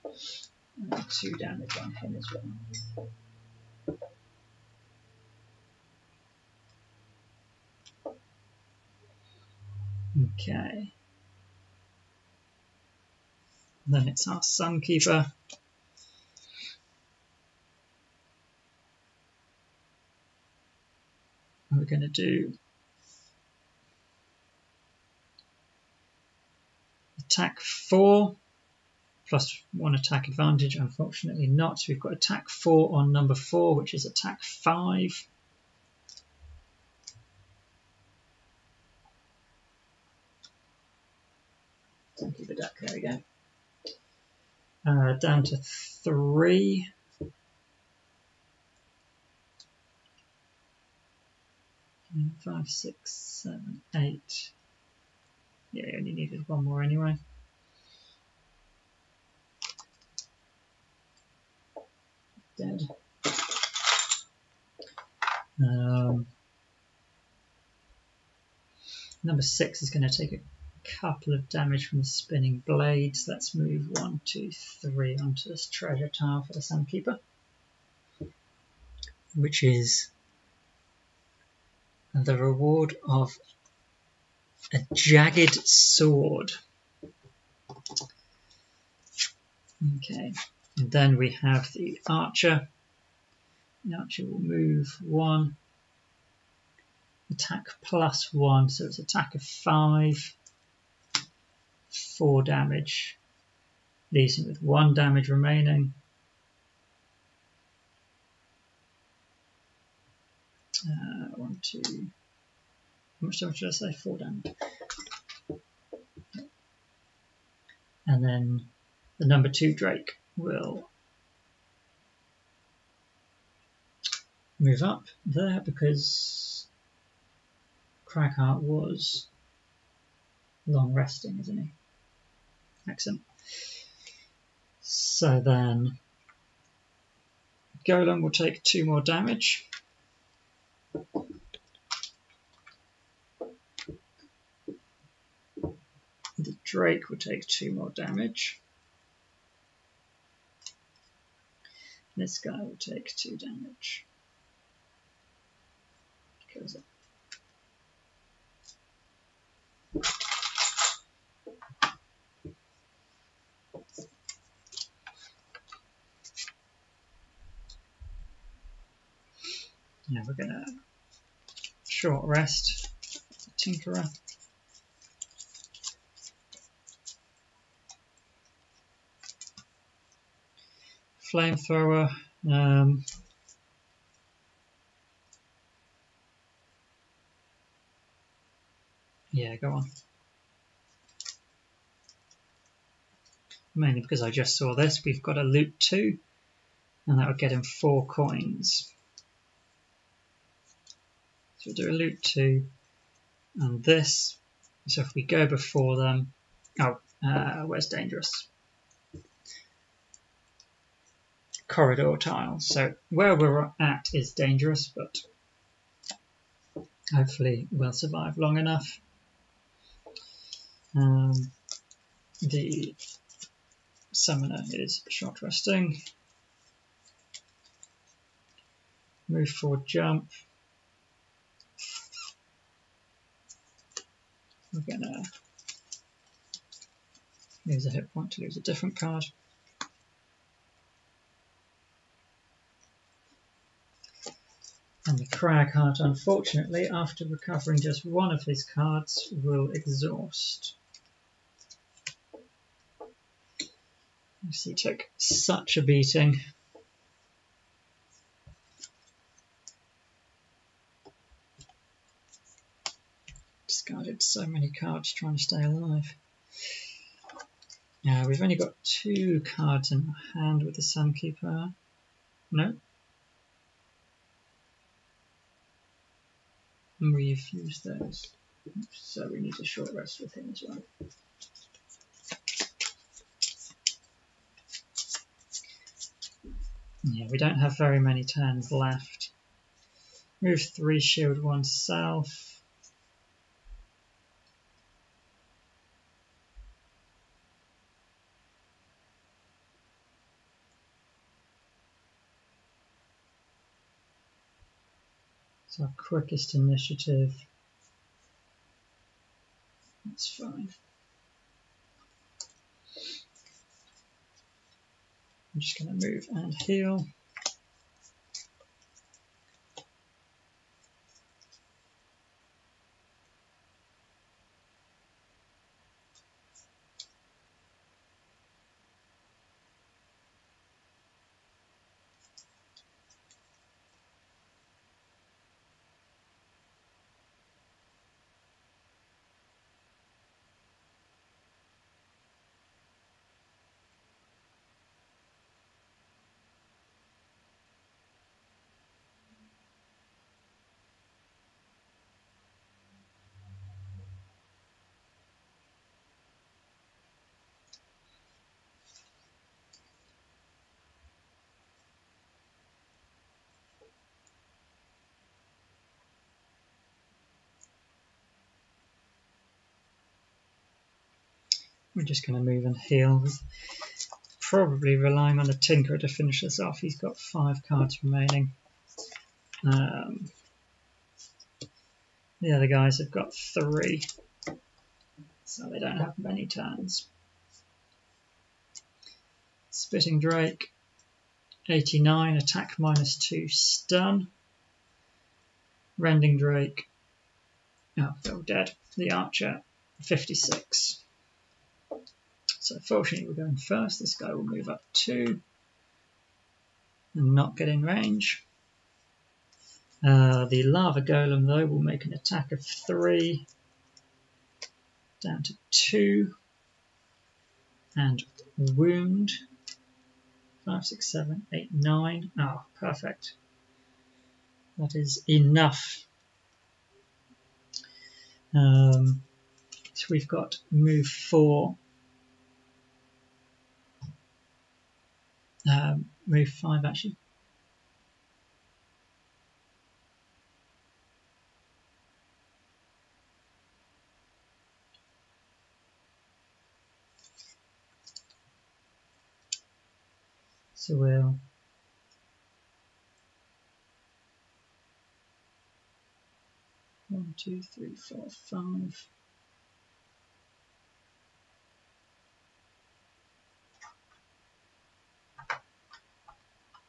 and 2 damage on him as well. Okay. Then it's our Sunkeeper. We're going to do attack 4 plus 1 attack advantage. Unfortunately not. So we've got attack 4 on number 4, which is attack 5. Sunkeeper duck, there we go. Down to 3. And 5, 6, 7, 8. Yeah, you only needed 1 more anyway. Dead. Number 6 is going to take a couple of damage from the spinning blades. Let's move 1, 2, 3 onto this treasure tile for the Sunkeeper, which is the reward of a jagged sword. Okay, and then we have the archer. The archer will move 1, attack plus 1, so it's attack of 5, 4 damage, leaves him with 1 damage remaining. 1, 2. How much damage did I say? 4 damage. And then the number 2 Drake will move up there because Cragheart was long resting, isn't he? Excellent. So then Golem will take 2 more damage. The Drake will take 2 more damage. This guy will take 2 damage. Kills it. Now we're going to short rest the Tinkerer. Flamethrower. Yeah, go on. Mainly because I just saw this. We've got a loot 2, and that would get him 4 coins. So we'll do a loot 2, and this. So if we go before them, where's dangerous? Corridor tile. So where we're at is dangerous, but hopefully we'll survive long enough. The summoner is short resting. Move forward, jump. We're gonna use a hit point to lose a different card. And the Cragheart, unfortunately, after recovering just 1 of his cards, will exhaust. He took such a beating. Discarded so many cards trying to stay alive. Now we've only got 2 cards in our hand with the Sunkeeper. No. And we've used those. So we need a short rest with him as well. Yeah, we don't have very many turns left. Move 3, shield 1 south. It's our quickest initiative. That's fine. I'm just going to move and heal. We're just going to move and heal. Probably relying on the Tinkerer to finish this off. He's got 5 cards remaining. The other guys have got 3, so they don't have many turns. Spitting Drake, 89, attack -2, stun. Rending Drake, oh, they're all dead. The Archer, 56. So fortunately we're going first. This guy will move up 2 and not get in range. The Lava Golem though will make an attack of 3 down to 2 and wound 5, 6, 7, 8, 9. Oh, perfect. That is enough. So we've got move 4. Move 5 actually. So we'll one, 2, 3, 4, 5.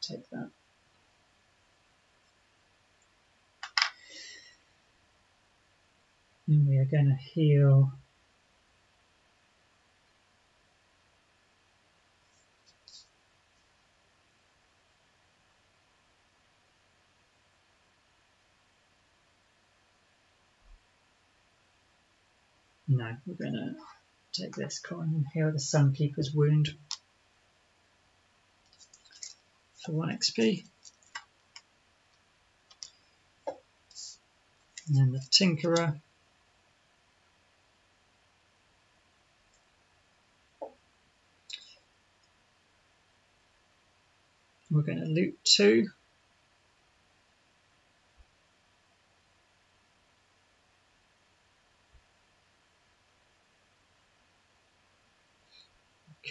Take that. And we are going to heal. No, we're going to take this coin and heal the Sunkeeper's wound for 1 XP. And then the Tinkerer. We're going to loot 2.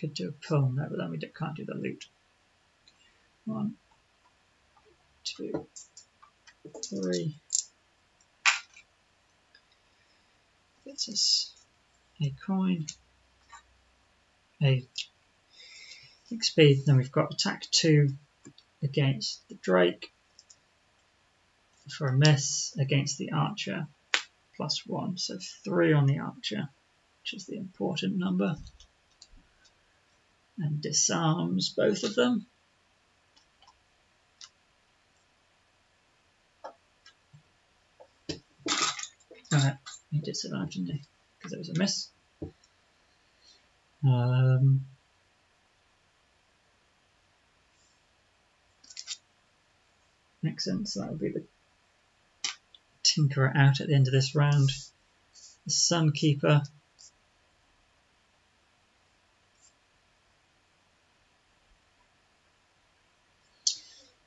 Could do a pull, no, but then we can't do the loot. 1, 2, 3. Gets us a coin, a XP. Then we've got attack 2 against the Drake for a miss, against the Archer +1, so 3 on the Archer, which is the important number, and disarms both of them. Alright, he did survive, didn't he? Because it was a miss. Excellent, so that will be the Tinkerer out at the end of this round. The Sunkeeper.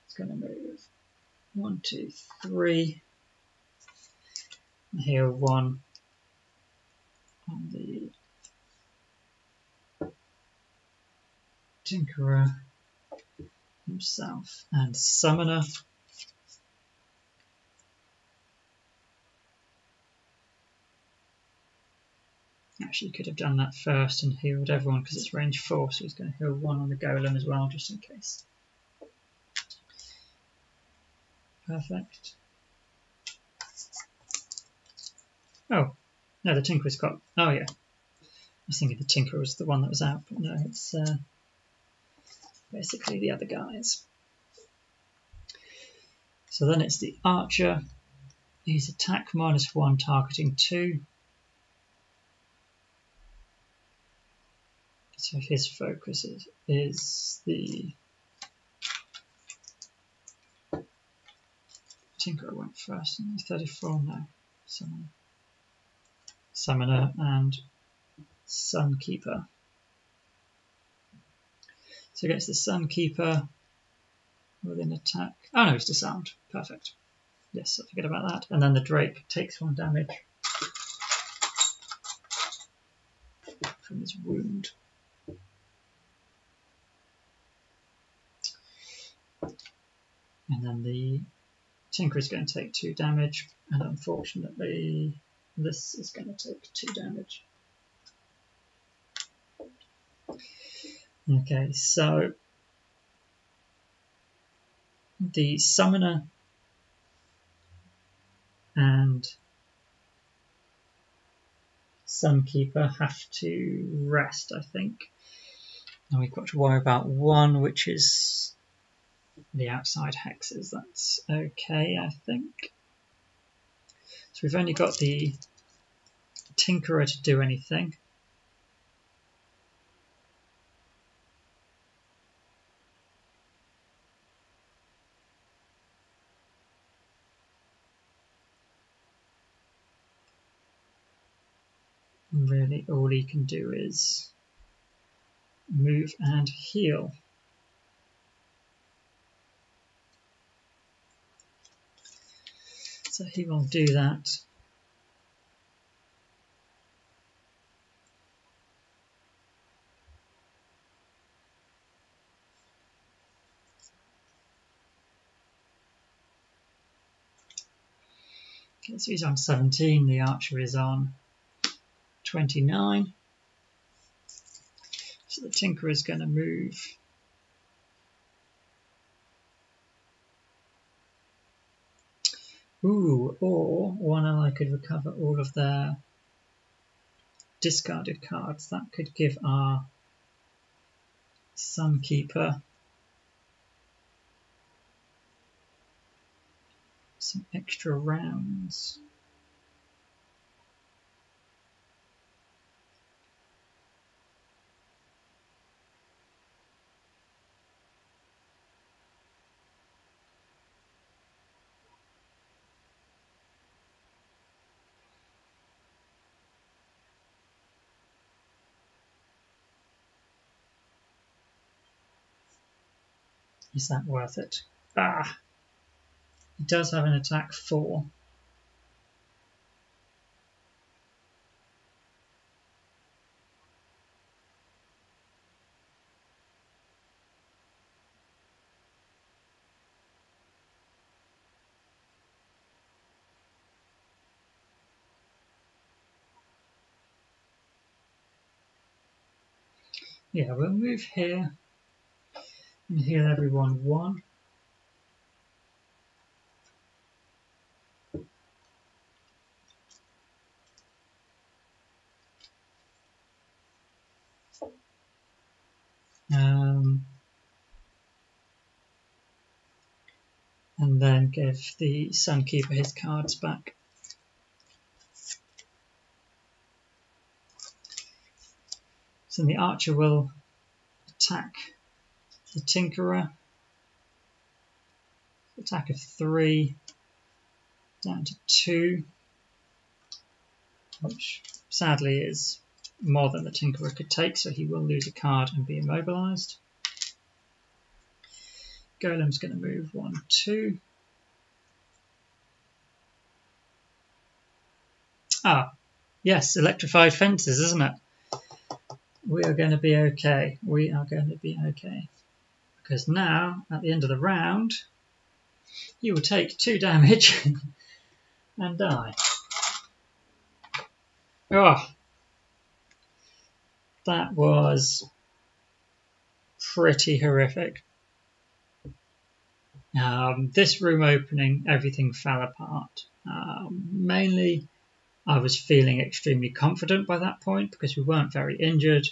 It's going to move 1, 2, 3. And heal 1 on the Tinkerer himself and Summoner. Actually, could have done that first and healed everyone because it's range 4, so he's going to heal 1 on the Golem as well, just in case. Perfect. Oh, no, the Tinkerer's got... Oh, yeah. I was thinking the Tinkerer was the one that was out, but no, it's basically the other guys. So then it's the Archer. He's attack -1, targeting 2. So his focus is the Tinkerer went first, and 34 now. Summoner and Sunkeeper. So against the Sunkeeper with an attack. Oh no, he's disarmed. Perfect. Yes, I forget about that. And then the Drake takes 1 damage from his wound. And then the Tinker is going to take 2 damage, and unfortunately this is going to take 2 damage. Okay, so the Summoner and Sunkeeper have to rest, I think. And we've got to worry about 1, which is the outside hexes. That's okay, I think. So we've only got the Tinkerer to do anything. And really, all he can do is move and heal. So he will do that. Okay, so he's on 17, the Archer is on 29. So the Tinkerer is going to move or one ally could recover all of their discarded cards. That could give our Sunkeeper some extra rounds. Is that worth it? Ah! He does have an attack 4. Yeah, we'll move here and heal everyone 1. And then give the Sunkeeper his cards back. So the Archer will attack the Tinkerer. Attack of 3, down to 2, which sadly is more than the Tinkerer could take, so he will lose a card and be immobilized. Golem's going to move 1, 2. Ah, yes, electrified fences, isn't it? We are going to be okay. We are going to be okay. Because now, at the end of the round, you will take 2 damage and die. Oh, that was pretty horrific. This room opening, everything fell apart. Mainly, I was feeling extremely confident by that point because we weren't very injured.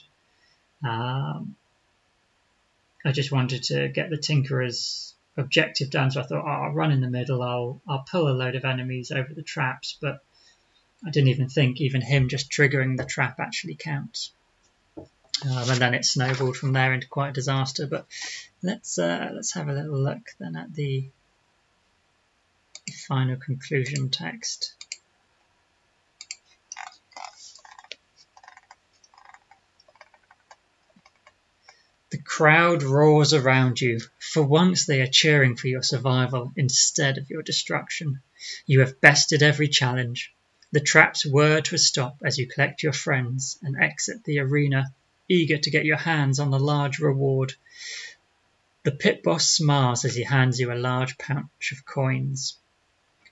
I just wanted to get the Tinkerer's objective done, so I thought, I'll run in the middle, I'll pull a load of enemies over the traps, but I didn't even think even him just triggering the trap actually counts. And then it snowballed from there into quite a disaster. But let's have a little look then at the final conclusion text. The crowd roars around you. For once they are cheering for your survival instead of your destruction. You have bested every challenge. The traps whir to a stop as you collect your friends and exit the arena, eager to get your hands on the large reward. The pit boss smiles as he hands you a large pouch of coins.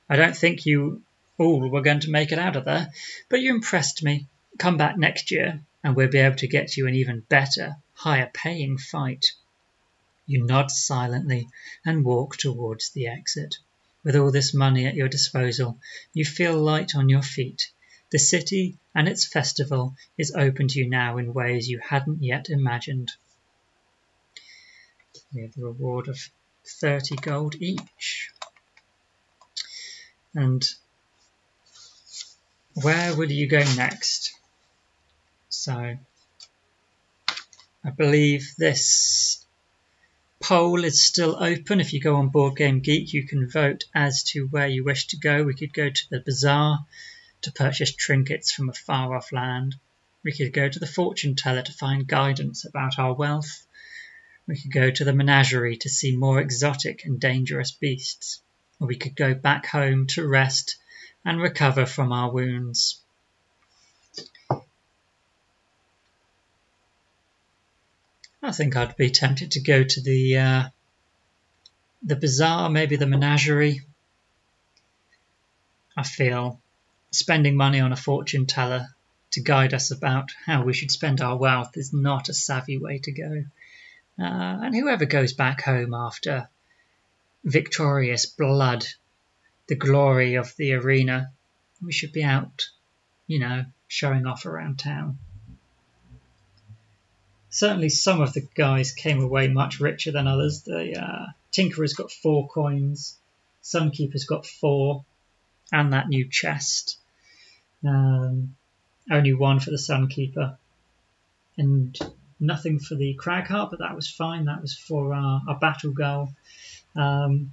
I don't think you all were going to make it out of there, but you impressed me. Come back next year and we'll be able to get you an even better, higher paying fight. You nod silently and walk towards the exit. With all this money at your disposal, you feel light on your feet. The city and its festival is open to you now in ways you hadn't yet imagined. We have the reward of 30 gold each. And where would you go next? So I believe this poll is still open. If you go on Board Game Geek, you can vote as to where you wish to go. We could go to the bazaar to purchase trinkets from a far off land. We could go to the fortune teller to find guidance about our wealth. We could go to the menagerie to see more exotic and dangerous beasts. Or we could go back home to rest and recover from our wounds. I think I'd be tempted to go to the bazaar, maybe the menagerie. I feel spending money on a fortune teller to guide us about how we should spend our wealth is not a savvy way to go. And whoever goes back home after victorious blood, the glory of the arena, we should be out, showing off around town. Certainly some of the guys came away much richer than others. The Tinkerer's got 4 coins, Sunkeeper's got 4, and that new chest. Only 1 for the Sunkeeper. And nothing for the Cragheart, but that was fine. That was for our battle goal. I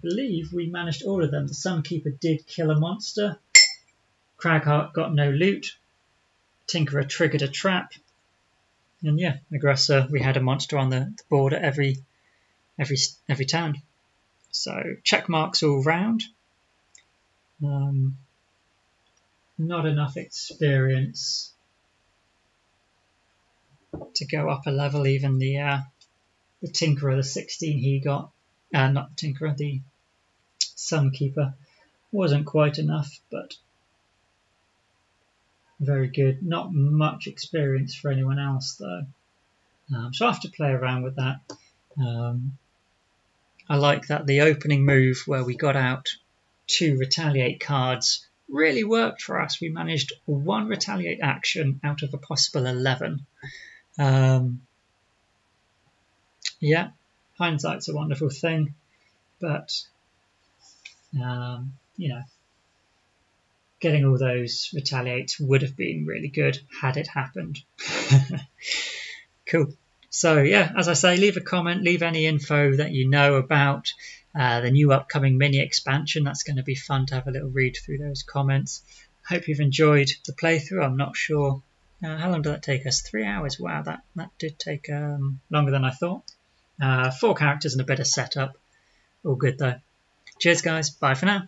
believe we managed all of them. The Sunkeeper did kill a monster. Cragheart got no loot. Tinkerer triggered a trap. And yeah, Aggressor, we had a monster on the board at every turn. So check marks all round. Not enough experience to go up a level. Even the Tinkerer, the 16 he got, not the Tinkerer, the Sunkeeper, wasn't quite enough, but very good. Not much experience for anyone else though. So I have to play around with that. I like that the opening move where we got out 2 retaliate cards really worked for us. We managed 1 retaliate action out of a possible 11. Yeah, hindsight's a wonderful thing, but getting all those retaliates would have been really good had it happened. Cool. So yeah, as I say, leave a comment, leave any info that you know about the new upcoming mini expansion. That's going to be fun to have a little read through those comments. Hope you've enjoyed the playthrough. I'm not sure how long did that take us? 3 hours. Wow, that did take longer than I thought. 4 characters and a bit of setup. All good though. Cheers guys, bye for now.